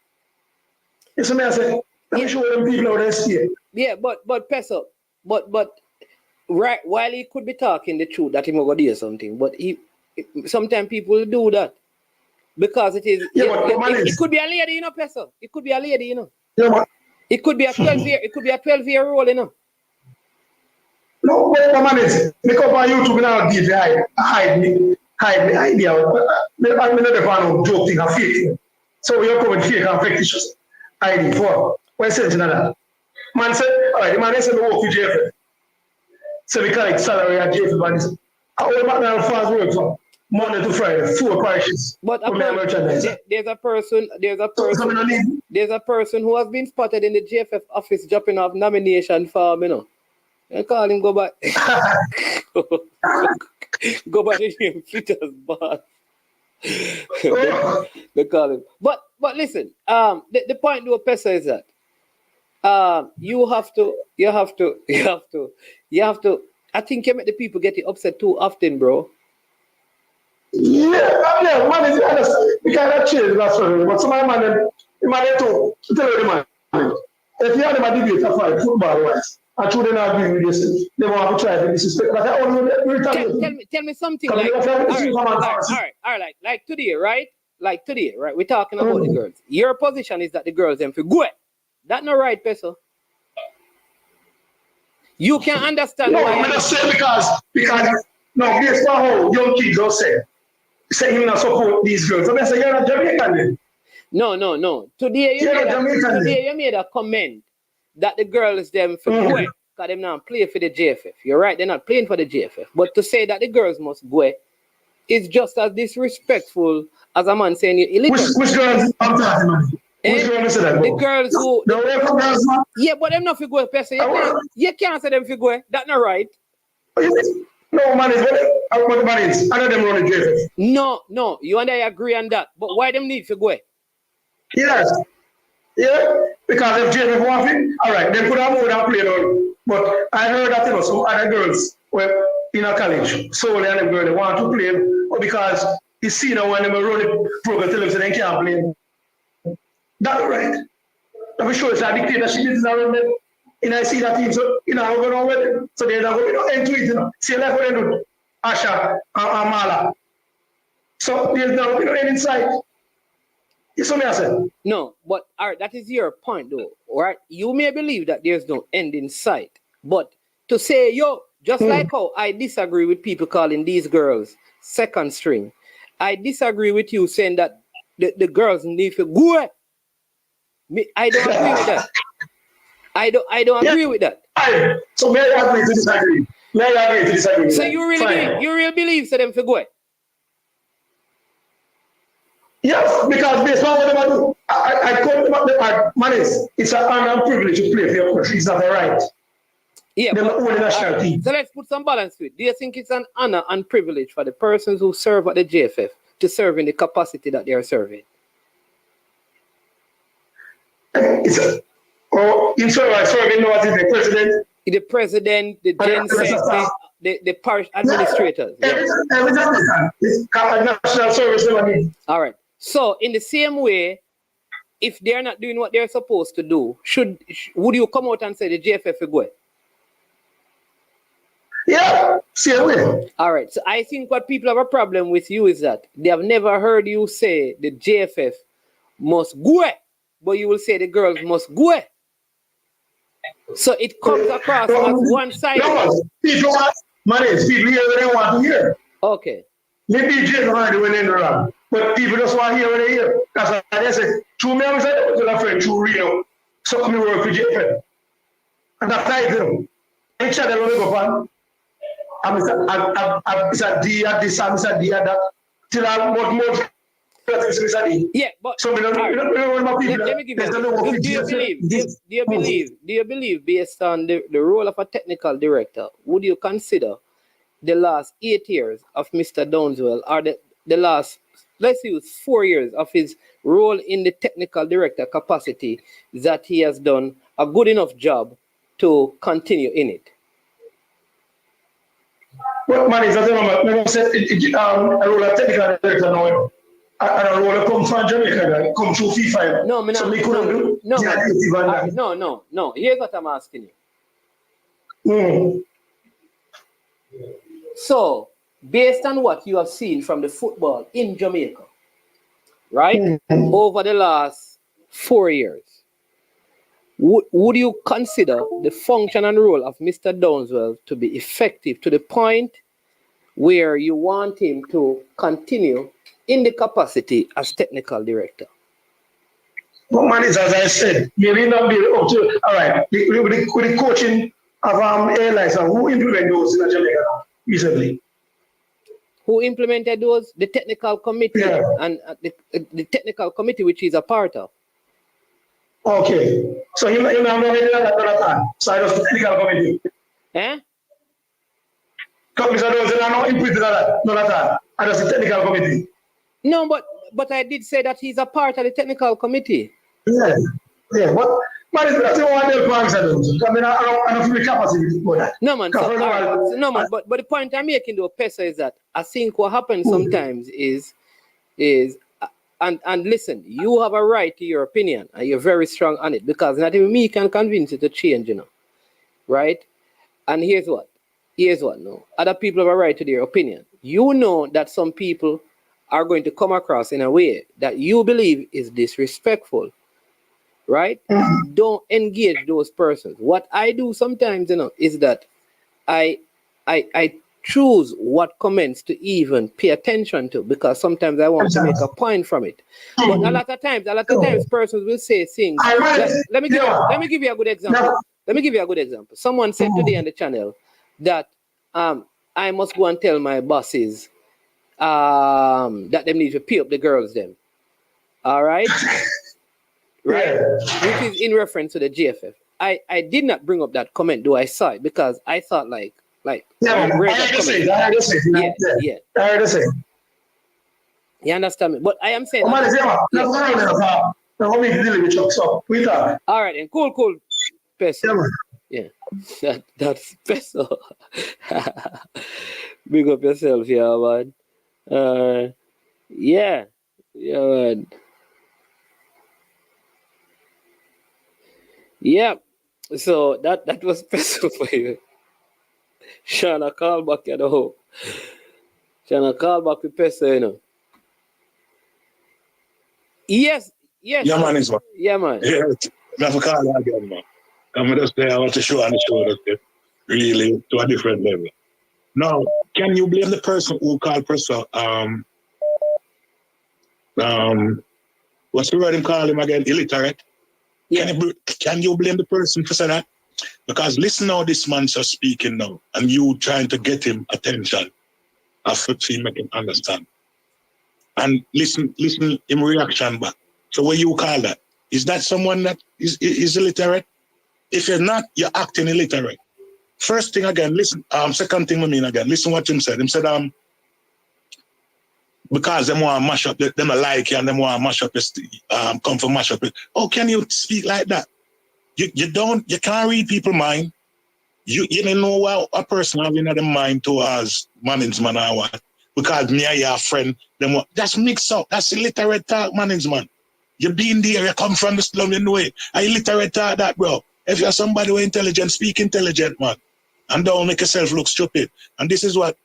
You see me, I say, let me show them people out there stay.
Yeah, but Peso, but right, while he could be talking the truth that he will go do something, but sometimes people do that because it is.
Yeah,
it could be a lady, you know, Peso. It could be a lady, you know.
Yeah, but
it could be a 12-year. It could be a 12-year-old, you know.
No, but man is make up on YouTube now give hide me idea. I'm not the fan of joke thing, a fake thing. So you're coming fake and fictitious ID for. What is it that? Man said, all right, the man said we work with JFF. So we collect salary at JFF and this. How the McDonald's fans work from Monday to Friday, 4 parishes.
But there's a person who has been spotted in the JFF office dropping off nomination form, you know. I call him go back. Go back to him, Flitters boss. They call him. But listen, the point to Pesa is that you have to. I think you make the people get upset too often, bro.
Yeah, man, is honest. We cannot change that story. But some man, the man too. Tell the man, if you have a debate of football wise. I truly not agree with this. They want to try to disrespect. But I
tell me something like, all right, like today, right? Like today, right? We're talking about the girls. Your position is that the girls them for go. That not right, Peso. You can understand
why.
No,
I'm not saying because no, based on how young kids don't say him not support these girls. So I say you're not Jamaican then.
No. Today you made a comment that the girls them for go, because them not play for the JFF. You're right, they're not playing for the JFF. But to say that the girls must go is just as disrespectful as a man saying you illiterate.
Which girls I'm talking about? Which girls say that?
The girls who
girls, man?
Yeah, but them not for go, person. You can't say them for go. That's not right.
No, man, I know them run the JFF.
No, you and I agree on that. But why them need for go?
Yes. Yeah, because if JFF want it, all right, they could have moved and played on. But I heard that some other girls were in a college, so and them girls they want to play, or because you see now when they run the program television, they can't play. That's right. I'm sure it's a dictatorship is around them. And I see that team, so we're going on with them. So they're not going into it, See like what they do, Asha and Mala. So there's no end in sight. You saw me, I said.
No, but all right, that is your point, though. All right, you may believe that there's no end in sight, but to say, just like how I disagree with people calling these girls second string, I disagree with you saying that the girls need to go. I don't agree with that. I don't agree with that.
So may I agree to disagree?
So you really believe for them to go?
Yes, because based on what they do. I come back the part, man, it's an honor and privilege to play for your country. It's not a right.
Yeah,
They're
but,
the only national team.
so let's put some balance to it. Do you think it's an honor and privilege for the persons who serve at the JFF to serve in the capacity that they are serving?
It's a, in serving what is the president?
The president, the gen sec, the parish administrators.
Yeah. It's a national service.
All right. So in the same way, if they're not doing what they're supposed to do, would you come out and say the JFF will go?
Yeah, same way.
All right. So I think what people have a problem with you is that they have never heard you say the JFF must go, but you will say the girls must go. So it comes across as one-sided.
No, people hear what they want to hear.
Okay.
Maybe just heard it when they're wrong, but people just want to hear what they hear. That's why they say, true me, I'm saying, to a friend, true Reno. So come work with JFF. And that's how I do. Each channel will go on. I'm a D at this, I'm a D at that. Till I'm more.
Yeah, but
so let
me give you. Do you believe, based on the role of a technical director, would you consider the last 8 years of Mr. Downswell, or the last, let's use 4 years of his role in the technical director capacity, that he has done a good enough job to continue in it?
Well, man, it's a role of technical director now. I don't want to come from Jamaica, come through FIFA.
No,
so we couldn't do.
No. Here's what I'm asking you. So, based on what you have seen from the football in Jamaica, right, over the last 4 years, would you consider the function and role of Mr. Downswell to be effective to the point where you want him to continue in the capacity as technical director?
Well, man, as I said, you may not be up to, all right, with the coaching of airlines, who implemented those in Jamaica recently?
Who implemented those? The technical committee,
yeah.
And the technical committee, which he's a part of.
Okay, so you know that side of the technical committee.
Eh?
Mr. Downswell are not implemented that, and that's the technical committee.
No, but I did say that he's a part of the technical committee.
Yeah. What? Man, that's the one that plans I mean, I don't feel capacity for that.
No, man. But the point I'm making, though, Pesa, is that I think what happens sometimes is, and listen, you have a right to your opinion, and you're very strong on it, because not even me can convince you to change, right? And here's what, no, other people have a right to their opinion. You know that some people are going to come across in a way that you believe is disrespectful, right? Don't engage those persons. What I do sometimes, is that I choose what comments to even pay attention to, because sometimes I want to make a point from it. But a lot of times persons will say things. Let me give you a good example. Someone said today on the channel that I must go and tell my bosses that they need to pay up the girls them. All right? Right? Yeah. Which is in reference to the JFF. I did not bring up that comment, though I saw it, because I thought like
I heard the same.
You understand me? But I am saying
all
right, and cool. Peso. Yeah. That's Peso. Big up yourself, yeah, man. Yeah, man. Yeah. So that was Peso for you. Shana, call back, Shana, call back with Peso, Yes.
Yeah, man, is one.
Yeah, man.
Yeah, I have to call that again, man. I'm just there, I want to show that really to a different level. Now, can you blame the person who called Presso, what's the word him call him again? Illiterate? Yeah. Can you blame the person for saying that? Because listen how this man's just speaking now, and you trying to get him attention. I feel make him understand. And listen him reaction back. So what you call that? Is that someone that is illiterate? If you're not, you're acting illiterate. First thing again, listen, second thing I mean again, listen what him said. Him said, because them want to mash up, them like you and them want to mash up, come for mash up. Oh, can you speak like that? You can't read people's mind. You don't know what a person having in their mind towards management or what. Because me and your friend, that's mixed up. That's illiterate talk, management. You been there, you come from the slum, you know it. I illiterate talk that, bro. If you're somebody who intelligent, speak intelligent, man. And don't make yourself look stupid. And this is what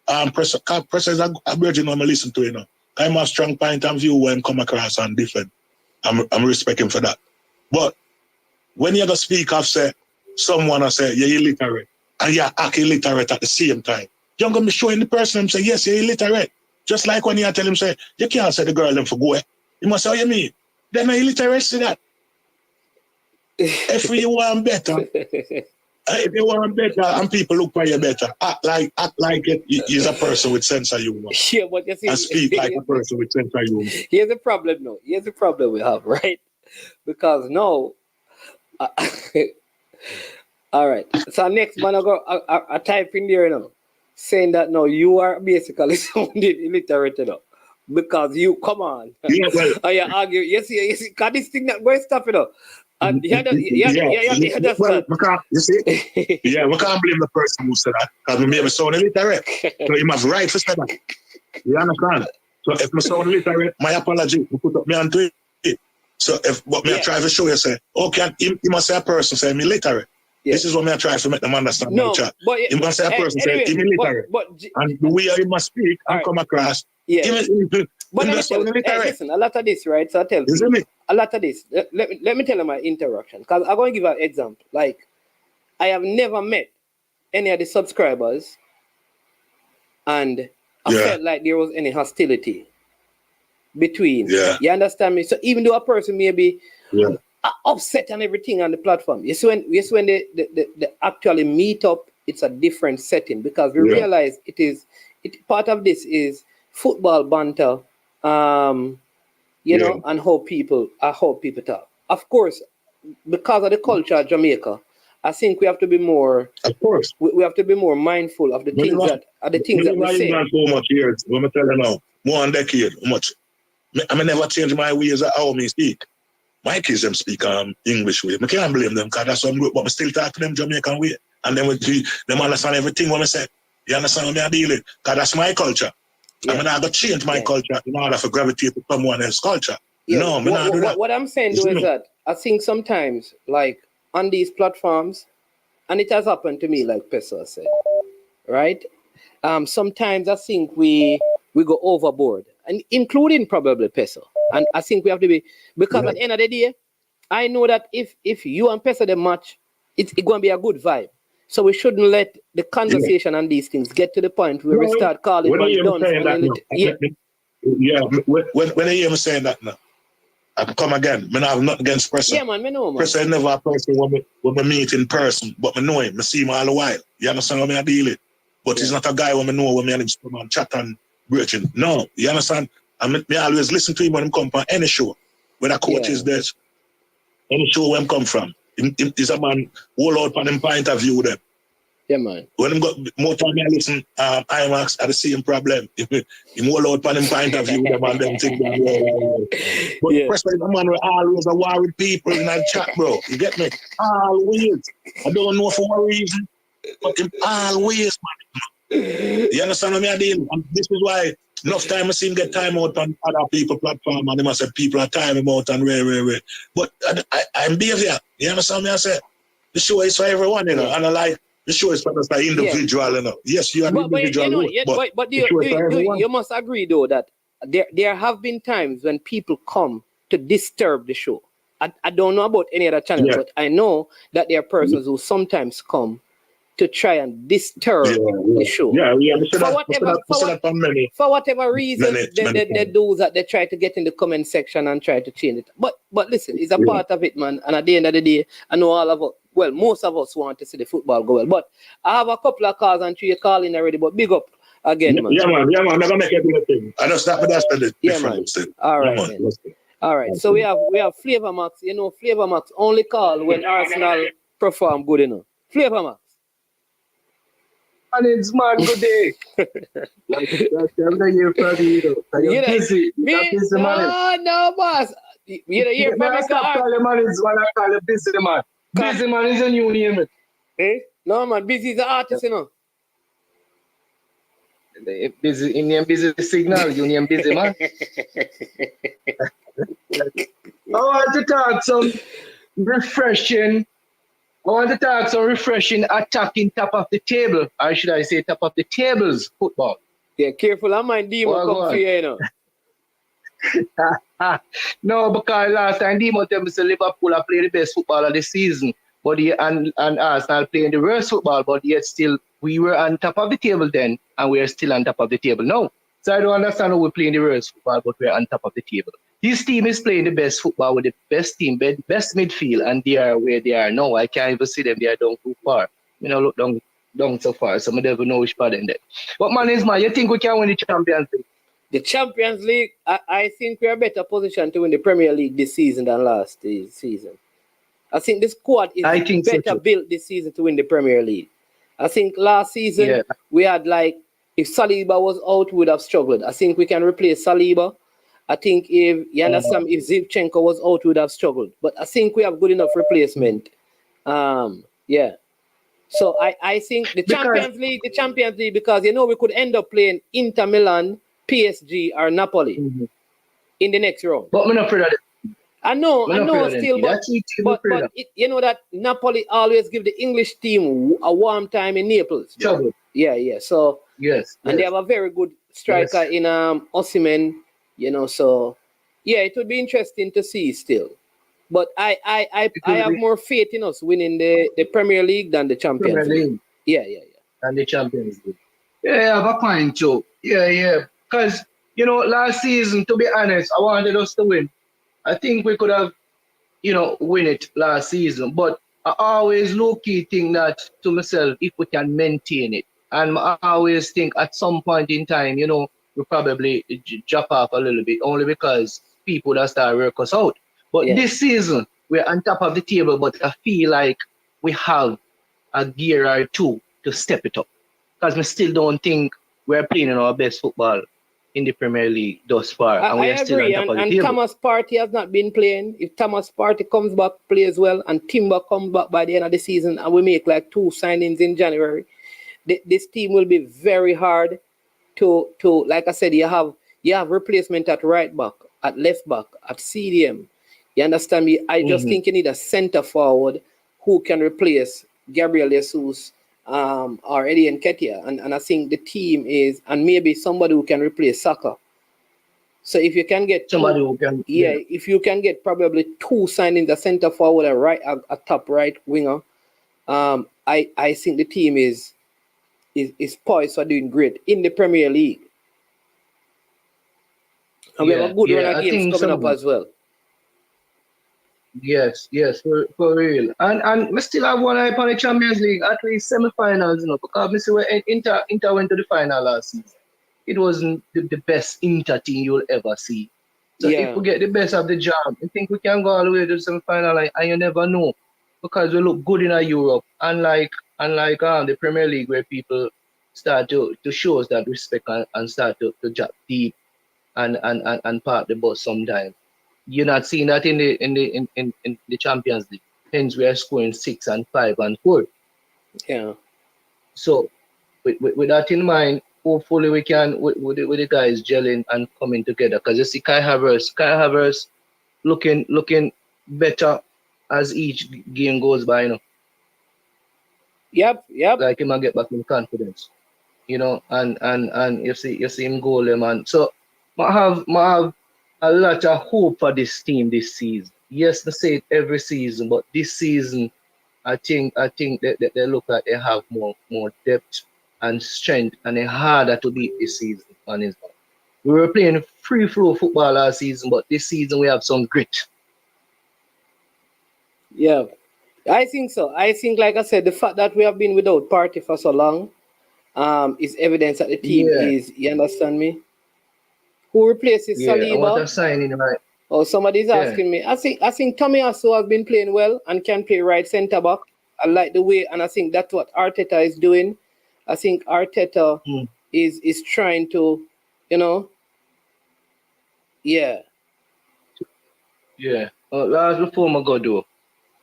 Professor is a virgin when I listen to, you know. I'm a strong point of view when I come across and different. I'm respecting for that. But when you speak of say someone and say you're illiterate and you act illiterate at the same time, you're gonna be showing the person and say, yes, you're illiterate. Just like when you tell him say, you can't say the girl them for go. You must say what you mean. Then I illiterate see that. If you want better, if you want better and people look for you better, act like it is a person with sense of humor.
Yeah, but you see,
and speak like a person with sense of humor.
Here's the problem now. Here's the problem we have, right? Because now, all right. So next man, I type in there now, saying that no, you are basically sounding illiterate enough. Because you come on,
yeah, well,
and you argue. You see, because this thing not going stuff, you know. And you understand.
Well, you see, yeah, we can't blame the person who said that because we may be sound illiterate. So you must right to say that. You understand? So if I sound illiterate, my apology. We put up me onto it. So if what me I try to show you say, okay, you must say a person say I'm illiterate. Yeah. This is what me I try to make them understand.
No,
chat.
But
you must say a person say I'm illiterate. And the way you must speak and come across.
Yeah. But listen, a lot of this, right? So I tell you, a lot of this. Let me tell you my interaction. Because I'm going to give an example. Like, I have never met any of the subscribers and I felt like there was any hostility between. Yeah. You understand me? So even though a person may be upset and everything on the platform, yes, when they actually meet up, it's a different setting because we realize part of this is football banter, you know, and how people talk. Of course, because of the culture of Jamaica, I think we have to be more. Of course, we have to be more mindful of the things that we say.
So much years. Let me tell you now, more than decade, much. I never change my ways of how me speak. My kids them speak English way. I can't blame them because that's some group, but I still talk to them Jamaican way, and then them understand everything what I say. You understand what I deal with? Because that's my culture. Yeah. I'm not going to change my culture in order for gravitate to someone else's culture. Yeah. No, I'm not do that.
What I'm saying though is that I think sometimes, like on these platforms, and it has happened to me, like Pesa said, right? Sometimes I think we go overboard, and including probably Pesa. And I think we have to be, because at the end of the day, I know that if you and Pesa the match, it's going to be a good vibe. So we shouldn't let the conversation on these things get to the point where we start calling
when you when I hear me saying that now, I come again. I have nothing against Pressa.
Yeah, man, I know, man.
Pressa is never a person when we meet in person, but I know him. I see him all the while. You understand what I deal with? But he's not a guy when I know when I chat and bridging. No, you understand? I always listen to him when he come from any show. When a coach is there, any show where he come from. He's a man who out on him point of view them.
Yeah, man.
When him got more time I listen, IMAX at the same problem. Him all out on him point of view them and them think that. But Pressa is a man who always a war with people in that chat, bro. You get me? Always. I don't know for what reason, but him always, man. You understand what I mean? And this is why enough time I see him get time out on other people's platform and they must say people are time out and rare. But I'm behavior. You understand what I say? The show is for everyone, you know, and I like the show is for us like individual, you know. Yes, you are individual.
But you must agree though that there have been times when people come to disturb the show. I don't know about any other channel, but I know that there are persons who sometimes come to try and disturb the show. For whatever reason, they do that. They try to get in the comment section and try to change it. But listen, it's a part of it, man. And at the end of the day, I know all of us, well, most of us want to see the football go well. But I have a couple of calls and 3 calling already. But big up again, man.
Yeah, man. Never make everything. I just start with that.
Yeah, man. All right, man. All right, so we have Flavor Max. You know, Flavor Max only call when Arsenal perform good enough. Flavor Max.
And it's man, good day. That's the year for you. You're busy. You're busy, man.
No, boss. You know, you're
Man, stop calling man is when I call it busy, man. Busy, man, is a new name.
Eh? No, man, busy is an artist, you know.
Busy, Indian busy signal, Union busy, man. I want to talk some refreshing. I want to talk some refreshing attacking top of the table, or should I say top of the tables football.
Yeah, careful, I might Demo come for you, you know.
No, because last time Demo tell me say Liverpool are playing the best football of the season, but and Arsenal playing the worst football, but yet still we were on top of the table then, and we are still on top of the table now. So I don't understand how we're playing the worst football, but we're on top of the table. This team is playing the best football with the best team, best midfield, and they are where they are now. I can't even see them. They are down too far. You know, look down so far, so I don't even know which part in there. But man, you think we can win the Champions League?
The Champions League, I think we are better positioned to win the Premier League this season than last season. I think the squad is better built this season to win the Premier League. I think last season we had if Saliba was out, we would have struggled. I think we can replace Saliba. I think if Zinchenko was out, we would have struggled. But I think we have good enough replacement. Yeah. So I think the Champions League, because you know we could end up playing Inter Milan, PSG, or Napoli in the next round.
But I'm not afraid of it.
I know still, but you know that Napoli always give the English team a warm time in Naples.
Trouble.
Yeah. So
yes,
and they have a very good striker in Osimhen. You know, so yeah, it would be interesting to see still. But I have more faith in us winning the Premier League than the Champions League. Yeah.
And the Champions League. Yeah, I have a point too. Yeah. Because, you know, last season, to be honest, I wanted us to win. I think we could have, win it last season. But I always low-key think that to myself, if we can maintain it. And I always think at some point in time, we probably drop off a little bit, only because people that start work us out. But this season, we're on top of the table, but I feel like we have a gear or two to step it up. Because we still don't think we're playing our best football in the Premier League thus far. And we are still on top of the table.
And Thomas Partey has not been playing. If Thomas Partey comes back, plays well, and Timber comes back by the end of the season, and we make 2 signings in January, this team will be very hard to like I said, you have replacement at right back, at left back, at CDM. You understand me? I just think you need a center forward who can replace Gabriel Jesus or Eddie Nketiah. And I think the team is, and maybe somebody who can replace Saka. So if you can get if you can get probably 2 signings, a center forward, a top right winger, I think the team is poised for doing great in the Premier League. And we have a good run of games coming up as well.
Yes, for real. And I still have one eye on the Champions League, at least semi-finals, because I see where Inter went to the final last season. It wasn't the best Inter team you'll ever see. So if we get the best of the job, I think we can go all the way to the semi-final, and you never know, because we look good in Europe, unlike the Premier League, where people start to show us that respect and start to drop deep and park the bus sometimes. You're not seeing that in the Champions League. Hence, we are scoring 6 and 5 and 4.
Yeah.
So, with that in mind, hopefully we can with the guys gelling and coming together. Because you see, Kai Havertz looking better as each game goes by.
Yep.
Like he might get back in confidence. And you see him goal, man. So, I have a lot of hope for this team this season. Yes, they say it every season, but this season, I think that they look like they have more depth and strength, and they're harder to beat this season. Honestly, we were playing free flow football last season, but this season we have some grit.
Yeah, I think so. I think, like I said, the fact that we have been without Partey for so long is evidence that the team is. You understand me? Who replaces Saliba?
What a signing, right?
Oh, somebody's asking me. I think Tommy Asso has been playing well and can play right centre back. I like the way, and I think that's what Arteta is doing. I think Arteta is trying to, yeah.
Yeah. Last before I go do.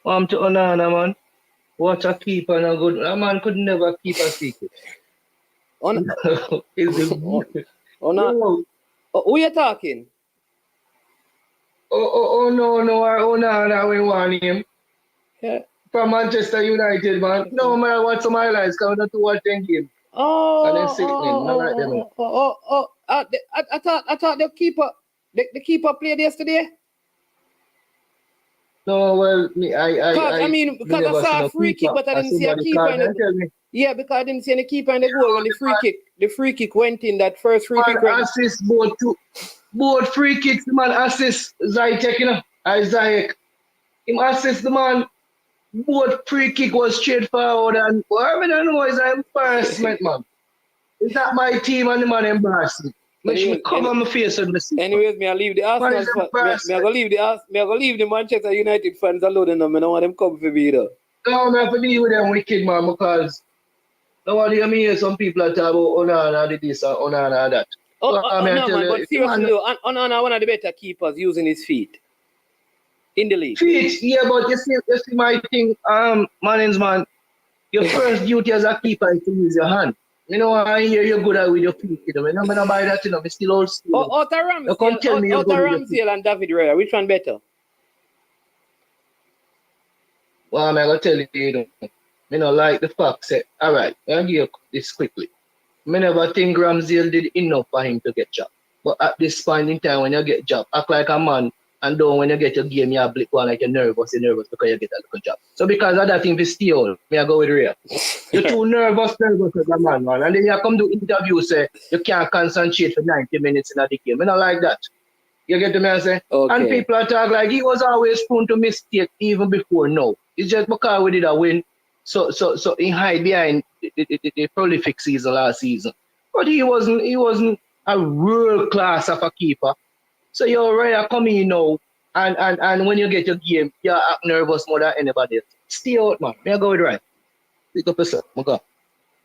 To Onana, man. What a keeper and a good. A man could never keep a secret.
Onana.
No.
Who you talking?
No, Onana, we want him.
Yeah.
From Manchester United, man. No, man, I watch some highlights coming to watch them game. And then sickening. Not like them.
I thought the keeper played yesterday.
No, well,
because I saw a free kick, but I didn't see a keeper. Yeah, because I didn't see any keeper in the goal when the free kick went in. That first free kick.
Assist both free kicks. The man assist Zaytek, Isaac. Him assist the man. Both free kick was straightforward, and I don't know, it's an embarrassment, man. It's not my team and the man embarrassing. Me cover my face on the seat.
Anyways, I leave the Arsenal fans. I go leave the Manchester United fans alone, and I don't want them come for me though.
No, I have to deal with them wicked, man, because nobody hear some people are talking about Onana this or Onana that.
No, man, but seriously though, Onana one of the better keepers using his feet in the league.
Feet, yeah, but you see my thing, man, your first duty as a keeper is to use your hand. I hear you're good at with your feet, I'm not buy that, I'm still old school.
Ramsdale and David Raya, which one better?
Well, I'm going to tell you, like the fact say, all right, I'll give you this quickly. I never think Ramsdale did enough for him to get job. But at this point in time, when you get job, act like a man, and then when you get your game, you blink one like you're nervous because you get a little job. So because of that thing, if you stay on, I go with Ray. You're too nervous as a man. And then you come to interview, say, you can't concentrate for 90 minutes in the game. I don't like that. You get to me, I say? Okay. And people are talking like he was always prone to mistake even before now. It's just because we did a win. So he hide behind the prolific season last season. But he wasn't a world class of a keeper. So you're right, come in now, and when you get your game, you're act nervous more than anybody else. Stay out, man. May I go with right? Pick up yourself. All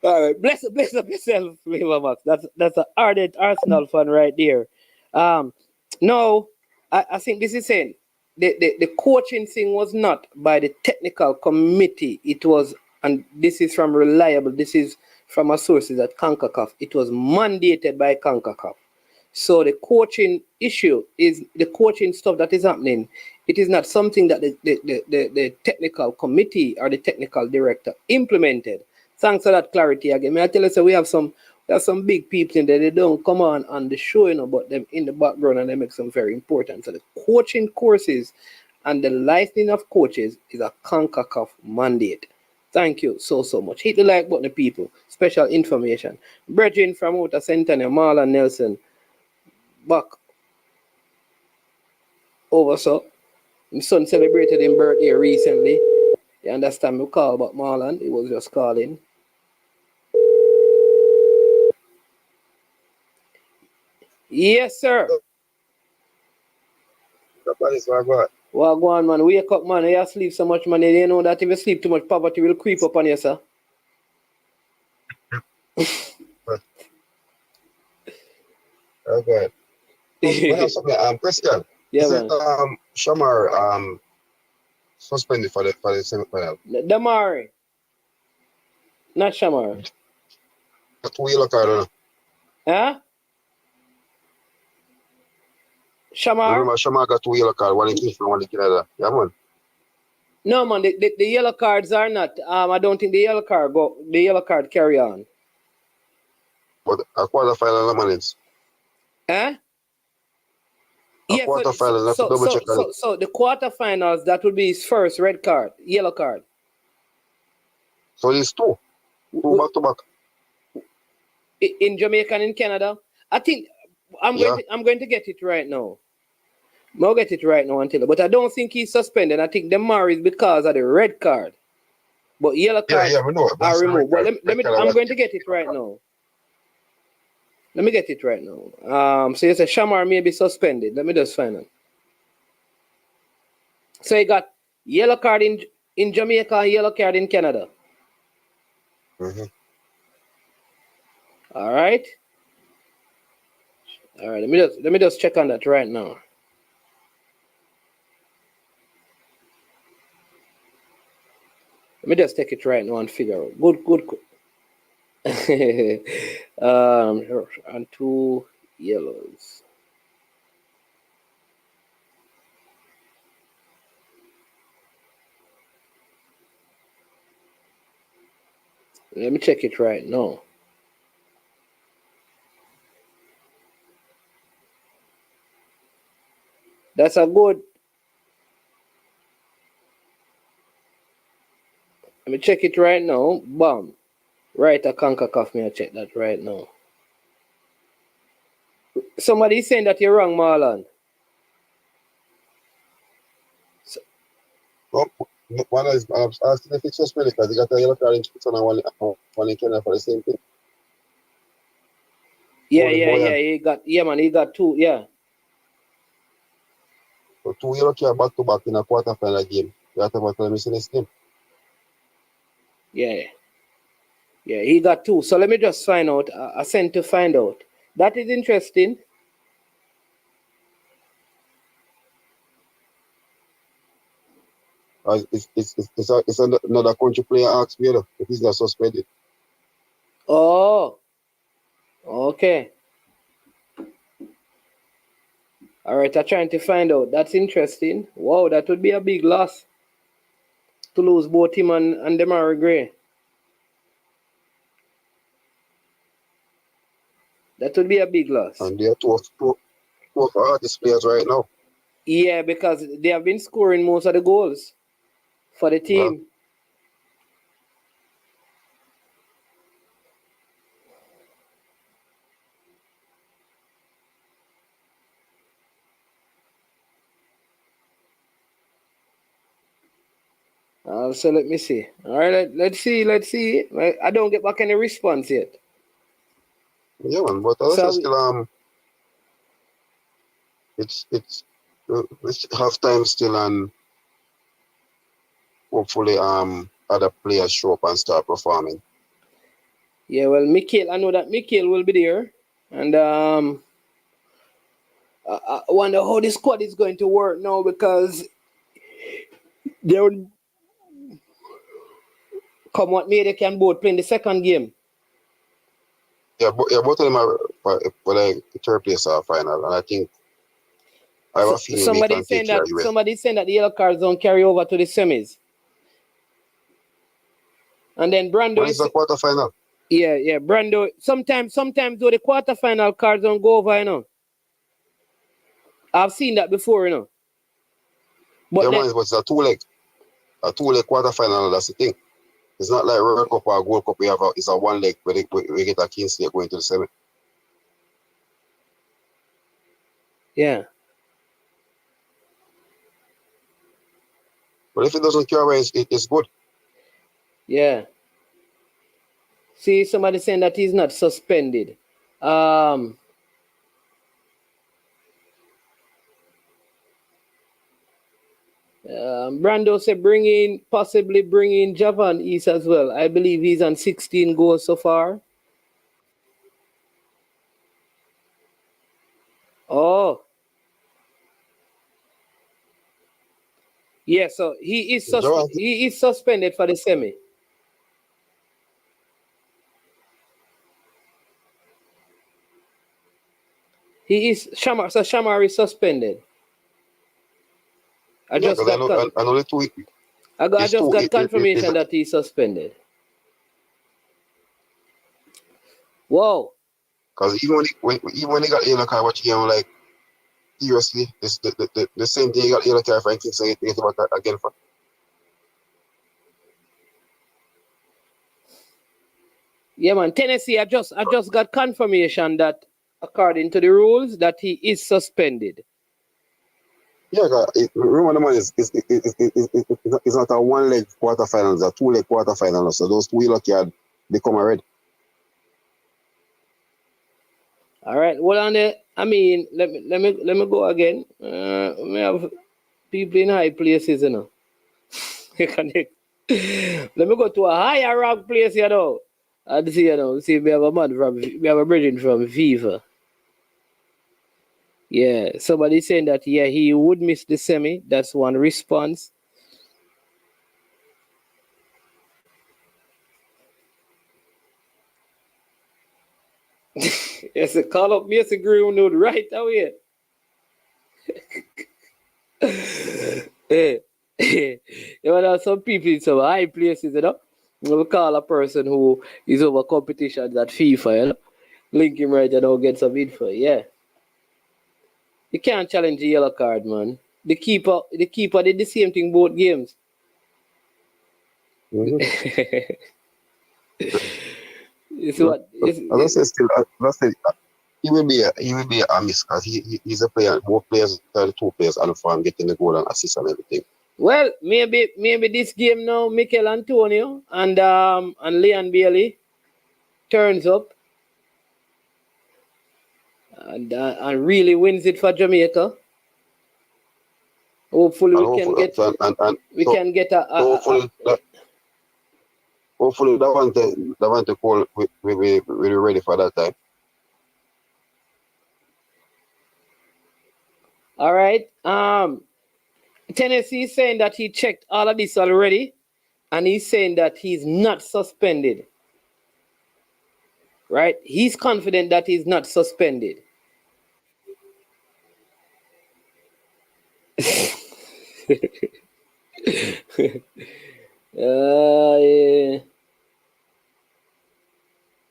right, bless up yourself, Flavor Max. That's an ardent Arsenal fan right there. No, I think this is saying the coaching thing was not by the technical committee. It was, and this is from reliable. This is from our sources at CONCACAF. It was mandated by CONCACAF. So the coaching issue is the coaching stuff that is happening. It is not something that the technical committee or the technical director implemented. Thanks for that clarity again. May I tell you, so we have some big people in there. They don't come on the show, but them in the background, and they make some very important. So the coaching courses and the licensing of coaches is a CONCACAF mandate. Thank you so much. Hit the like button, people. Special information. Bridging from Outer Centennial, Marlon Nelson. Back over, so my son celebrated his birthday recently. You understand me call about Marlon? He was just calling. Yes, sir. Well, go on, man. Wake up, man. You sleep so much, man. You know that if you sleep too much, poverty will creep up on you, sir.
Okay. Christian,
yeah,
is it Shamar suspended for the semi-final?
Damari, not Shamar.
Got 2 yellow card,
huh? Shamar?
Remember, Shamar got 2 yellow card, one in Kingston, one in Canada. Yeah, man.
No, man, the yellow cards are not. I don't think the yellow card carry on.
But a quarterfinal, man, it's.
Huh?
Yeah, quarterfinal,
so the quarterfinals, that would be his first red card, yellow card.
So it's 2 back to back.
In Jamaica and in Canada, I think I'm going to get it right now. I'll get it right now until, but I don't think he's suspended. I think Demar is because of the red card, but yellow card
we know it.
are removed. Well, I'm going to get it right now. Let me get it right now. So you say Shamar may be suspended. Let me just find out. So you got yellow card in Jamaica and yellow card in Canada.
Mm-hmm.
All right. All right. Let me just check on that right now. Let me just take it right now and figure out. Good. And 2 yellows. Let me check it right now. That's a good. Let me check it right now. Bam. Right, a CONCACAF. Me, I check that right now. Somebody's saying that you're wrong, Marlon.
Well, one is asking if it's suspended because he got a yellow card in Switzerland and one in Kenya for the same thing.
Yeah. He got 2. Yeah.
So 2 yellow card back to back in a quarterfinal game. You have to missing this game.
Yeah, he got 2. So let me just find out. I sent to find out. That is interesting.
It's another country player asked me if he's not suspended.
Oh, okay. All right, I'm trying to find out. That's interesting. Wow, that would be a big loss to lose both him and Demarai Gray. That would be a big loss.
And they are two of our artist players right now.
Yeah, because they have been scoring most of the goals for the team. So let me see. All right, let's see. I don't get back any response yet.
Yeah, man, but also still it's half time still, and hopefully other players show up and start performing.
Yeah, well, I know that Mikhail will be there, and I wonder how the squad is going to work now because they would come what may they can both play in the second game.
Yeah, both of them are like third place or final, and I think I have a feeling
somebody's saying that the yellow cards don't carry over to the semis. And then Brando
is the quarterfinal.
Yeah, Brando. Sometimes though the quarterfinal cards don't go over, you know. I've seen that before, you know.
But it's a two-leg quarterfinal. That's the thing. It's not like World Cup or Gold Cup. It's a one leg where we get a clean slate going to the semi.
Yeah.
But if it doesn't carry, it's good.
Yeah. See, somebody saying that he's not suspended. Brando said possibly bring in Javan East as well. I believe he's on 16 goals so far. Oh. Yeah, so he is suspended for the semi. He is Shamar is suspended. I just got confirmation that he's suspended. Whoa.
Because even when he got yellow card, what you like, seriously, the same thing he got yellow card for, I think, so he thinks about that again for.
Yeah, man. Tennessee, I just got confirmation that according to the rules that he is suspended.
Yeah, remember the man is not a one leg quarterfinal, it's a 2 leg quarterfinal. So those 2 yellow cards become a red. All
right, well on there. I mean, let me go again. We have people in high places, you know. Let me go to a higher rank place, you know. And see, you know, see, we have a brethren from FIFA. Yeah, somebody saying that, yeah, he would miss the semi. That's one response. Yes, call up Mason Greenwood right away. Hey, you know, there are some people in some high places, you know. We call a person who is over competitions at FIFA, you know. Link him right and I'll get some info, yeah. You can't challenge the yellow card, man. The keeper did the same thing both games.
Mm-hmm.
It's what
he will be a miss because he's a player. Both players are the two players and for him getting the goal and assist and everything.
Well, maybe this game now, Mikel Antonio and Leon Bailey turns up and really wins it for Jamaica. Hopefully we can get
hopefully Davante Cole will be ready for that time.
All right. Tennessee is saying that he checked all of this already, and he's saying that he's not suspended. Right? He's confident that he's not suspended. Yeah.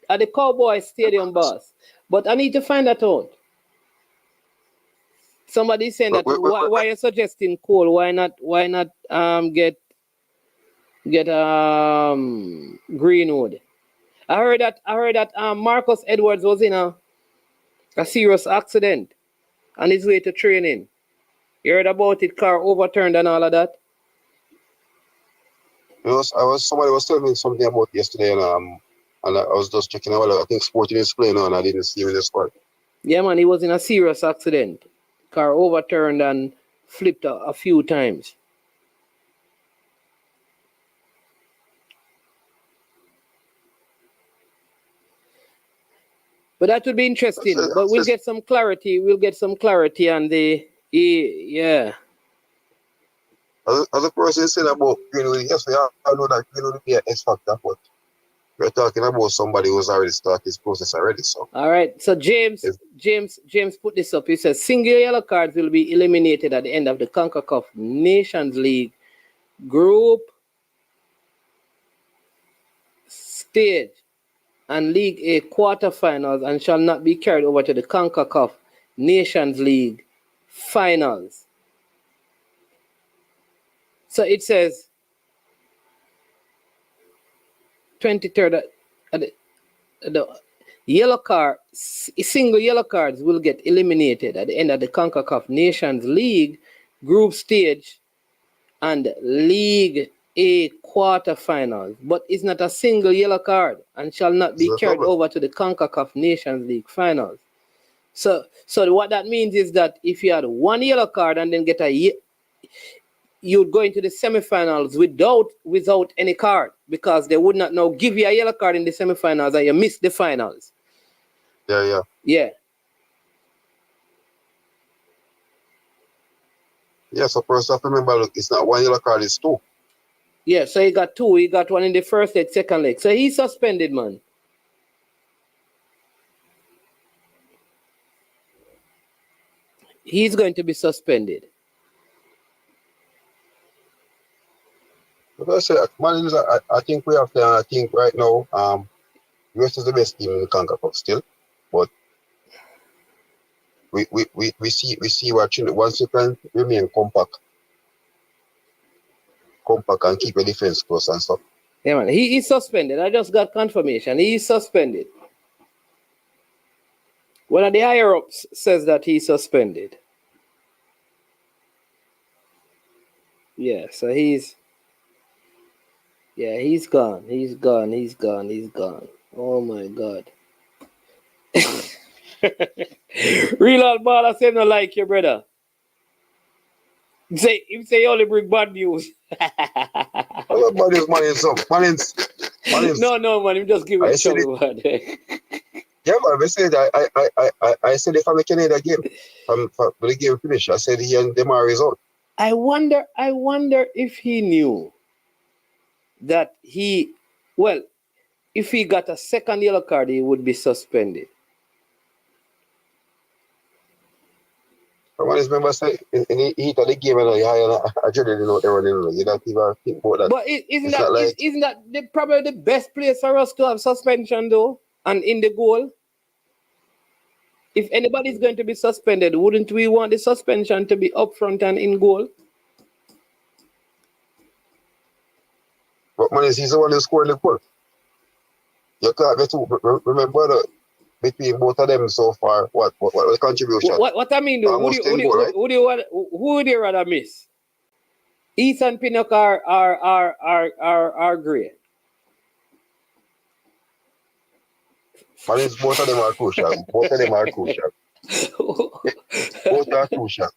At the Cowboys Stadium, boss. But I need to find that out. Somebody's saying that why you're suggesting Cole? Why not get Greenwood? I heard that Marcus Edwards was in a serious accident on his way to training. You heard about it, car overturned and all of that?
Somebody was telling me something about yesterday and I was just checking out. I think Sporting is playing on. I didn't see him in the squad.
Yeah, man, he was in a serious accident. Car overturned and flipped a few times. But that would be interesting. But we'll get some clarity. We'll get some clarity on the yeah.
As a person saying about Greenwood, yes, I know that Greenwood will be an X factor, but we're talking about somebody who's already started his process already. So
all right. So James put this up. He says single yellow cards will be eliminated at the end of the CONCACAF Nations League group stage and League A quarterfinals and shall not be carried over to the CONCACAF Nations League finals. So it says 23rd the yellow card, single yellow cards will get eliminated at the end of the CONCACAF Nations League group stage and League A quarterfinals, but it's not a single yellow card and shall not be carried over to the CONCACAF Nations League finals. So what that means is that if you had one yellow card and then you'd go into the semifinals without any card because they would not now give you a yellow card in the semifinals and you miss the finals.
Yeah. Yeah, so first off, remember, look, it's not one yellow card, it's two.
Yeah, so he got two. He got one in the first leg, second leg. So he's suspended, man. He's going to be suspended.
But I say, man, I think we have to. I think right now, US is the best team in the CONCACAF still, but we see what once you can remain compact and keep your defense close and stuff.
Yeah, man, he is suspended. I just got confirmation. He is suspended. One of the higher ups says that he's suspended. Yeah, so he's gone. He's gone. Oh my God. Real old baller say no like you, brother. Say he only bring bad news. No, man. Him just give it trouble, man.
Yeah, man. I said I said if I'm a Canada game, when the game finish, I said he and Demar is out.
I wonder if he knew that if he got a second yellow card, he would be suspended.
One is members say in the heat of the game and I didn't know they were in. You don't even think about that.
But isn't that probably the best place for us to have suspension though? And in the goal? If anybody's going to be suspended, wouldn't we want the suspension to be up front and in goal?
But man, he's the one who scored the goal. You can't get to remember that between both of them so far. What the contribution?
What I mean, though, who would you rather miss? East and Pinnock are great.
Man, both of them are crucial. Both are crucial.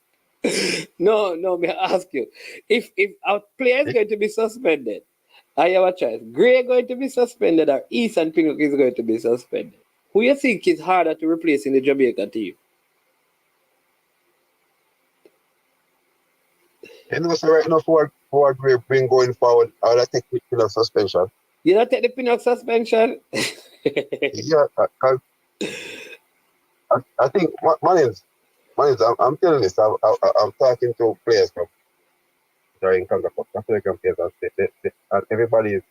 No, may I ask you, if our player is going to be suspended, I have a choice. Gray going to be suspended or East and Pinnock is going to be suspended? Who you think is harder to replace in the Jamaica team?
You know, so right now for Gray bring going forward, I would take the Pinnock suspension.
You don't take the Pinnock suspension?
Yeah, I think Manins, I'm telling this. I'm talking to players from during African players, and everybody,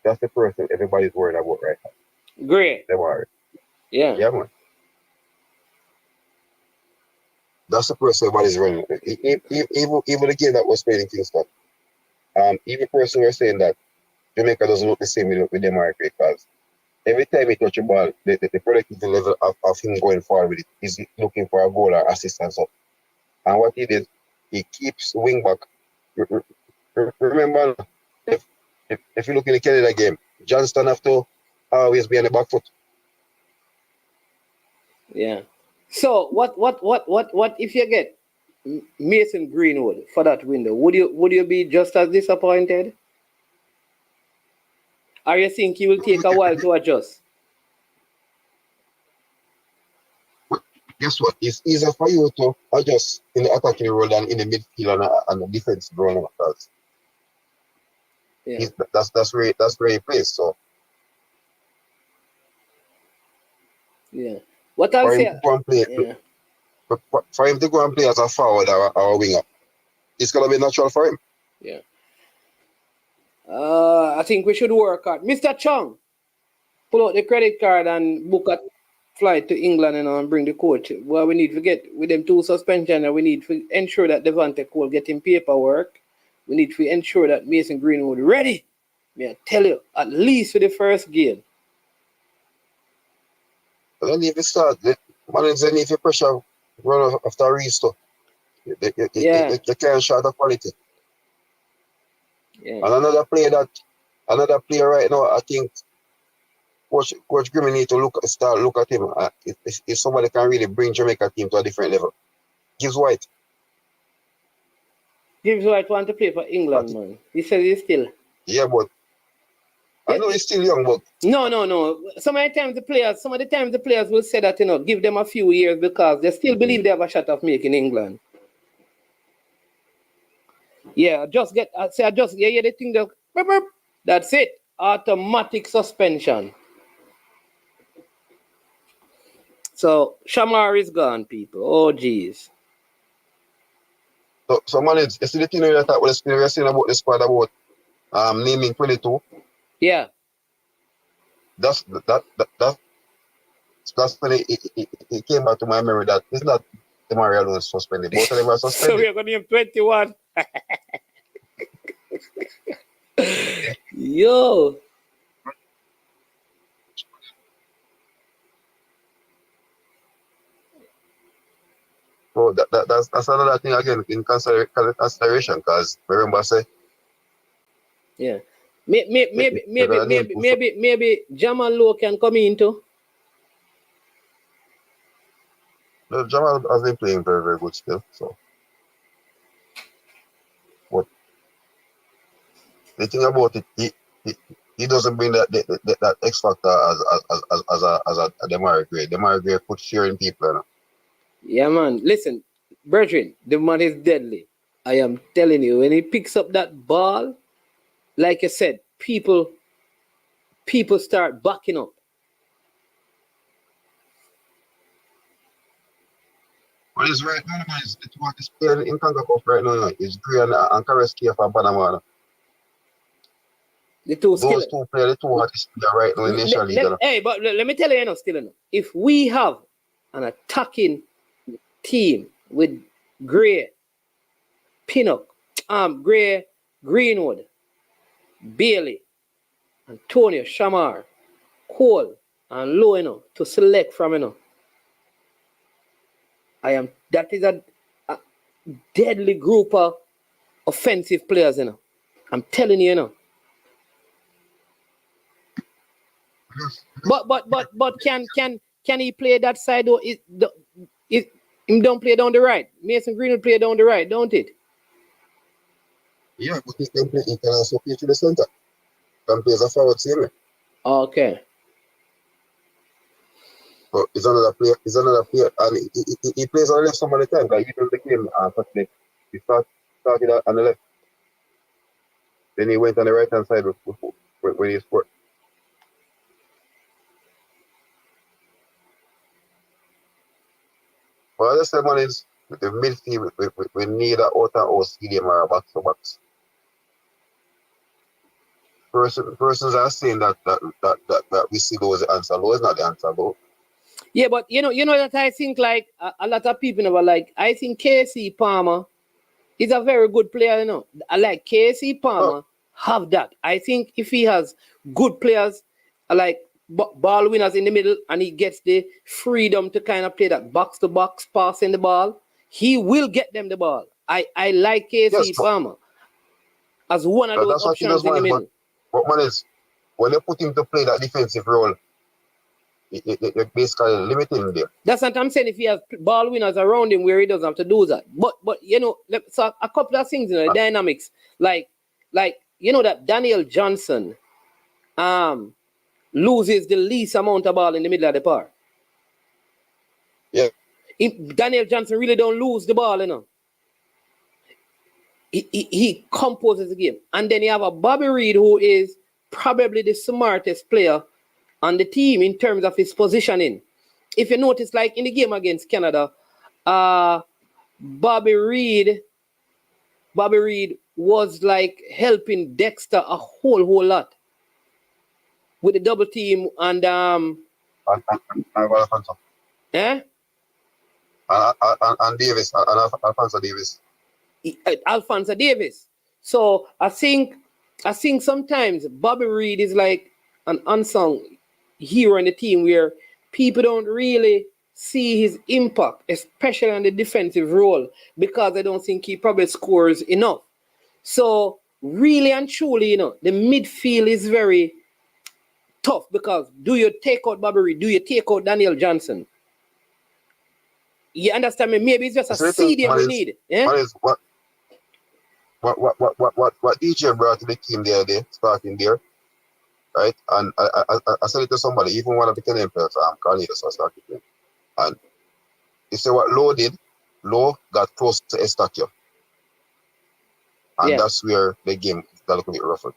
that's the person everybody's worried about right now.
Great.
They're worried.
Yeah,
man. That's the person everybody's running. Even the game that was played in Kingston, even person were saying that Jamaica doesn't look the same with them because every time he touch a ball, the productivity level of him going forward with it, he's looking for a goal or assistance up. And what he did, he keeps wing back. Remember, if you look in the Canada game, Johnston have to always be on the back foot.
Yeah. So what if you get Mason Greenwood for that window? Would you be just as disappointed? Or you think he will take a while to adjust?
Guess what? It's easier for you to adjust in the attacking role than in the midfield and the defense role.
Yeah.
That's where he plays. So
yeah. What I'll say,
for him to go and play as a forward or a winger, it's gonna be natural for him.
Yeah. I think we should work hard. Mr. Chung, pull out the credit card and book a flight to England and bring the coach. Well, we need to get with them 2 suspension, and we need to ensure that Devante Cole getting paperwork. We need to ensure that Mason Greenwood ready. May I tell you, at least for the first game.
Then if you start, managers need to pressure run after a restore. You can't short the quality.
Yeah.
And another player right now, I think Coach Grimmy need to start look at him. If somebody can really bring Jamaica team to a different level. Gibbs White.
Gibbs White want to play for England, man. He said he's still.
Yeah, but I know he's still young, but
No. Some of the times the players will say that, give them a few years because they still believe they have a shot of making England. Yeah, the thing that that's it. Automatic suspension. So Shamar is gone, people. Oh jeez.
So man, it's the thing that we're saying about the squad about naming 22.
Yeah.
That's when it came back to my memory that it's not the Mario alone suspended. Both of them are suspended.
So we're going to name 21. Yo.
So that's another thing again in consideration because remember I say.
Yeah. Maybe Jamal Lowe can come in too.
No, Jamal has been playing very, very good still. So the thing about it, he doesn't bring that X factor as a Demar Gray. Demar Gray put fear in people. You know?
Yeah, man. Listen, brethren, the man is deadly. I am telling you, when he picks up that ball, like I said, people start backing up.
But it's right now, man. It's what is playing in Kangakoff right now. It's Gray and Kareski for Panama.
The two
Those two players, the two hottest players right now in the Nation League. You know?
Hey, but let me tell you, still, if we have an attacking team with Gray, Pinnock, Gray, Greenwood, Bailey, Antonio, Shamar, Cole, and Lowe, to select from, that is a deadly group of offensive players, I'm telling you, But can he play that side or him don't play down the right? Mason Green will play down the right, don't it?
Yeah, but he can also play to the center. Can play as a forward team.
Okay.
But he's another player, and he plays on the left some of the time, because he does the game Saturday. He started on the left. Then he went on the right hand side when he scored. But I just say, man, is with the midfield, we need an out-and-out stadium or a box-to-box. Persons are saying that we see those the answer. Low is not the answer, though.
Yeah, but you know that I think like a lot of people never like. I think KC Palmer is a very good player. I like KC Palmer have that. I think if he has good players like ball winners in the middle and he gets the freedom to kind of play that box to box passing the ball, he will get them the ball. I like KC Palmer as one of those options in the middle.
But man, is when they put him to play that defensive role, they're basically limiting him there.
That's what I'm saying. If he has ball winners around him where he doesn't have to do that. But so a couple of things, the dynamics, like that Daniel Johnson loses the least amount of ball in the middle of the park.
Yeah.
Daniel Johnson really don't lose the ball, He composes the game. And then you have a Bobby Reid who is probably the smartest player on the team in terms of his positioning. If you notice, like in the game against Canada, Bobby Reid was like helping Dexter a whole lot with the double team and
Alfonso.
Eh?
And Davis, and Alfonso Davis.
Alfonso Davis. So I think sometimes Bobby Reid is like an unsung hero in the team where people don't really see his impact, especially on the defensive role, because they don't think he probably scores enough. So really and truly, the midfield is very tough because do you take out Bobby Reid? Do you take out Daniel Johnson? You understand me? Maybe it's just a CDM we need.
What DJ brought to the team the other day, starting there, right? And I said it to somebody, even one of the Kenyan players, Carlitos was starting there. And he said what Lowe did, Lowe got close to Estacio. And that's where the game got a little bit ruffled.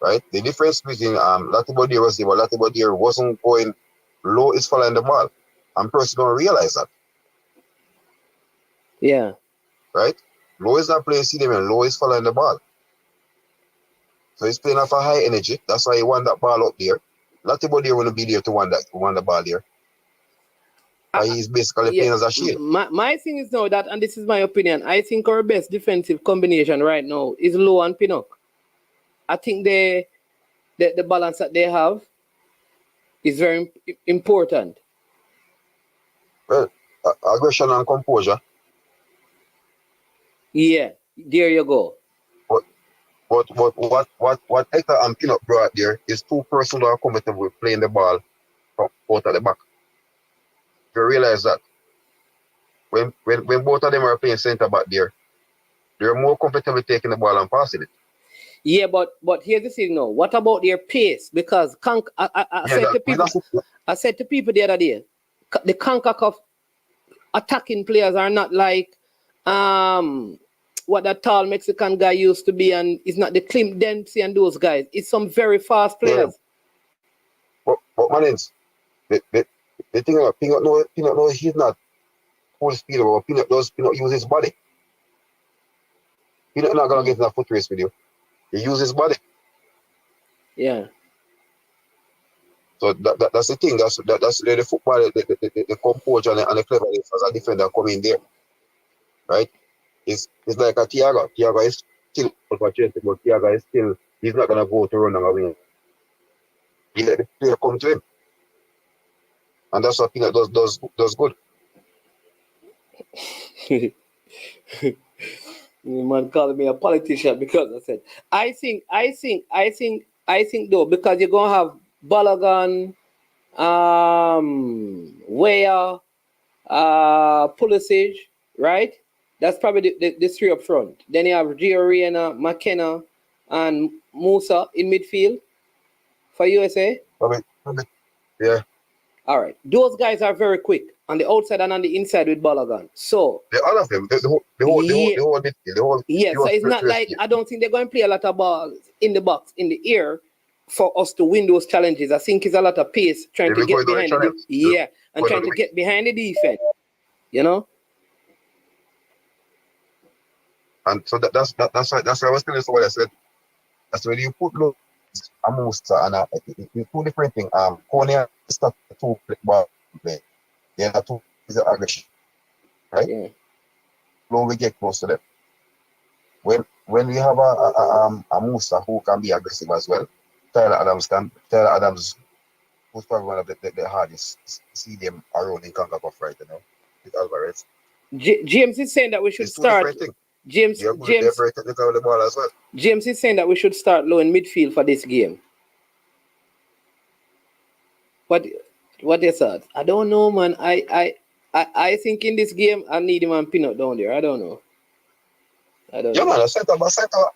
Right? The difference between Latibodir was there, but Latibodir wasn't going, Lowe is following the ball. And person don't realize that.
Yeah.
Right? Lowe is not playing CDM, and Lowe is following the ball. So he's playing off a high energy. That's why he won that ball up there. Latibodir wouldn't be there to win the ball there. He's basically playing as a shield.
My thing is now that, and this is my opinion, I think our best defensive combination right now is Lowe and Pinnock. I think the balance that they have is very important.
Well, aggression and composure.
Yeah, there you go.
But what Hector and Pinnock brought there is two persons who are comfortable with playing the ball from out at the back. You realize that when both of them are playing centre back there, they're more comfortable taking the ball and passing it.
Yeah, but here's the thing now. What about their pace? Because I said to people the other day, the CONCACAF attacking players are not like what that tall Mexican guy used to be, and it's not the Clint Dempsey and those guys. It's some very fast players.
But man, it's the thing about Peanut no, he's not full speed, but Peanut use his body. Peanut not gonna get in a foot race with you. He uses his body.
Yeah.
So that's the thing. That's the football, the composure and the cleverness as a defender coming there, right? It's like a Thiago. Thiago is still opportunity, but Thiago is still, he's not gonna go to run and win. He let the player come to him, and that's what Peanut does good.
Man calling me a politician because I said I think though, because you're gonna have Balogun, Weah, Pulisic, right? That's probably the three up front. Then you have Gio Reyna, McKenna, and Musa in midfield for USA.
Yeah.
All right. Those guys are very quick on the outside and on the inside with Balogun. So
all of them, the whole midfield.
Yeah, so it's not like I don't think they're going to play a lot of balls in the box, in the air, for us to win those challenges. I think it's a lot of pace trying to get behind trying to get behind the defense. You know?
And so that's why I was telling you what I said. That's when you put look amongst and two different things. Konya start to ball play. The other two is aggression. Right?
Yeah.
When we get close to them. When we have a Musa who can be aggressive as well, Tyler Adams, who's probably one of the hardest to see them around in CONCACAF right now, with Alvarez.
James is saying that we should start. James
very technical with the ball as well.
James is saying that we should start low in midfield for this game. What you said? I don't know, man. I think in this game I need him and Peanut down there. I don't know.
Man, a center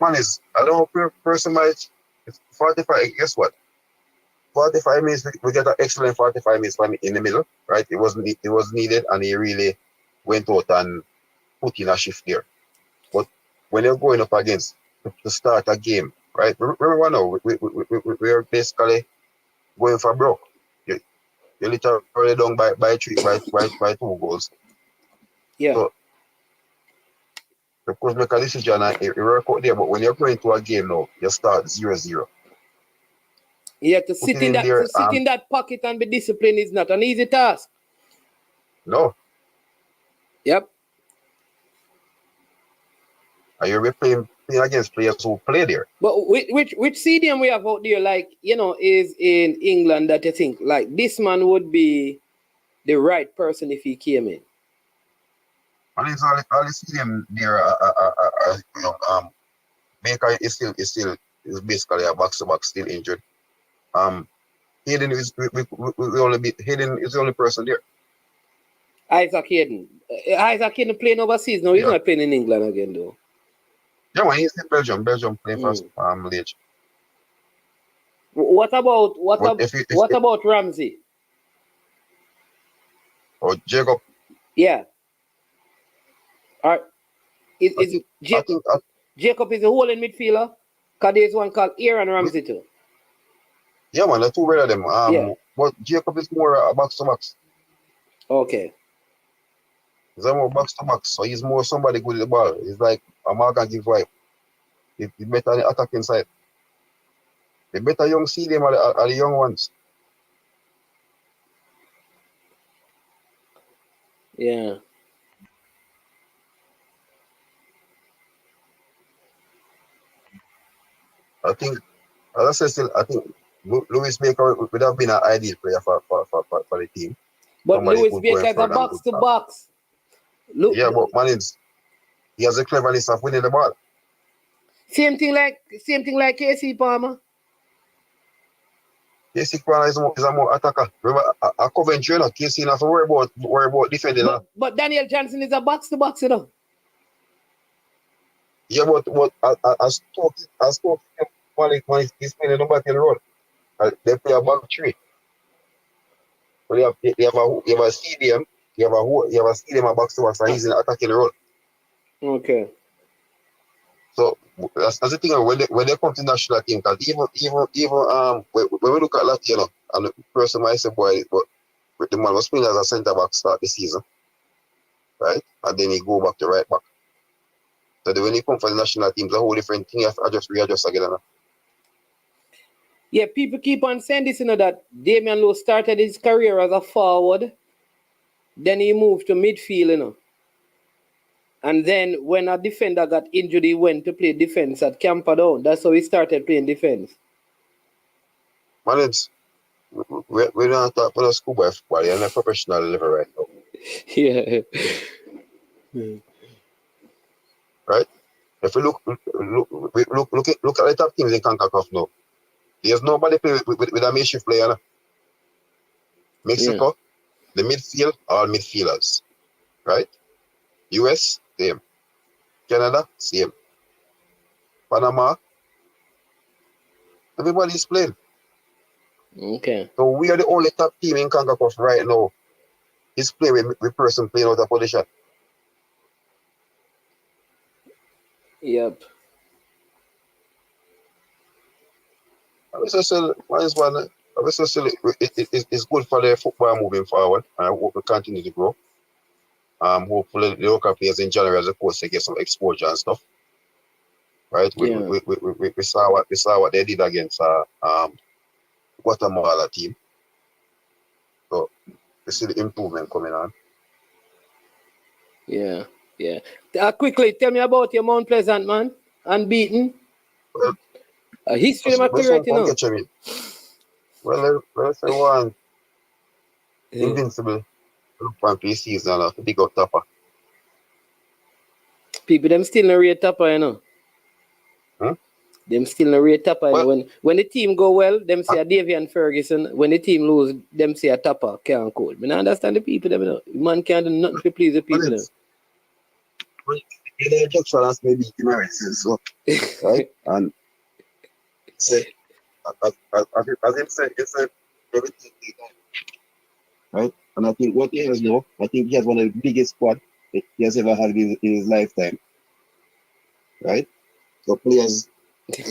man is, I don't know, person might, it's 45, guess what? 45 minutes, we get an excellent 45 minutes in the middle, right? It was needed, and he really went out and put in a shift there. But when you're going up against to start a game, right? Remember now, we're basically going for broke. You're literally down by 2 goals.
Yeah.
So, of course, make a decision and you work out there, but when you're going to a game now, you start 0-0.
Yeah, to sit in that pocket and be disciplined is not an easy task.
No.
Yep.
And you're playing against players who play there.
But which stadium we have out there, like, you know, is in England that you think, like, this man would be the right person if he came in?
And it's all the stadium there, Baker is basically a box-to-box, still injured. Hayden is Hayden is the only person there.
Isaac Hayden playing overseas now. He's not playing in England again though.
Yeah, when he's in Belgium playing for Liège.
What about Ramsey?
Or Jacob?
Yeah. Jacob is a holding midfielder. Because there's one called Aaron Ramsey too.
Yeah, man, the two better them. But Jacob is more a box-to-box.
Okay.
He's more box-to-box, so he's more somebody good with the ball. He's like a Morgan give vibe. He's better on the attacking side. The better young see them are the young ones.
Yeah.
I think, as I said, still, I think Lewis Baker would have been an ideal player for the team.
But somebody Lewis Baker is a box-to-box.
Yeah, but man, he has a cleverness of winning the ball.
Same thing like KC Palmer.
KC Palmer is a more attacker. Remember, a Coventry, KC not to worry about defending.
But Daniel Johnson is a box-to-box, you know.
Yeah, but I spoke to him when he's playing number 10 role. They play a back three. So they have a stadium, you have a stadium a box to box, and he's in attacking role.
Okay.
So that's the thing when they come to national team, because even when we look at that, and the person might say, boy, but the man was playing as a centre back start the season, right? And then he go back to right back. So when he come for the national team, it's a whole different thing. You have to readjust again.
Yeah, people keep on saying this, that Damian Lowe started his career as a forward, then he moved to midfield, And then when a defender got injured, he went to play defense at Camperdown. That's how he started playing defense.
Man, we're not talking about schoolboy football. You're on a professional level right now.
Yeah.
Right? If you look at the top teams in CONCACAF now, there's nobody play with a makeshift player. Mexico, the midfield, all midfielders. Right? US, same. Canada, same. Panama, everybody's playing.
Okay.
So we are the only top team in CONCACAF right now. Is playing with person playing out of position.
Yep.
It's good for the football moving forward. I hope we continue to grow. Hopefully the local players in general as opposed to get some exposure and stuff. Right? We saw what they did against Guatemala team. So we see the improvement coming on.
Yeah. Quickly, tell me about your Mount Pleasant, man. Unbeaten. History of my career,
Well, let's say one invincible from pre-season to big up Topper.
People, them still no rate Topper, Them still no rate Topper. Well, when the team go well, them say a Davian Ferguson. When the team lose, them say a Topper can't call. I understand the people, them, Man can't do nothing to please the people.
The Jackson has maybe Americans, so right? And say as him said, everything they done. Right? And I think what he has now, I think he has one of the biggest squad that he has ever had in his lifetime. Right? So players get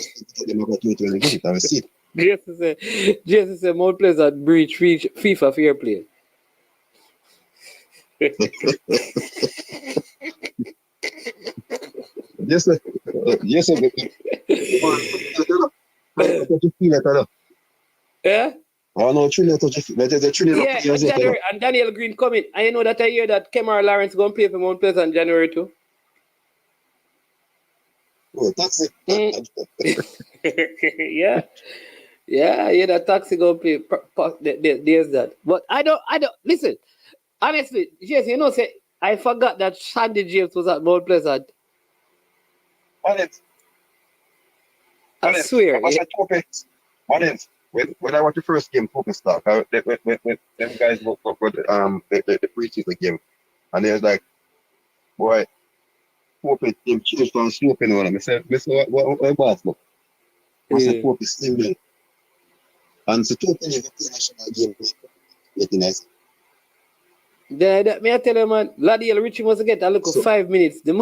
them opportunity when they get it, and we see it.
Jesus said Mount Pleasant breach FIFA fair play.
Yes, sir.
Yeah?
Oh no,
January, and Daniel Green coming. I know that I hear that Kemar Lawrence going to play for Mount Pleasant January too.
Oh, taxi.
Yeah, that taxi going to play. There's that. But I don't, listen, honestly, Jason, say, I forgot that Shandy James was at Mount Pleasant. I swear.
When I watched the first game, Poker Stock, when them guys look up with the preseason game, and they was like, boy, Pope team changed from smoking on him. I said, what boss look? I said, Pope is still there. And so two pennies of the national game, pretty nice.
May I tell you, man, Ladiel Richie must get a look of 5 minutes. The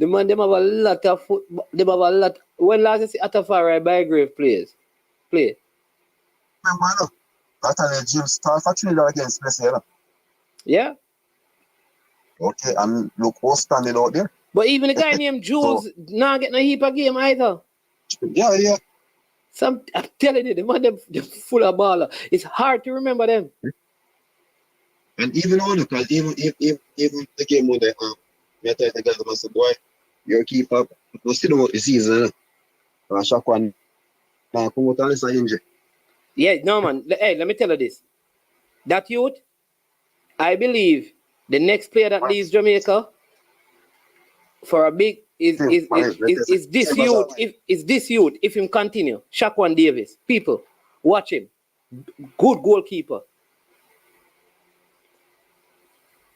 man them have a lot of football. Them have a lot. When last you see Atafari by Grave play?
Remember, that James start for Trinidad against Plessy,
Yeah.
Okay, and look who's standing out there.
But even a guy named Jules not getting a heap of game either.
Yeah.
I'm telling you, the man them full of baller. It's hard to remember them.
And even on because even the game when I tell the guys, I said, boy, you're keep up. We're still about the season. Shock one. Now come out and listen injury.
Yeah, no man. Hey, let me tell you this. That youth, I believe the next player that leaves Jamaica for a big is this youth. If this youth, if him continue, Shaquan Davis. People, watch him. Good goalkeeper.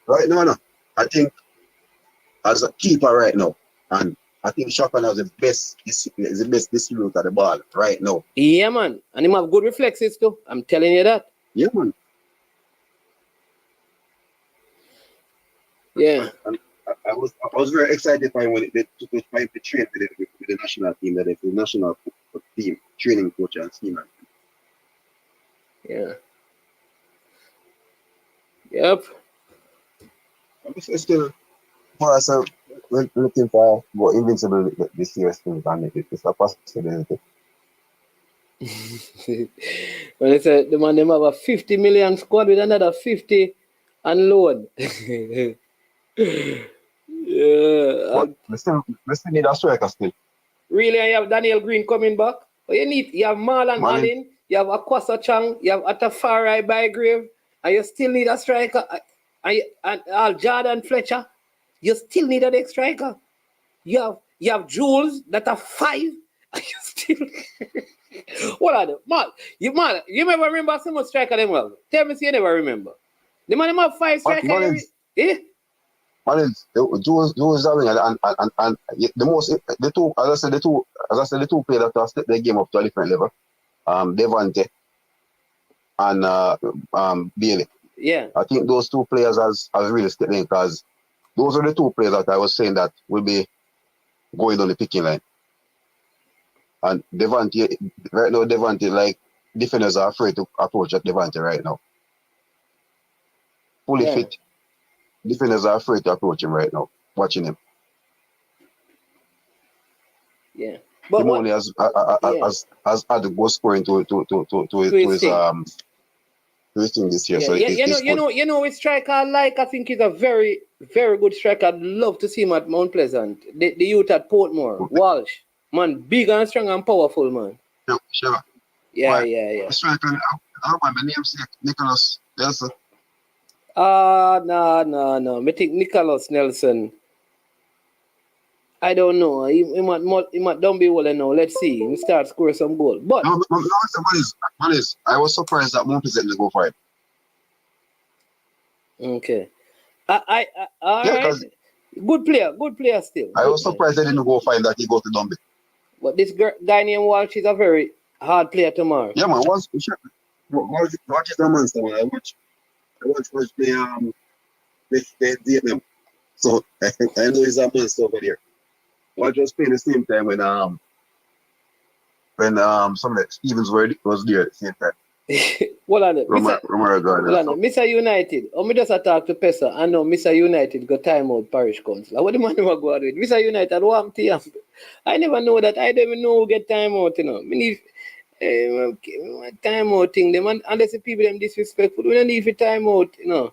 Right, no. I think as a keeper right now, and I think Shotgun has the best distributor of the ball right now.
Yeah, man. And him have good reflexes too. I'm telling you that.
Yeah, man.
Yeah.
And I was very excited by when they took time to train with the national team, that it's the national team training coach and team.
Yeah. Yep.
I'm still we're looking for more invincible this year still, and it's a possibility.
When they say the man them have a 50 million squad with another 50 unload. Yeah.
But we still need a striker still.
Really, and you have Daniel Green coming back. But you have Marlon Allen, you have Akwasa Chang, you have Atafari Bygrave, and you still need a striker. And Jordan Fletcher, you still need a next striker. You have Jules that are 5, and you still. What are they? You never remember so much striker them well? Tell me, you never remember. The man them have 5 strikers. Eh?
Jules Darwin and the two players that have stepped their game up to a different level. Devante and Bailey.
Yeah.
I think those 2 players has really stepped in, because those are the 2 players that I was saying that will be going on the picking line. And Devante, right now, like, defenders are afraid to approach at Devante right now. Fully fit. Defenders are afraid to approach him right now, watching him.
Yeah.
But Timoni has had to go scoring to his thing this year.
Yeah, so you know which striker I like? I think he's a very, very good striker. I'd love to see him at Mount Pleasant. The youth at Portmore. Walsh. Man, big and strong and powerful, man.
Yeah, sure.
Yeah.
The striker, I don't remember the name, Nicholas Nelson.
No. I think Nicholas Nelson. I don't know. He might don't be well now. Let's see. He start score some goal. But
no, one is I was surprised that Mount Pleasant didn't go for it.
Okay. All right. Good player still.
I was surprised they didn't go for him, that he go to Dumby.
But this guy named Walsh is a very hard player tomorrow.
Yeah, man. Walsh is a monster, man. I watch play Vietnam. So I know he's a monster over there. Walsh was playing the same time when some of the Stevens was there at the same time.
What are they?
Mr.
United. Me just talk to Pesa. I know Mr. United got time out parish council. What the man never go out with? Mr. United, what am I never know that. I don't even know who get time out, you know. Me need time out thing. Them unless the people them disrespectful, we don't need for time out, you know.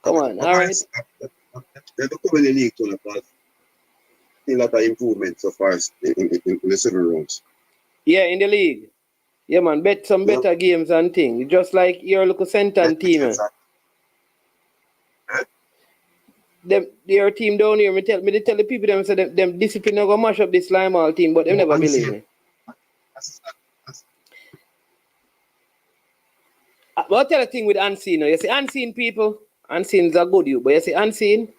Come on, all right.
They're coming in the league too, but a lot of improvement so far in the 7 rounds.
Yeah, in the league. Yeah, man, bet some better games and things. Just like your local Senton team.
Exactly.
Their team down here, they tell the people them say them discipline are gonna mash up this Limal team, but they never believe me. But I'll tell a thing with unseen. You see, unseen people, unseen is a good you, but you see, unseen,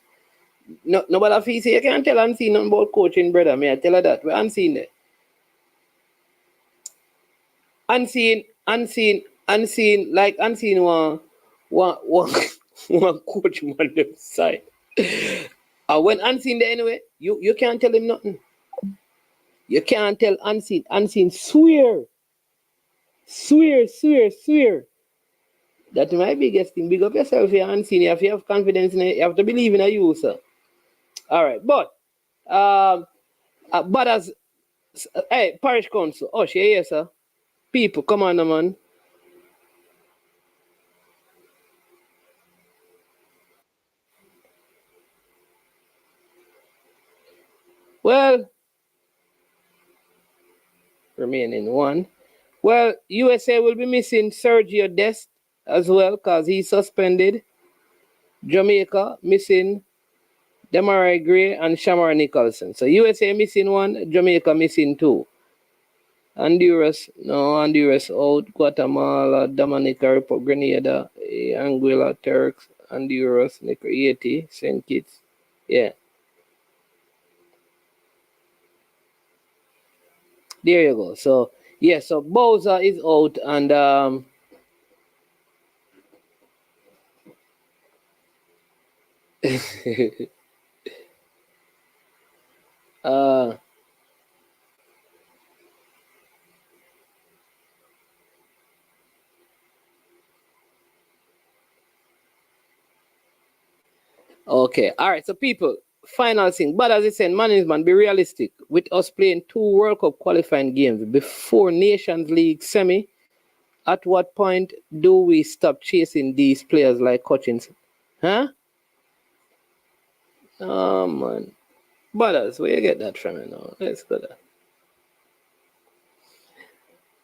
nobody feels you can't tell unseen nothing about coaching, brother. May I tell her that? We're unseen there. Unseen, like unseen one coach on them side. When unseen there anyway, you can't tell him nothing. You can't tell unseen. Unseen swear. That's my biggest thing. Big up yourself here, unseen. You have to have confidence in it. You have to believe in you, sir. All right, but as hey, parish council. Oh, she here, sir. People, come on, man. Well, remaining one. Well, USA will be missing Sergio Dest as well because he's suspended. Jamaica missing Demarai Gray and Shamar Nicholson. So USA missing 1, Jamaica missing 2. Honduras out. Guatemala, Dominica, Republic, Grenada, Anguilla, Turks, and Euros, Nick 80, St. Kitts. Yeah. There you go. So yeah, so Bowser is out and okay. All right. So people, final thing. But as I said, management, be realistic. With us playing 2 World Cup qualifying games before Nations League semi, at what point do we stop chasing these players like Hutchinson? Huh? Oh man. Butters, where you get that from, you know? Let's go there.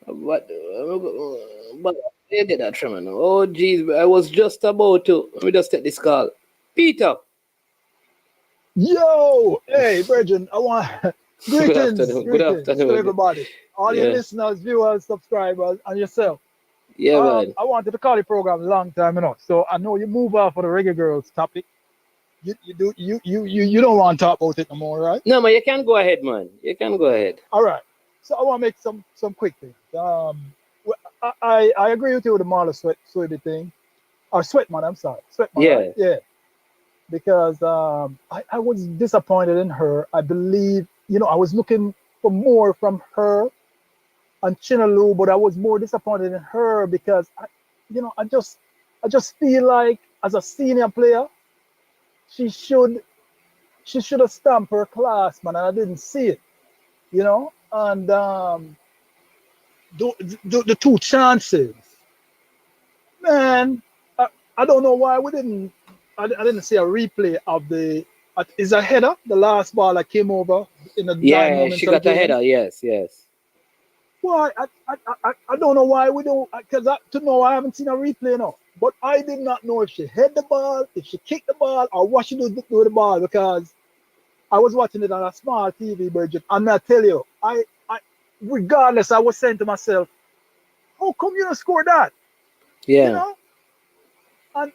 But where you get that from, you know? Oh geez, I was just about to. Let me just take this call. Peter.
Yo, hey, Virgin, I want
Good afternoon. Good
greetings
afternoon.
to everybody, all your
Yeah.
listeners, viewers, subscribers, and yourself.
Yeah, man.
I wanted to call the program a long time, you know. So I know you move off of the Reggae Girlz topic. You don't want to talk about it no more, right?
No, man, you can go ahead, man. You can go ahead.
All right. So I want to make some quick things. I agree with you with the Marla Sweaty thing, or Sweatman. I'm sorry, Sweatman.
Yeah.
Right? Yeah. Because I was disappointed in her. I believe, you know, I was looking for more from her and Chinalu, but I was more disappointed in her because I just feel like as a senior player, she should have stamped her class, man, and I didn't see it, you know. And the 2 chances, man, I don't know why we didn't. I didn't see a replay of the. Is a header the last ball that came over in the 9
Yeah,
moments
she
of the
got a
game?
header. Yes, yes.
Why? I don't know why we don't. Because I haven't seen a replay now. But I did not know if she hit the ball, if she kicked the ball, or what she did with the ball, because I was watching it on a small TV, Bridget. And I tell you, I regardless, I was saying to myself, how come you don't score that?
Yeah.
You know?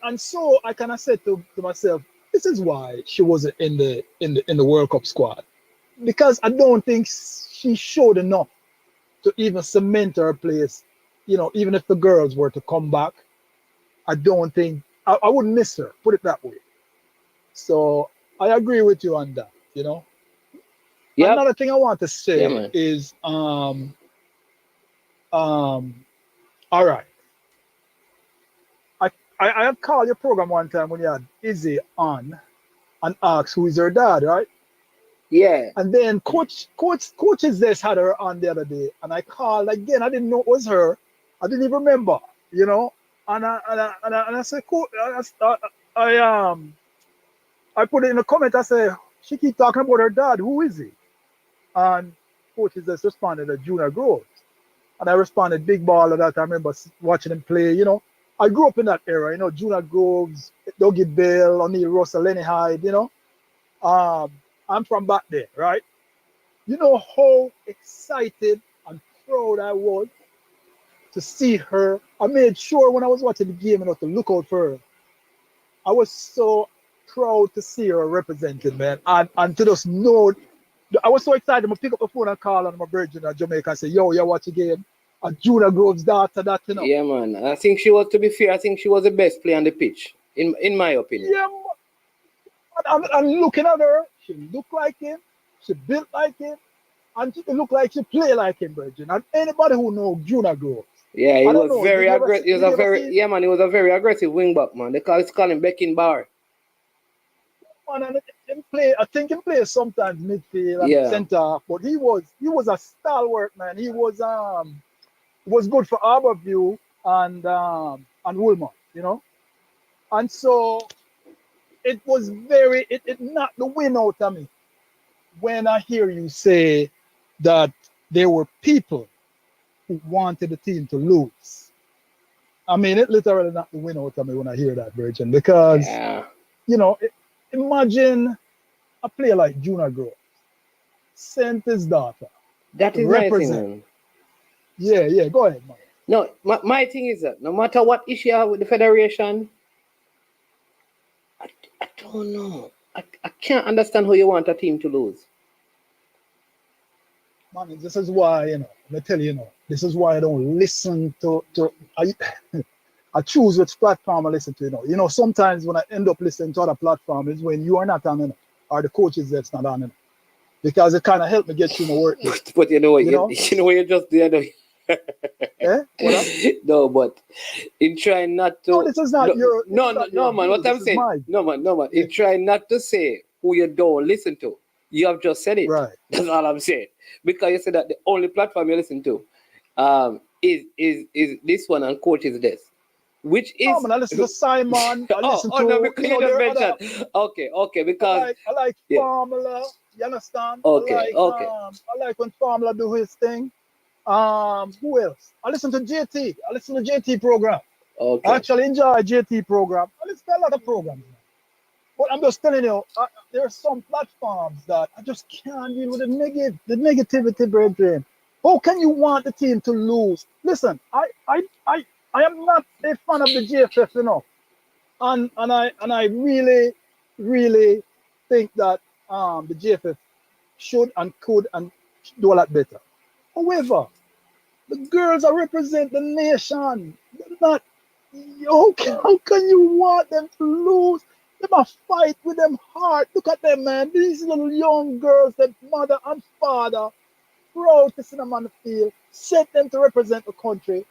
And so I kind of said to myself, this is why she wasn't in the World Cup squad, because I don't think she showed enough to even cement her place. You know, even if the girls were to come back, I don't think I wouldn't miss her. Put it that way. So I agree with you on that. You know.
Yep.
Another thing I want to say
Yeah, man.
is all right. I had called your program one time when you had Izzy on and asked who is her dad, right?
Yeah.
And then coaches this had her on the other day, and I called again. I didn't know it was her. I didn't even remember, you know. And I said, I put it in a comment. I said, she keep talking about her dad. Who is he? And coaches just responded as Junior Groves. And I responded big ball of that. I remember watching him play, you know. I grew up in that era, you know, Junior Groves, Dougie Bell, O'Neal Russell, Lenny Hyde, you know. I'm from back there, right? You know how excited and proud I was to see her. I made sure when I was watching the game, you know, to look out for her. I was so proud to see her represented, man. And to just know, I was so excited. I'm going to pick up the phone and call on my virgin in Jamaica and say, yo, you watch again. And Junior Groves' daughter, that, you know.
Yeah, man. I think she was, to be fair, I think she was the best player on the pitch, in my opinion.
Yeah, I'm looking at her. She looked like him. She built like him. And she looked like she played like him, Virgin. And anybody who knows Junior Groves.
Yeah, he
I don't
was
know,
very
did you ever
aggressive.
see-
He was
did you
a
ever
very
see-
yeah, man. He was a very aggressive wing back, man. They call him Becking Bar.
And I think he plays sometimes midfield and
Yeah.
centre half, but he was a stalwart, man. He was good for Harborview and Wilmot, you know. And so it was it knocked the wind out of me when I hear you say that there were people who wanted the team to lose. I mean, it literally knocked the wind out of me when I hear that, Virgin, because
Yeah.
you know, imagine a player like Junior Groves sent his daughter
That
to
is my thing,
represent.
man.
Yeah, go ahead, man.
No, my thing is that no matter what issue I have with the federation, I don't know. I can't understand how you want a team to lose.
Man, this is why, let me tell you, this is why I don't listen to I choose which platform I listen to, sometimes when I end up listening to other platforms is when you are not on it, or the coaches that's not on it. Because it kind of helped me get through my work.
But you know what, you just did.
Eh? What
No, but in trying not to.
No, this is not your
No, man. What I'm saying, no, man.
Yeah.
In trying not to say who you don't listen to, you have just said it.
Right.
That's all I'm saying. Because you said that the only platform you listen to, is this one and Coach's Desk, which is.
Oh man, I listen to Simon. I listen to.
No, because you just mentioned. Okay, because
I like Formula. You understand?
Okay.
I like when Formula do his thing. Who else? I listen to JT. I listen to JT program.
Okay.
I actually enjoy JT program. I listen to a lot of programs. But I'm just telling you, there are some platforms that I just can't deal with the negativity, brethren. How can you want the team to lose? Listen, I am not a fan of the GFF, and I really, really think that the GFF should and could and do a lot better. However, the girls that represent the nation, they're not. How can you want them to lose? They must fight with them heart. Look at them, man. These little young girls, their mother and father, proud to see them on the field, set them to represent the country.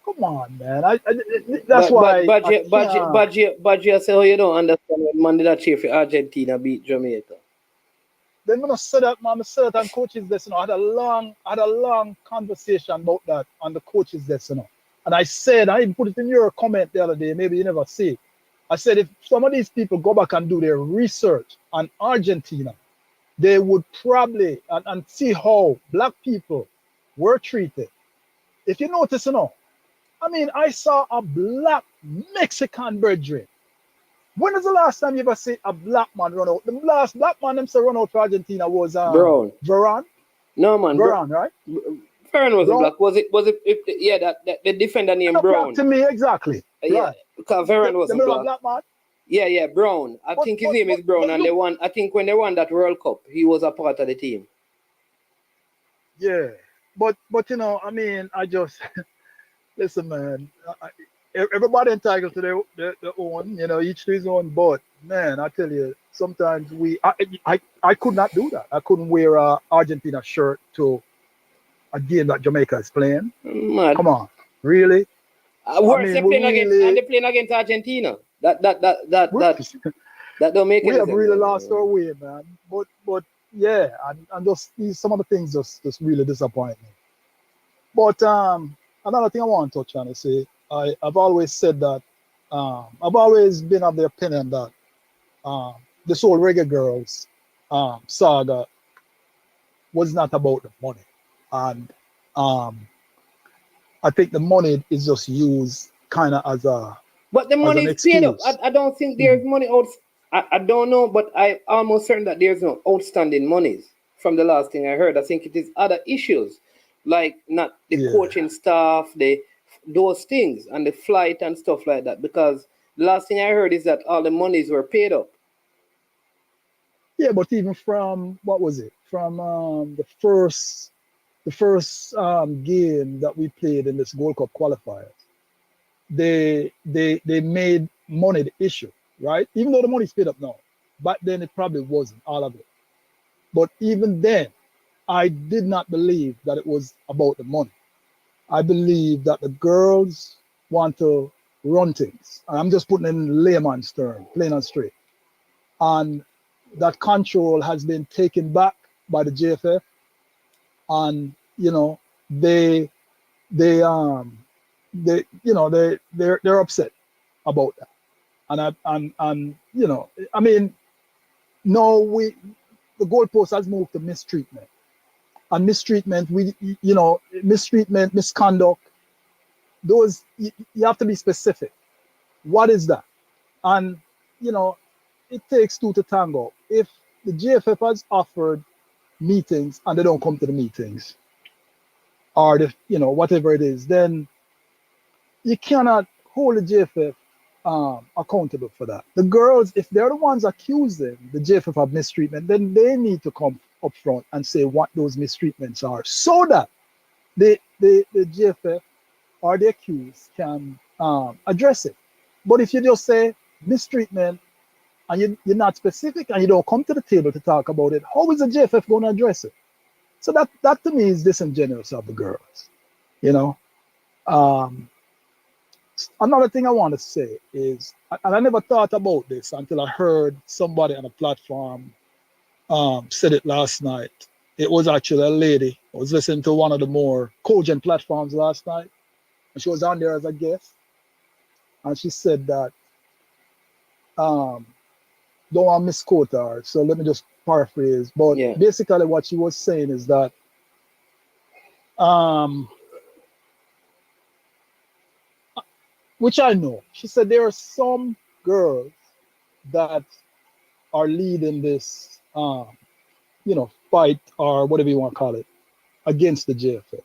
Come on, man. That's why.
But you say, oh, you don't understand what man did achieve for Argentina beat Jamaica.
Then when I said that, man, I said that on Coach's Desk, I had a long conversation about that on the Coach's Desk, And I said, I even put it in your comment the other day, maybe you never see it. I said, if some of these people go back and do their research on Argentina, they would probably, and see how black people were treated. If you notice, I saw a black Mexican brethren. When was the last time you ever see a black man run out? The last black man them say run out for Argentina was
Brown.
Veron.
No man,
Veron, right?
Veron wasn't black. Was it that the defender named Brown?
To me, exactly.
Yeah,
right.
because Veron wasn't black.
Man?
Yeah, Brown. I think his name is Brown, and I think when they won that World Cup, he was a part of the team.
Yeah, but I just listen, man. Everybody entitled to their own, each to his own. But man, I tell you, sometimes I could not do that. I couldn't wear a Argentina shirt to a game that Jamaica is playing.
Mad.
Come on, really?
They're playing against Argentina. That don't make any sense.
We have really lost our way, man. But yeah, and just some of the things just really disappoint me. But another thing I want to touch on is say I've always said that I've always been of the opinion that this whole Reggae Girlz saga was not about the money, and I think the money is just used kind of as a.
But the money is paid up. I don't think there's money out. I don't know, but I'm almost certain that there's no outstanding monies from the last thing I heard. I think it is other issues, like not the coaching staff, those things, and the flight and stuff like that. Because the last thing I heard is that all the monies were paid up.
Yeah, but even from what was it? From the first game that we played in this Gold Cup qualifiers, they made money the issue, right? Even though the money's paid up now, back then it probably wasn't all of it. But even then, I did not believe that it was about the money. I believe that the girls want to run things. I'm just putting in layman's term, plain and straight. And that control has been taken back by the JFF, and they're upset about that. And the goalpost has moved to mistreatment. And mistreatment, misconduct, those, you have to be specific. What is that? And, it takes two to tango. If the GFF has offered meetings and they don't come to the meetings, or whatever it is, then you cannot hold the GFF accountable for that. The girls, if they're the ones accusing the JFF of mistreatment, then they need to come up front and say what those mistreatments are, so that the JFF or the accused can address it. But if you just say mistreatment and you're not specific and you don't come to the table to talk about it, how is the JFF going to address it? So that to me is disingenuous of the girls, you know. Another thing I want to say is, and I never thought about this until I heard somebody on a platform said it last night. It was actually a lady. I was listening to one of the more cogent platforms last night, and she was on there as a guest, and she said that, don't want to misquote her, so let me just paraphrase, but basically what she was saying is that which I know. She said there are some girls that are leading this, you know, fight or whatever you want to call it against the JFF.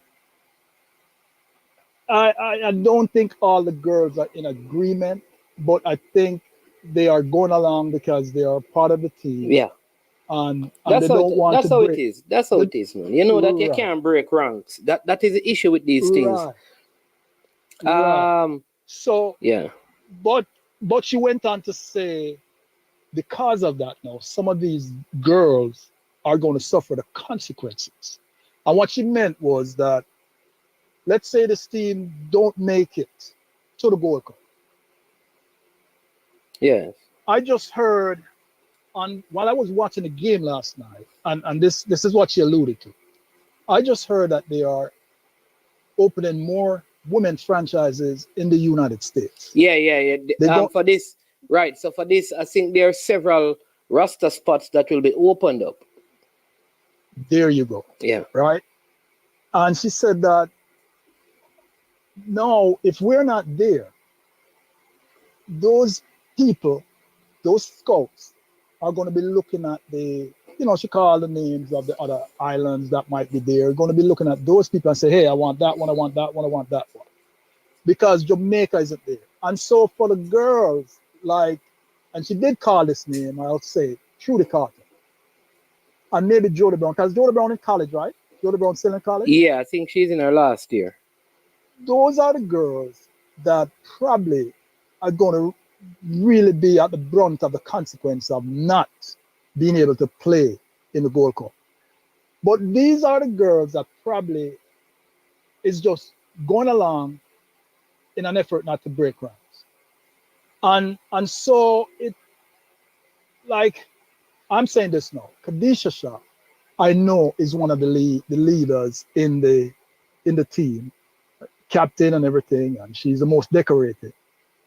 I don't think all the girls are in agreement, but I think they are going along because they are part of the team.
Yeah.
And
That's
they
how
don't want
that's
to
how
break.
it is. That's how it is, man. You know that you
Right.
can't break ranks. That is the issue with these things.
Right. So
yeah.
But she went on to say, because of that now, some of these girls are going to suffer the consequences. And what she meant was that, let's say this team don't make it to the Gold Cup.
Yes.
I just heard while I was watching the game last night, and this is what she alluded to. I just heard that they are opening more women's franchises in the United States.
Yeah. For this, right. So for this, I think there are several roster spots that will be opened up.
There you go.
Yeah.
Right. And she said that, no, if we're not there, those people, those scouts are going to be looking at she called the names of the other islands that might be there, going to be looking at those people and say, hey, I want that one, I want that one, I want that one. Because Jamaica isn't there. And so for the girls, and she did call this name, I'll say, Trudy Carter. And maybe Jody Brown, because Jody Brown in college, right? Jody Brown still in college?
Yeah, I think she's in her last year.
Those are the girls that probably are going to really be at the brunt of the consequence of not being able to play in the Gold Cup. But these are the girls that probably is just going along in an effort not to break ranks. And so it, I'm saying this now, Khadisha Shah, I know, is one of the leaders in the team, captain and everything, and she's the most decorated.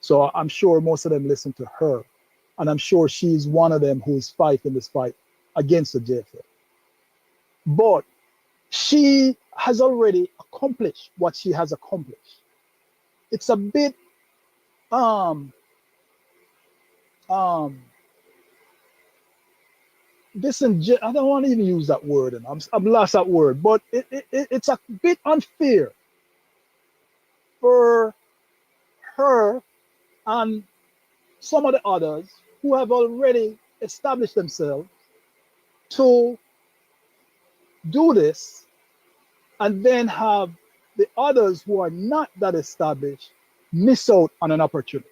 So I'm sure most of them listen to her, and I'm sure she's one of them who is fighting this fight against the JFL. But she has already accomplished what she has accomplished. It's a bit I don't want to even use that word, and I'm lost that word, but it's a bit unfair for her and some of the others who have already established themselves to do this, and then have the others who are not that established miss out on an opportunity.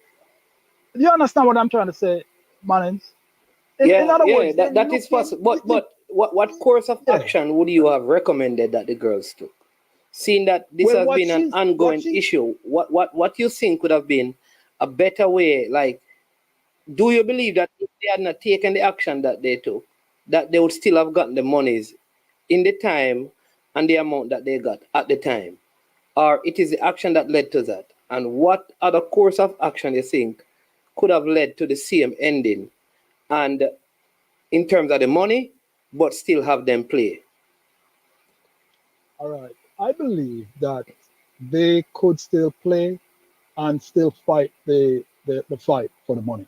Do you understand what I'm trying to say, Manins? In other words,
that is possible. But what course of action would you have recommended that the girls took? Seeing that this has been an ongoing issue, what you think would have been a better way? Like, do you believe that if they had not taken the action that they took, that they would still have gotten the monies in the time and the amount that they got at the time? Or it is the action that led to that? And what other course of action you think could have led to the same ending, and in terms of the money, but still have them play?
All right. I believe that they could still play and still fight the fight for the money.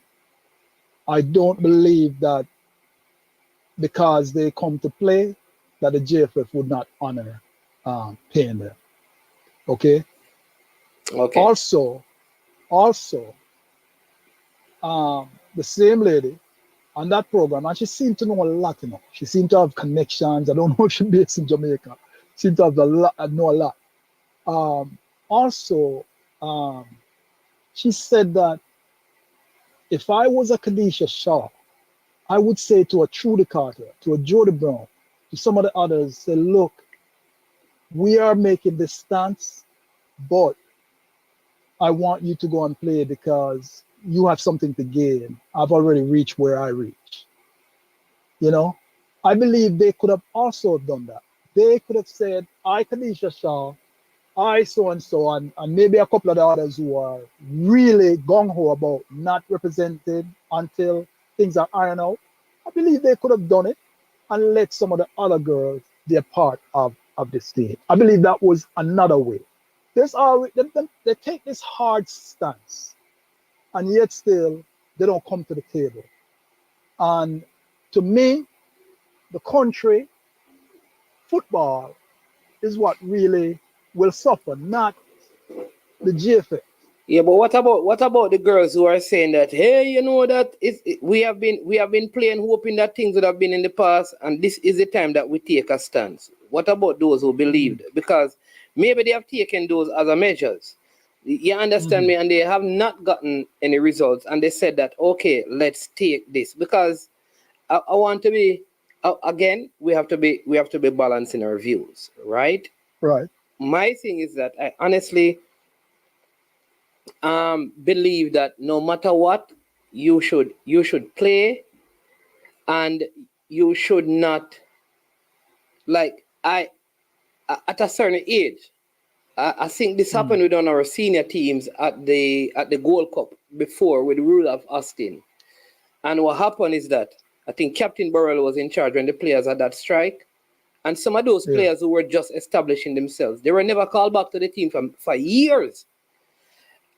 I don't believe that because they come to play that the JFF would not honor paying them. Okay?
Okay.
Also, the same lady on that program, and she seemed to know a lot, you know. She seemed to have connections. I don't know if she's based in Jamaica. Seemed to have know a lot. Also, she said that if I was a Khadijah Shaw, I would say to a Trudy Carter, to a Jody Brown, to some of the others, say, look, we are making this stance, but I want you to go and play because you have something to gain. I've already reached where I reach. You know, I believe they could have also done that. They could have said, I, Khadijah Shaw, I so and maybe a couple of the others who are really gung-ho about not represented until things are ironed out. I believe they could have done it and let some of the other girls be a part of this team. I believe that was another way. They take this hard stance, and yet still they don't come to the table. And to me, the country, football, is what really will suffer, not the GFL.
Yeah, but what about the girls who are saying that, hey, you know that we have been playing hoping that things would have been in the past, and this is the time that we take a stance. What about those who believed? Because maybe they have taken those as a measures. You understand me? And they have not gotten any results, and they said that, okay, let's take this. Because I want to be again, we have to be balancing our views, right?
Right.
My thing is that I honestly believe that no matter what, you should play, and you should not, like, at a certain age. I think this happened with one of our senior teams at the Gold Cup before with the rule of Austin. And what happened is that I think Captain Burrell was in charge when the players had that strike. And some of those players who were just establishing themselves, they were never called back to the team for years.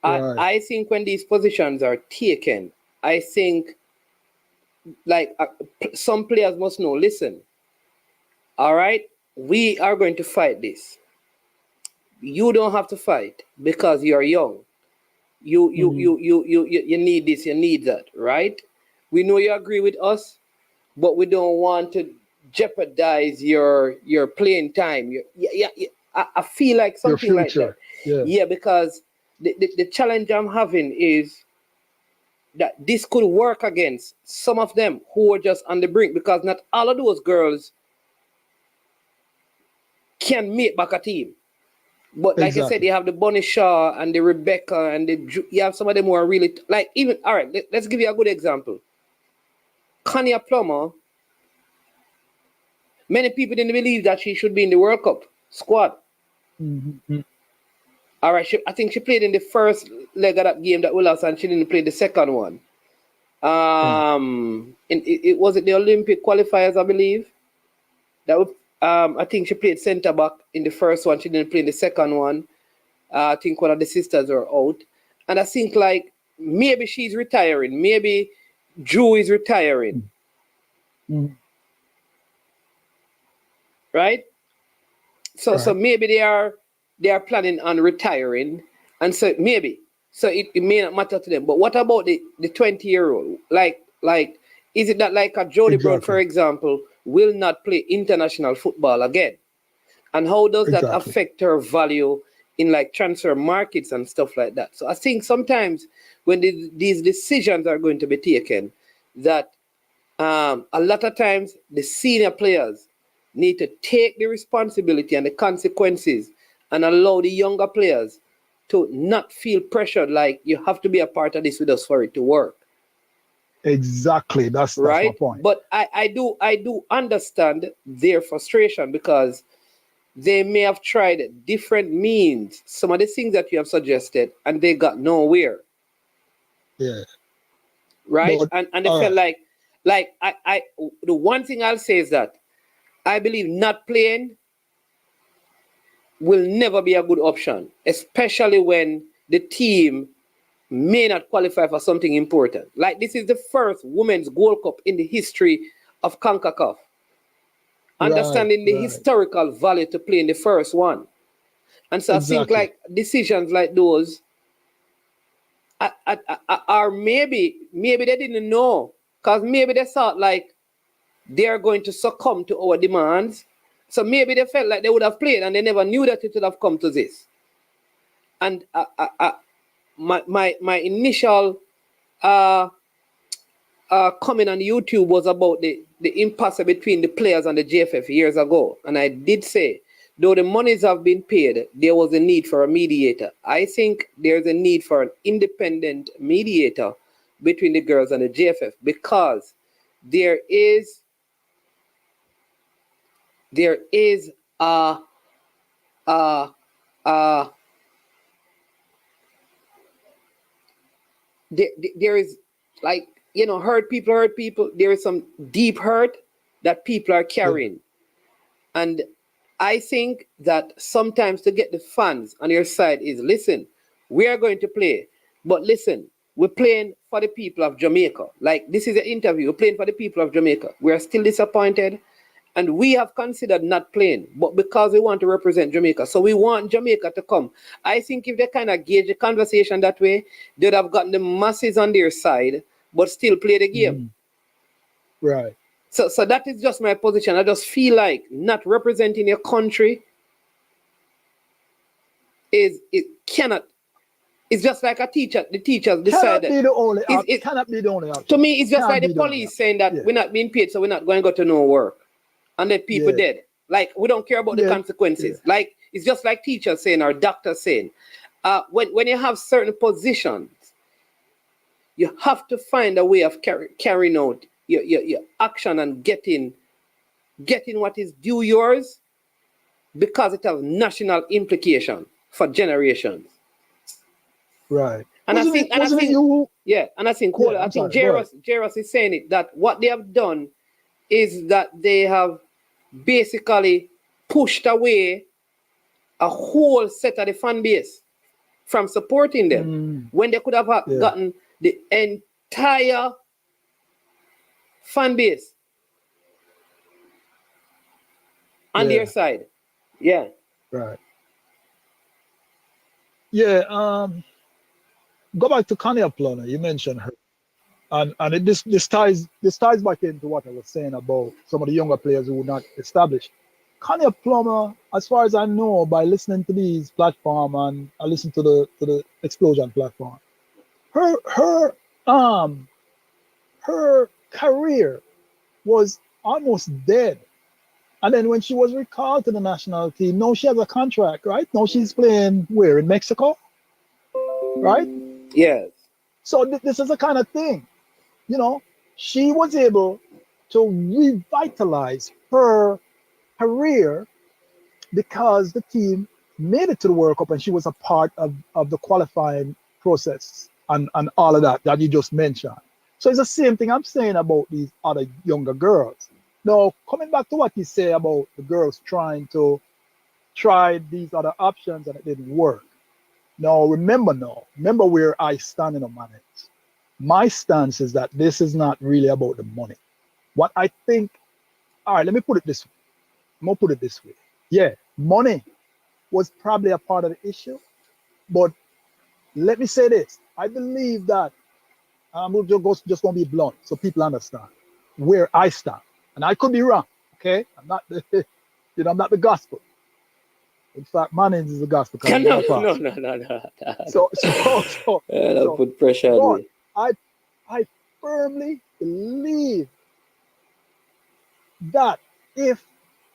Right. I think when these positions are taken, I think like some players must know, listen, all right, we are going to fight this. You don't have to fight because you're young. You need this, you need that, right? We know you agree with us, but we don't want to jeopardize your playing time. I feel like something like that. Yeah, because the challenge I'm having is that this could work against some of them who are just on the brink, because not all of those girls can make back a team. But like I said, you have the Bonnie Shaw and the Rebecca and you have some of them who are really like, even, all right, let's give you a good example. Kanya Plummer, many people didn't believe that she should be in the World Cup squad. All right, I think she played in the first leg of that game that we lost, and she didn't play the second one. It was the Olympic qualifiers, I believe. That was, I think she played centre back in the first one. She didn't play in the second one. I think one of the sisters were out. And I think like maybe she's retiring. Maybe Drew is retiring. Right? So maybe they are planning on retiring. And so maybe. So it may not matter to them. But what about the 20-year-old? Like, is it that like a Jody Brown, for example, will not play international football again? And how does that affect her value in like transfer markets and stuff like that? So I think sometimes when these decisions are going to be taken, that a lot of times the senior players need to take the responsibility and the consequences and allow the younger players to not feel pressured like you have to be a part of this with us for it to work.
Exactly, that's my point.
But I do understand their frustration, because they may have tried different means, some of the things that you have suggested, and they got nowhere.
Yeah.
Right? But, and they felt like I the one thing I'll say is that I believe not playing will never be a good option, especially when the team may not qualify for something important. Like this is the first Women's Gold Cup in the history of CONCACAF. Understanding the historical value to play in the first one. And so I think like decisions like those or maybe they didn't know, because maybe they thought like they are going to succumb to our demands. So maybe they felt like they would have played and they never knew that it would have come to this. And my initial comment on YouTube was about the impasse between the players and the JFF years ago. And I did say, though the monies have been paid, there was a need for a mediator. I think there's a need for an independent mediator between the girls and the JFF, because there is there is, like, you know, hurt people. There is some deep hurt that people are carrying. And I think that sometimes to get the fans on your side is, listen, we are going to play, but listen, we're playing for the people of Jamaica. Like, this is an interview. We're playing for the people of Jamaica. We are still disappointed, and we have considered not playing, but because we want to represent Jamaica. So we want Jamaica to come. I think if they kind of gauge the conversation that way, they'd have gotten the masses on their side, but still play the game.
Right.
So that is just my position. I just feel like not representing your country it's just like a teacher. The teachers decide that.
It cannot be the only option.
To me, it's just like the police saying that we're not being paid, so we're not going to go to no work. And then people dead. Like, we don't care about the consequences. Like, it's just like teachers saying or doctors saying, when you have certain positions, you have to find a way of carrying out your action and getting what is due yours, because it has national implication for generations.
Right.
And I think Jairus is saying it, that what they have done is that they have basically pushed away a whole set of the fan base from supporting them, when they could have gotten the entire fan base on their side. Yeah.
Right. Yeah. Go back to Kanye Plummer. You mentioned her, and this ties back into what I was saying about some of the younger players who were not established. Kanye Plummer, as far as I know, by listening to these platforms, and I listen to the Explosion platform, her career was almost dead. And then when she was recalled to the national team, now she has a contract, right? Now she's playing where? In Mexico? Right?
Yes.
So this is the kind of thing, you know, she was able to revitalize her career because the team made it to the World Cup and she was a part of the qualifying process and all of that you just mentioned. So it's the same thing I'm saying about these other younger girls. Now, coming back to what you say about the girls trying to try these other options and it didn't work. Now, remember where I stand in a minute. My stance is that this is not really about the money. What I think, all right, let me put it this way. I'm going to put it this way. Yeah, money was probably a part of the issue, but let me say this. I believe that, we're just going to be blunt so people understand where I stand. And I could be wrong, okay? I'm not I'm not the gospel. In fact, my name is the gospel.
No.
So
don't put pressure on me.
I firmly believe that if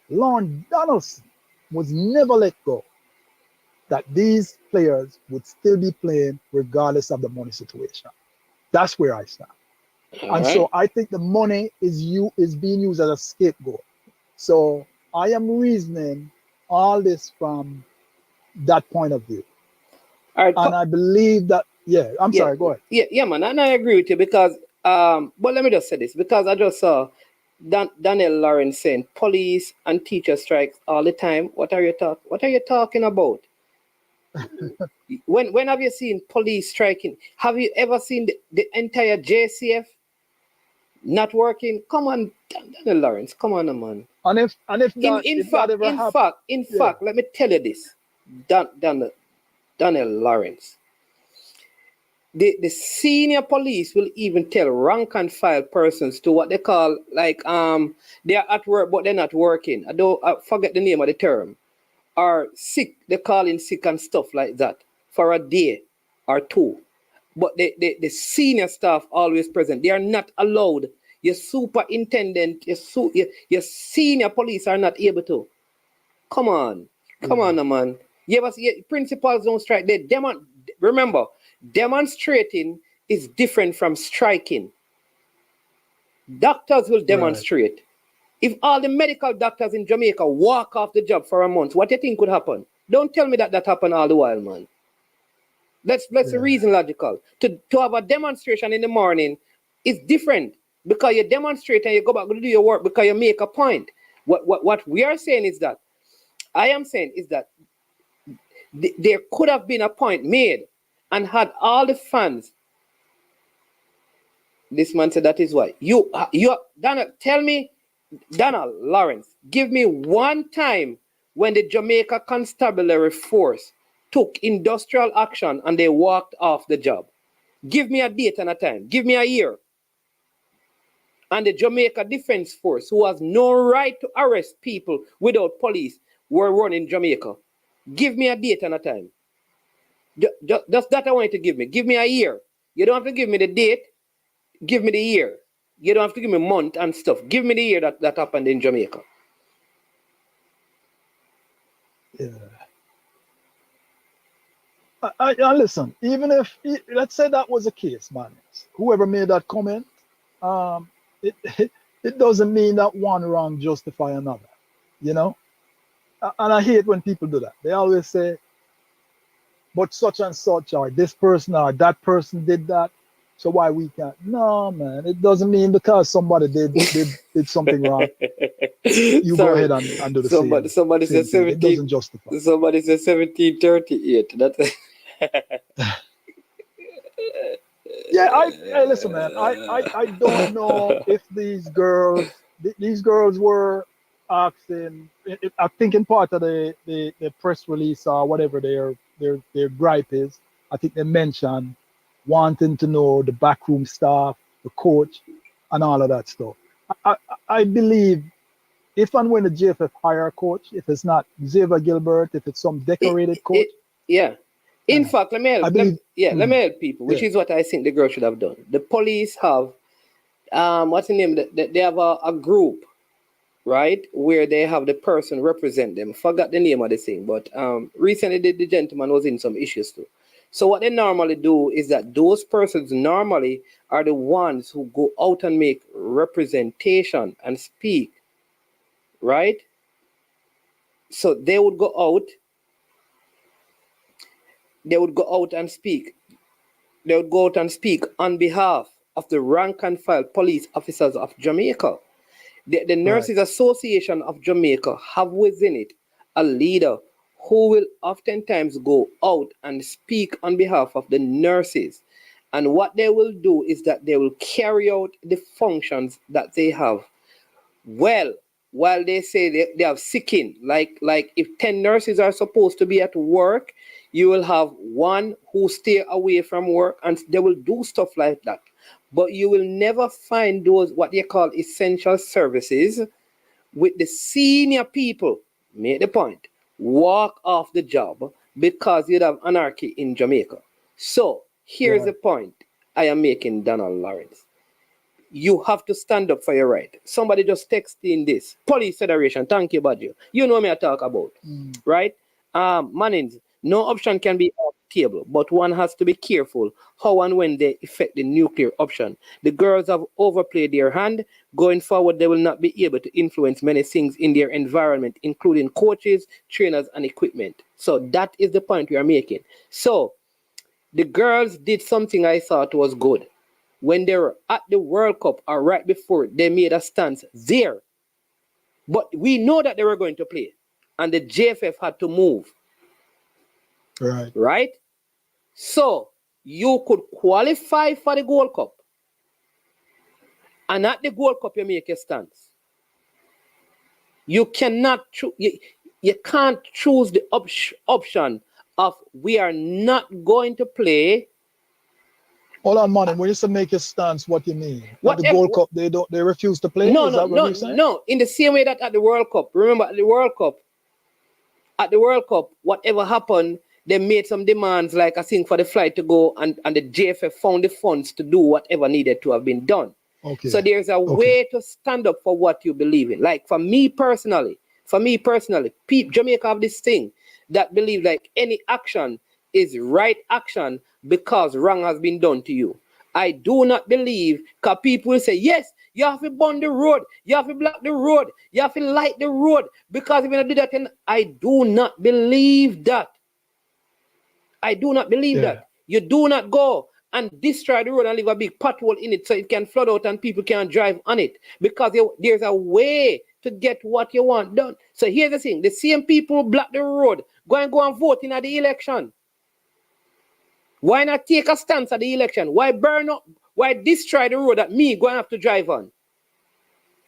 Lon Donaldson was never let go, that these players would still be playing regardless of the money situation. That's where I stand. So I think the money is being used as a scapegoat. So I am reasoning all this from that point of view.
All right,
and I believe that, sorry, go ahead.
Yeah, man, and I agree with you because, but let me just say this, because I just saw Daniel Lawrence saying police and teacher strikes all the time. What are you talking about? When have you seen police striking? Have you ever seen the entire JCF not working? Come on, Daniel Lawrence, come on, man.
And if
in fact, let me tell you this, Daniel Lawrence. the senior police will even tell rank and file persons to what they call like they're at work but they're not working. I forget the name of the term. Are sick, they call in sick and stuff like that for a day or two. But the senior staff always present. They are not allowed. Your superintendent, your senior police are not able to. Come on, man. Principals don't strike. Remember, demonstrating is different from striking. Doctors will demonstrate. Right. If all the medical doctors in Jamaica walk off the job for a month, what do you think could happen? Don't tell me that happened all the while, man. Let's reason logical. To have a demonstration in the morning is different because you demonstrate and you go back to do your work because you make a point. What we are saying is that, I am saying is that there could have been a point made and had all the fans. This man said that is why. Donald Lawrence, give me one time when the Jamaica Constabulary Force took industrial action and they walked off the job. Give me a date and a time. Give me a year. And the Jamaica Defense Force, who has no right to arrest people without police, were running Jamaica. Give me a date and a time. Just that I want you to give me. Give me a year. You don't have to give me the date. Give me the year. You don't have to give me a month and stuff. Give me the year that happened in Jamaica.
Yeah. I listen, even if, let's say that was the case, man, whoever made that comment, it doesn't mean that one wrong justify another, you know? And I hate when people do that. They always say, but such and such, or this person or that person did that, so why we can't? No, man, it doesn't mean because somebody did something wrong, you go ahead and do the same.
Somebody said 17.
It doesn't justify.
Somebody said 1738. That's
yeah, I listen, man. I don't know if these girls were asking. I think in part of the press release or whatever their gripe is, I think they mentioned wanting to know the backroom staff, the coach, and all of that stuff. I believe if and when the JFF hire a coach, if it's not Xavier Gilbert, if it's some decorated coach.
Yeah. In fact, let me help people, which is what I think the girl should have done. The police have, what's the name? They have a group, right, where they have the person represent them. Forgot the name of the thing, but recently the gentleman was in some issues too. So what they normally do is that those persons normally are the ones who go out and make representation and speak, right? So they would go out and speak. They would go out and speak on behalf of the rank and file police officers of Jamaica. The Nurses Association of Jamaica have within it a leader who will oftentimes go out and speak on behalf of the nurses. And what they will do is that they will carry out the functions that they have. Well, while they say they have sicking, like if 10 nurses are supposed to be at work, you will have one who stay away from work and they will do stuff like that. But you will never find those what they call essential services with the senior people, make the point, walk off the job because you'd have anarchy in Jamaica. So here's the point I am making, Donald Lawrence. You have to stand up for your right. Somebody just texted in this. Police Federation, thank you, Badger. You know me I talk about, right? Mannings, no option can be off the table, but one has to be careful how and when they affect the nuclear option. The girls have overplayed their hand. Going forward, they will not be able to influence many things in their environment, including coaches, trainers, and equipment. So that is the point we are making. So the girls did something I thought was good. When they were at the World Cup or right before, they made a stance there. But we know that they were going to play. And the JFF had to move. Right? So you could qualify for the Gold Cup. And at the Gold Cup, you make a stance. You cannot you can't choose the option of we are not going to play
Hold on, man. When you say make your stance, what you mean? At the
Whatever-
Gold Cup, they refuse to play.
No,
Is
no,
that what
no,
you're saying?
no. In the same way that at the World Cup, remember at the World Cup, whatever happened, they made some demands, like I think for the flight to go, and the JFF found the funds to do whatever needed to have been done.
Okay.
So there's a way to stand up for what you believe in. Like for me personally, Jamaica have this thing that believe like any action is right action because wrong has been done to you. I do not believe, because people will say, yes, you have to burn the road, you have to block the road, you have to light the road, because if you don't do that, then I do not believe that. I do not believe that. You do not go and destroy the road and leave a big pothole in it so it can flood out and people can't drive on it, because there's a way to get what you want done. So here's the thing, the same people who block the road, go and vote in at the election. Why not take a stance at the election? Why burn up? Why destroy the road that me going to have to drive on?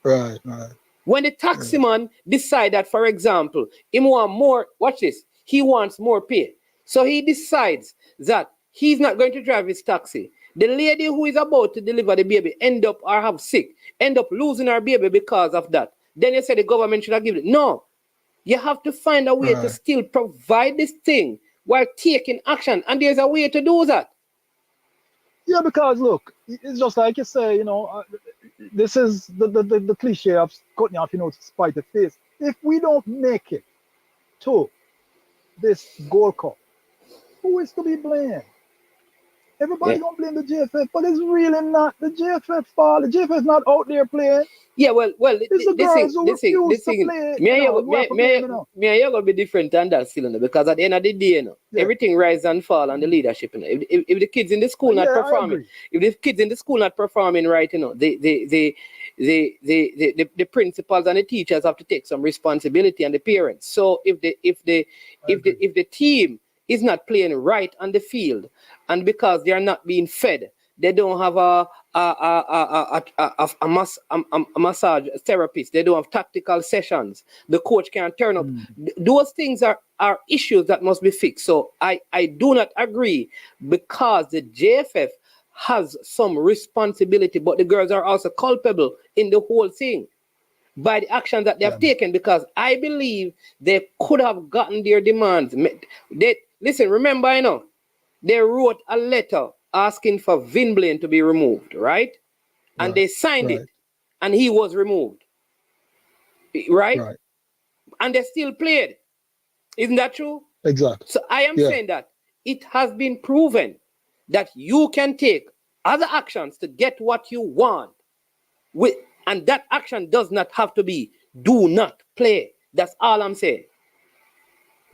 Right, right.
When the taxi man decide that, for example, he want more, watch this, he wants more pay. So he decides that he's not going to drive his taxi. The lady who is about to deliver the baby end up losing her baby because of that. Then you say the government should have given it. No, you have to find a way to still provide this thing while taking action, and there's a way to do that.
Yeah, because look, it's just like you say, this is the cliche of cutting off, to spite the face. If we don't make it to this Gold Cup, who is to be blamed? Everybody gonna blame the JFF, but it's really not the JFF fault. The JFF not out there playing.
Yeah, well,
it's the girls who refuse to play.
Me and you gonna be different than that still, because at the end of the day, everything rise and fall on the leadership. If the kids in the school not performing, right, the principals and the teachers have to take some responsibility, and the parents. So if the team is not playing right on the field, and because they are not being fed, they don't have a massage therapist, they don't have tactical sessions, the coach can't turn up. Those things are issues that must be fixed. So I do not agree, because the JFF has some responsibility, but the girls are also culpable in the whole thing by the actions that they have taken, because I believe they could have gotten their demands. Listen, remember, they wrote a letter asking for Vin Blaine to be removed, right? And they signed it, and he was removed, right? And they still played. Isn't that true?
Exactly.
So I am saying that it has been proven that you can take other actions to get what you want, and that action does not have to be do not play. That's all I'm saying.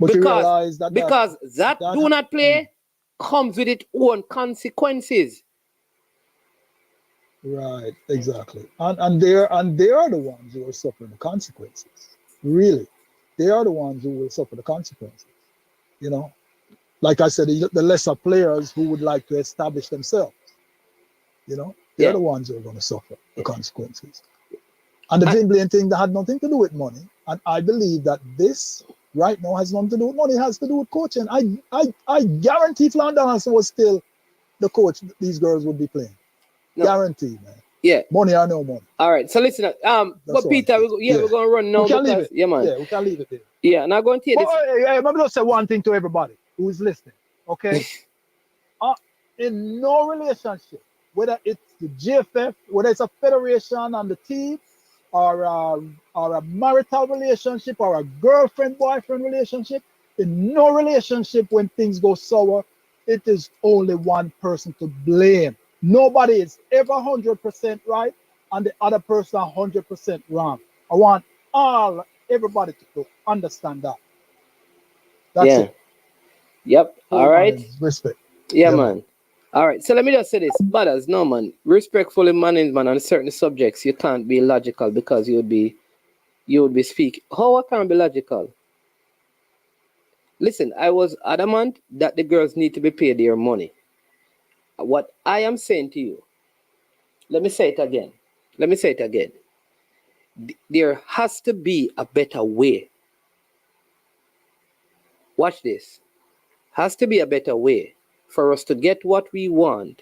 But you realize that
do not play comes with its own consequences.
Right, exactly. And they are the ones who are suffering the consequences. Really. They are the ones who will suffer the consequences. Like I said, the lesser players who would like to establish themselves. They're the ones who are going to suffer the consequences. And the Vin Blaine thing, that had nothing to do with money. And I believe that this right now has nothing to do with money. It has to do with coaching. I guarantee Flanders was still the coach these girls would be playing. No. Guarantee, man.
Yeah.
Money or no money.
All right. So listen, but Peter, we're going to run now.
We can leave it.
Yeah, man.
Yeah, we can leave it there.
Yeah, and I'm going to take this.
I'm going to say one thing to everybody who is listening, okay? In no relationship, whether it's the GFF, whether it's a federation and the team, or a marital relationship, or a girlfriend-boyfriend relationship, in no relationship when things go sour, it is only one person to blame. Nobody is ever 100% right, and the other person 100% wrong. I want everybody to understand that. That's it.
Yep. All right.
Respect.
Yeah, man. All right. So let me just say this. Brothers, no, man. Respectfully managed, man, on certain subjects, you can't be logical, because you would be speaking. How I can't be logical? Listen, I was adamant that the girls need to be paid their money. What I am saying to you, let me say it again. There has to be a better way. Watch this. Has to be a better way for us to get what we want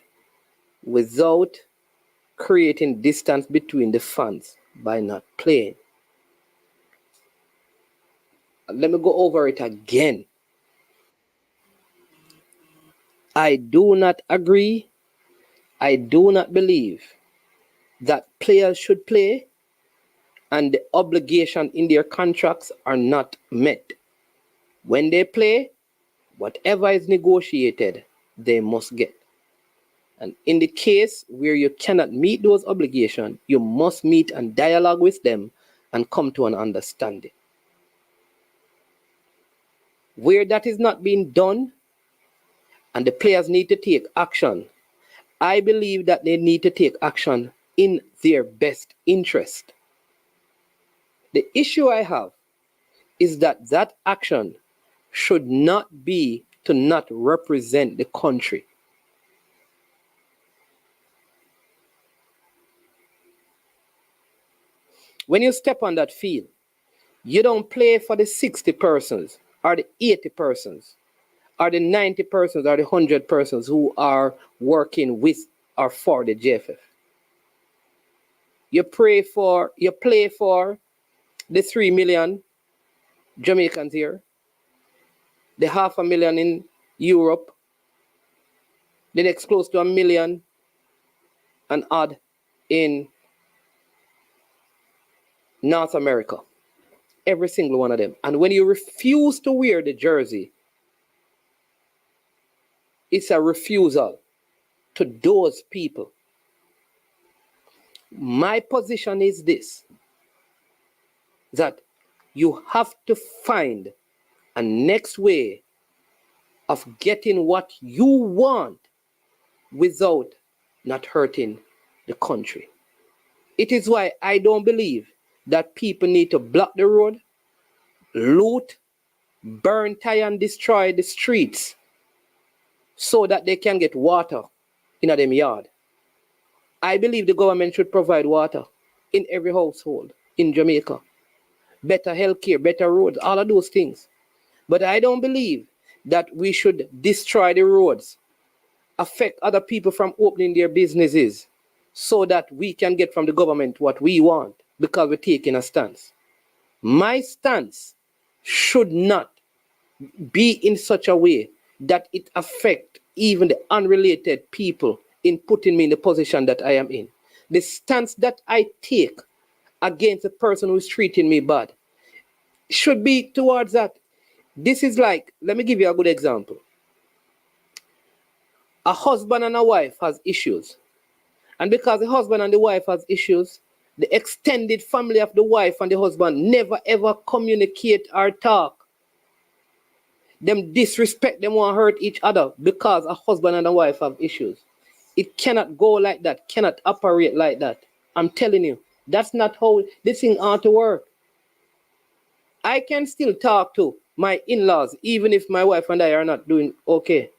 without creating distance between the fans by not playing. Let me go over it again. I do not agree. I do not believe that players should play and the obligation in their contracts are not met. When they play, whatever is negotiated, they must get. And in the case where you cannot meet those obligations, you must meet and dialogue with them and come to an understanding. Where that is not being done and the players need to take action, I believe that they need to take action in their best interest. The issue I have is that that action should not be to not represent the country. When you step on that field, you don't play for the 60 persons or the 80 persons or the 90 persons or the 100 persons who are working with or for the JFF. You play for the 3 million Jamaicans here, the 500,000 in Europe, the next close to 1 million and odd in North America. Every single one of them. And when you refuse to wear the jersey, it's a refusal to those people. My position is this, that you have to find a next way of getting what you want without not hurting the country. It is why I don't believe that people need to block the road, loot, burn, tie, and destroy the streets so that they can get water in them yard. I believe the government should provide water in every household in Jamaica. Better healthcare, better roads, all of those things. But I don't believe that we should destroy the roads, affect other people from opening their businesses so that we can get from the government what we want because we're taking a stance. My stance should not be in such a way that it affects even the unrelated people in putting me in the position that I am in. The stance that I take against the person who is treating me bad should be towards that. This is like, let me give you a good example. A husband and a wife has issues. And because the husband and the wife has issues, the extended family of the wife and the husband never ever communicate or talk. Them disrespect, them want to hurt each other because a husband and a wife have issues. It cannot go like that, cannot operate like that. I'm telling you, that's not how this thing ought to work. I can still talk to my in-laws even if my wife and I are not doing okay.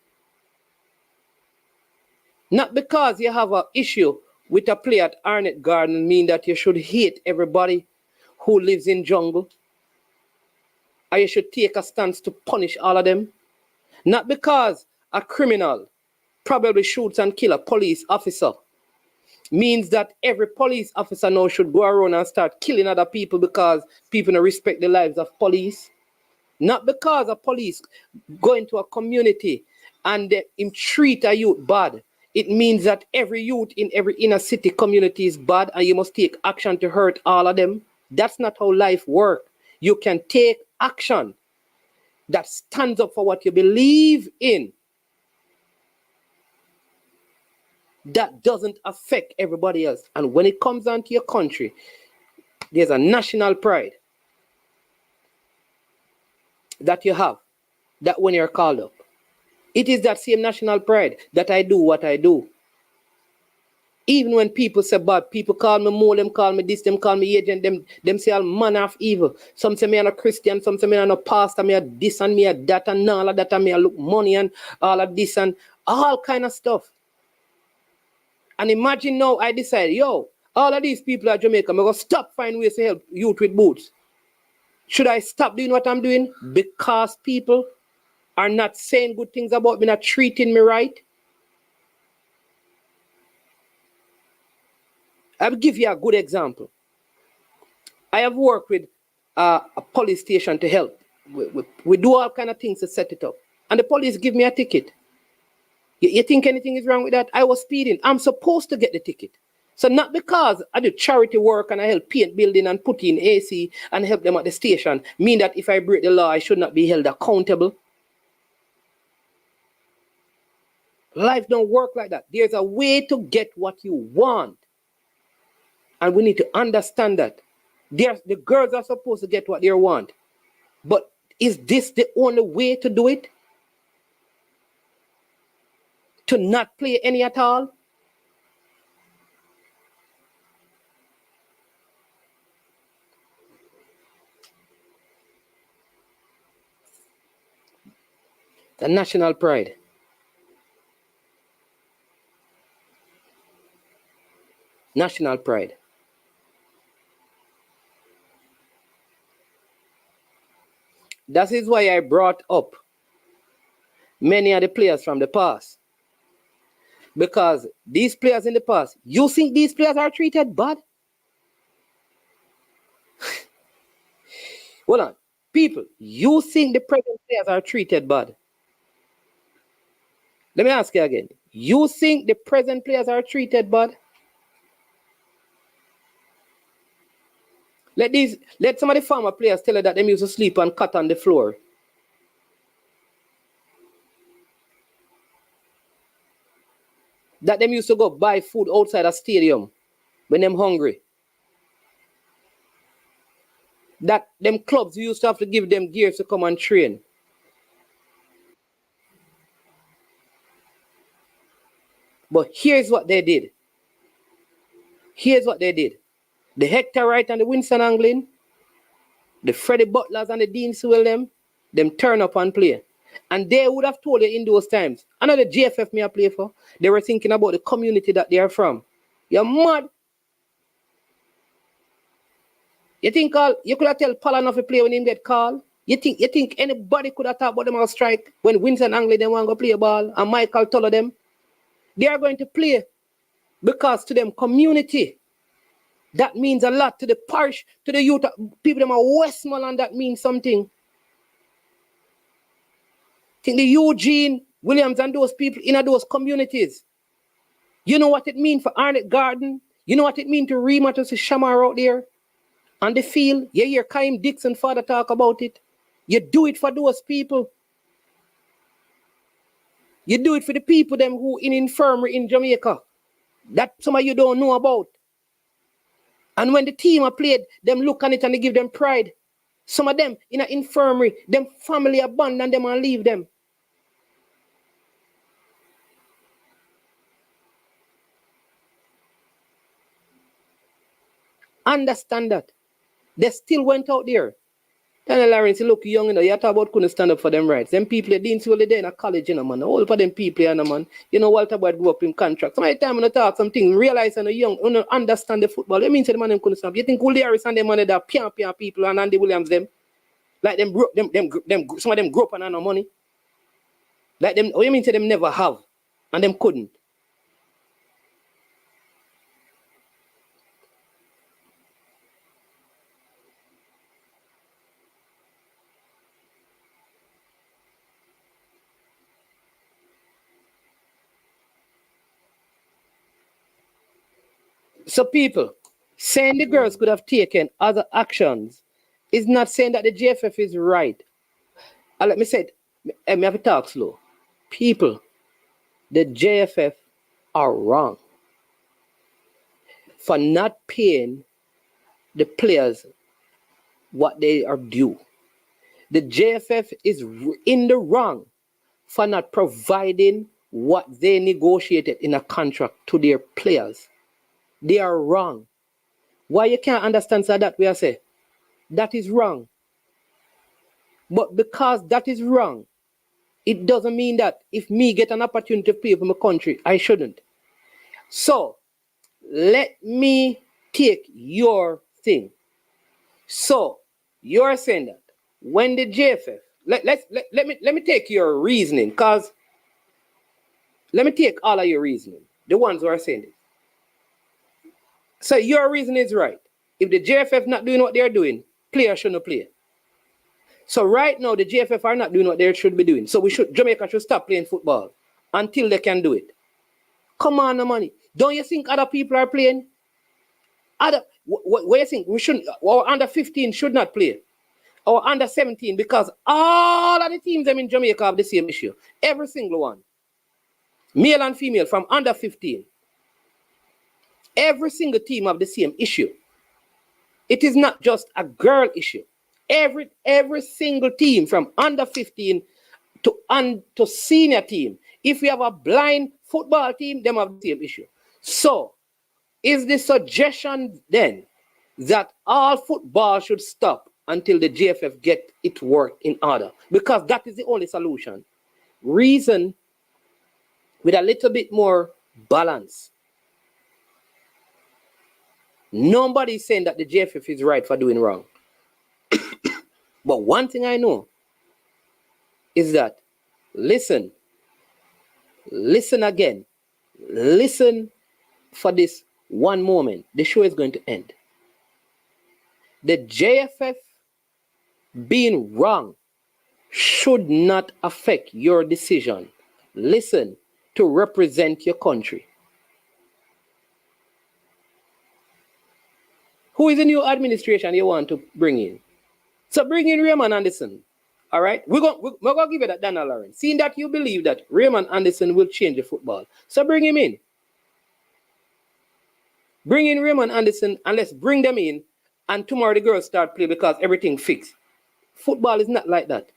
Not because you have an issue with a player at Arnett Garden mean that you should hate everybody who lives in jungle. Or you should take a stance to punish all of them. Not because a criminal probably shoots and kills a police officer means that every police officer now should go around and start killing other people because people don't respect the lives of police. Not because a police go into a community and him treat a youth bad. It means that every youth in every inner city community is bad and you must take action to hurt all of them. That's not how life works. You can take action that stands up for what you believe in. That doesn't affect everybody else. And when it comes down to your country, there's a national pride that you have, that when you're called up. It is that same national pride that I do what I do. Even when people say bad, people call me more, them call me this, them call me agent, them say all manner of evil. Some say me I'm a Christian, some say me I'm a pastor, me a this and me a that and all of that, and me a look money and all of this and all kind of stuff. And imagine now I decide, yo, all of these people at Jamaica, I'm going to stop finding ways to help youth with boots. Should I stop doing what I'm doing because people are not saying good things about me, not treating me right? I'll give you a good example. I have worked with a police station to help. We do all kind of things to set it up. And the police give me a ticket. You think anything is wrong with that? I was speeding. I'm supposed to get the ticket. So not because I do charity work and I help paint building and put in AC and help them at the station, mean that if I break the law, I should not be held accountable. Life don't work like that. There's a way to get what you want. And we need to understand that. The girls are supposed to get what they want. But is this the only way to do it? To not play any at all? The national pride. National pride. That is why I brought up many of the players from the past. Because these players in the past, you think these players are treated bad? Hold on. People, you think the present players are treated bad? Let me ask you again. You think the present players are treated bad? Let some of the former players tell you that they used to sleep and cut on the floor. That them used to go buy food outside a stadium when them hungry. That them clubs used to have to give them gears to come and train. But here's what they did. Here's what they did. The Hector Wright and the Winston Anglin, the Freddie Butlers and the Dean Sewell, them turn up and play. And they would have told you in those times, I know the JFF me I play for, they were thinking about the community that they are from. You're mad. You think you could have tell Palanov to play when him get called? You think anybody could have thought about them on strike when Winston Anglin them want to go play ball and Michael Tuller them? They are going to play because to them community, that means a lot. To the parish, to the youth, people them are Westmoreland, that means something. Think the Eugene, Williams and those people in those communities. You know what it means for Arnett Garden? You know what it means to Rima, to see Shamar out there on the field? You hear Kaim Dixon father talk about it. You do it for those people. You do it for the people them who in infirmary in Jamaica. That some of you don't know about. And when the team are played, them look on it and they give them pride. Some of them in an infirmary, them family abandon them and leave them. Understand that. They still went out there. Daniel Lawrence, you look young, you talk about couldn't stand up for them rights. Them people, they didn't see there in a college, man. All for them people, man. Walter Boyd grew up in contract. Some of the time when I talk something, realize and young, understand the football. It means the man them couldn't stand up. You think Willie Harris and them man that pian people and Andy Williams them? Like them some of them grew up and had no money. Like them, you mean to them never have and them couldn't. So people, saying the girls could have taken other actions is not saying that the JFF is right. Let me say it, I have to talk slow. People, the JFF are wrong for not paying the players what they are due. The JFF is in the wrong for not providing what they negotiated in a contract to their players. They are wrong. Why you can't understand so that we are say that is wrong. But because that is wrong, it doesn't mean that if me get an opportunity to play for my country, I shouldn't. So let me take your thing. So you're saying that when the JFF, let me take your reasoning, because let me take all of your reasoning, the ones who are saying this. So your reason is right. If the JFF not doing what they're doing, players shouldn't play. So right now, the JFF are not doing what they should be doing. So Jamaica should stop playing football until they can do it. Come on, no money. Don't you think other people are playing? What do you think? We shouldn't, our under 15 should not play. Or under 17, because all of the teams in Jamaica have the same issue. Every single one. Male and female from under 15. Every single team have the same issue. It is not just a girl issue. Every single team from under 15 to senior team. If we have a blind football team, them have the same issue. So, is the suggestion then that all football should stop until the JFF get it work in order? Because that is the only solution. Reason with a little bit more balance. Nobody is saying that the JFF is right for doing wrong. But one thing I know is that, listen again, listen for this one moment. The show is going to end. The JFF being wrong should not affect your decision. Listen, to represent your country. Who is the new administration you want to bring in? So bring in Raymond Anderson. All right? We're going to give you that, Daniel Lawrence. Seeing that you believe that Raymond Anderson will change the football. So bring him in. Bring in Raymond Anderson and let's bring them in. And tomorrow the girls start playing because everything fixed. Football is not like that.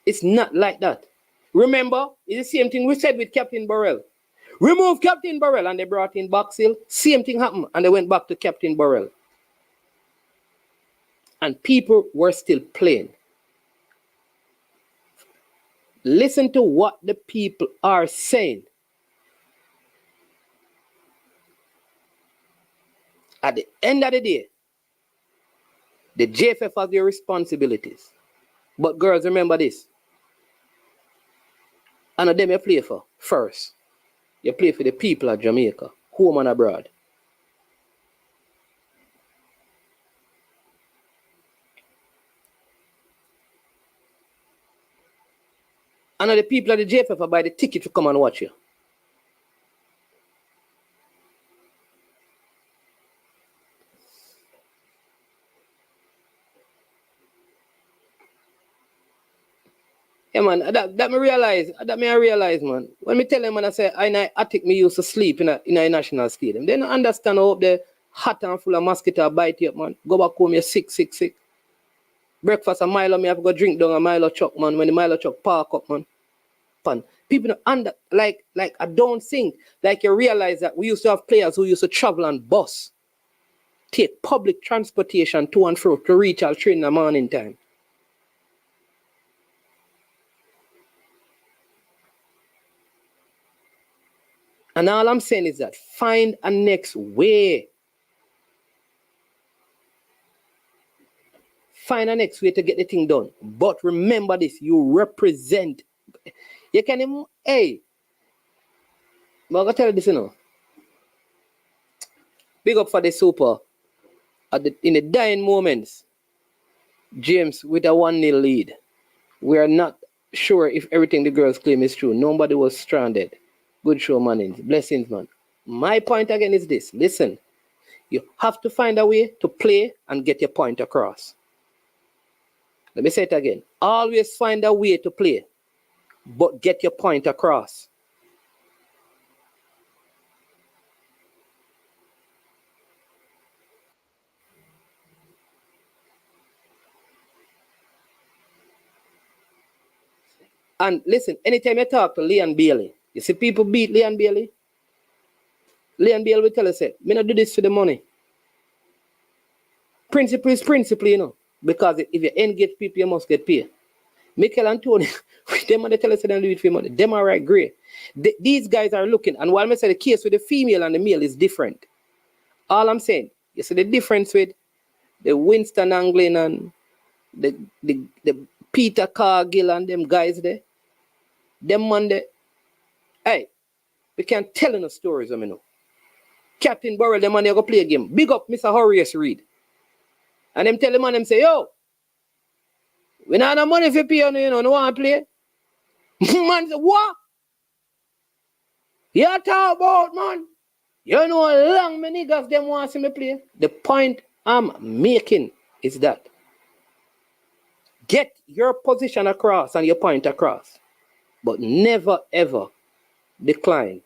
It's not like that. Remember, it's the same thing we said with Captain Burrell. Remove Captain Burrell and they brought in Boxill. Same thing happened and they went back to Captain Burrell. And people were still playing. Listen to what the people are saying. At the end of the day, the JFF has their responsibilities. But girls, remember this. And of them you play for first. You play for the people of Jamaica, home and abroad. And of the people of the JFF buy the ticket to come and watch you. Yeah, man, that me realize, man. When me tell them, man, I say, I think me used to sleep in a national stadium. They don't understand how up there hot and full of mosquito bite you up, man. Go back home, you're sick. Breakfast a Milo, me have to go drink down a Milo truck, man. When the Milo truck park up, man. People don't like I don't think like you realize that we used to have players who used to travel on bus, take public transportation to and fro to reach our train in the morning time. And all I'm saying is that find a next way. Find a next way to get the thing done. But remember this, you represent. You can even, hey, I'm going to tell you this, you know. Big up for the super. In the dying moments, James with a 1-0 lead. We are not sure if everything the girls claim is true. Nobody was stranded. Good show, man. Blessings, man. My point again is this. Listen, you have to find a way to play and get your point across. Let me say it again. Always find a way to play, but get your point across. And listen, anytime you talk to Leon Bailey, you see people beat Leon Bailey. Leon Bailey will tell us, say, me not do this for the money. Principle is principle, you know. Because if you engage people, you must get paid. Mikel and Tony, them they tell us they don't do it for money. Them are right, great. These guys are looking, and while I say the case with the female and the male is different. All I'm saying, you see the difference with the Winston Anglin and the Peter Cargill and them guys there. Them man there. Hey, we can't tell no stories, I mean. No. Captain Burrell, the man they go play a game. Big up Mr. Horace Reed. And them tell the man, them say, yo, we not have money for pay on you, no want to play. Man say, what? You talk about, man? You know how long many niggas them want to see me play? The point I'm making is that get your position across and your point across, but never ever decline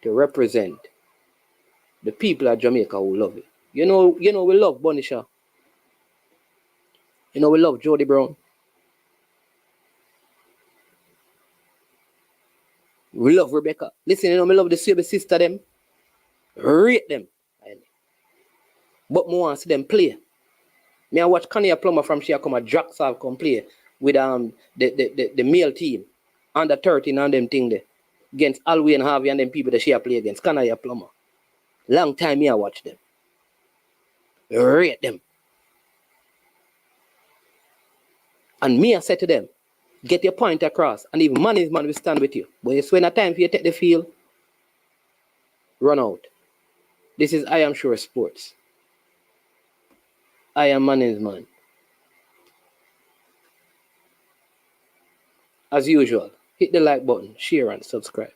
to represent the people of Jamaica who love it. You know, we love Bonisha. You know, we love Jody Brown. We love Rebecca. Listen, we love the Sabre sister them. Rate them. But me want to see them play. Me I watch Kanye Plummer from she come a Draxal come play with the male team under 13 and them thing there against Alway and Harvey and them people that she play against Kanye Plummer. Long time me I watch them. Rate them. And me I say to them, get your point across, and if management will stand with you. But it's when a time for you to take the field, run out. This is I Am Sure Sports. I am management. As usual, hit the like button, share and subscribe.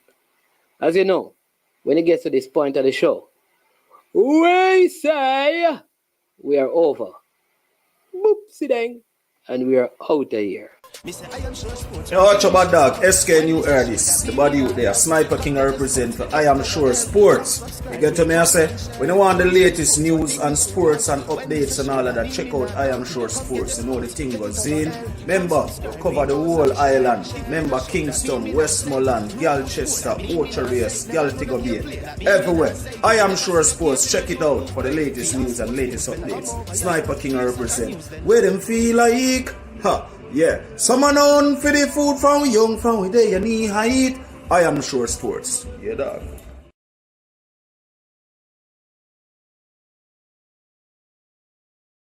As you know, when it gets to this point of the show, we say we are over. Boopsie dang. And we are out of here.
Yo, watch about dog, SK New Artist, the body out there, Sniper King I represent for I Am Sure Sports. You get to me, I say, when you want the latest news and sports and updates and all of that, check out I Am Sure Sports. You know the thing goes in. Remember, cover the whole island. Remember Kingston, Westmoreland, Galchester, Ocho-Race, Galtigo Bay, everywhere. I Am Sure Sports, check it out for the latest news and latest updates. Sniper King I represent. Where them feel like, yeah, someone on for the food from we young, from we day, you need height. I Am Sure Sports. Yeah, dog.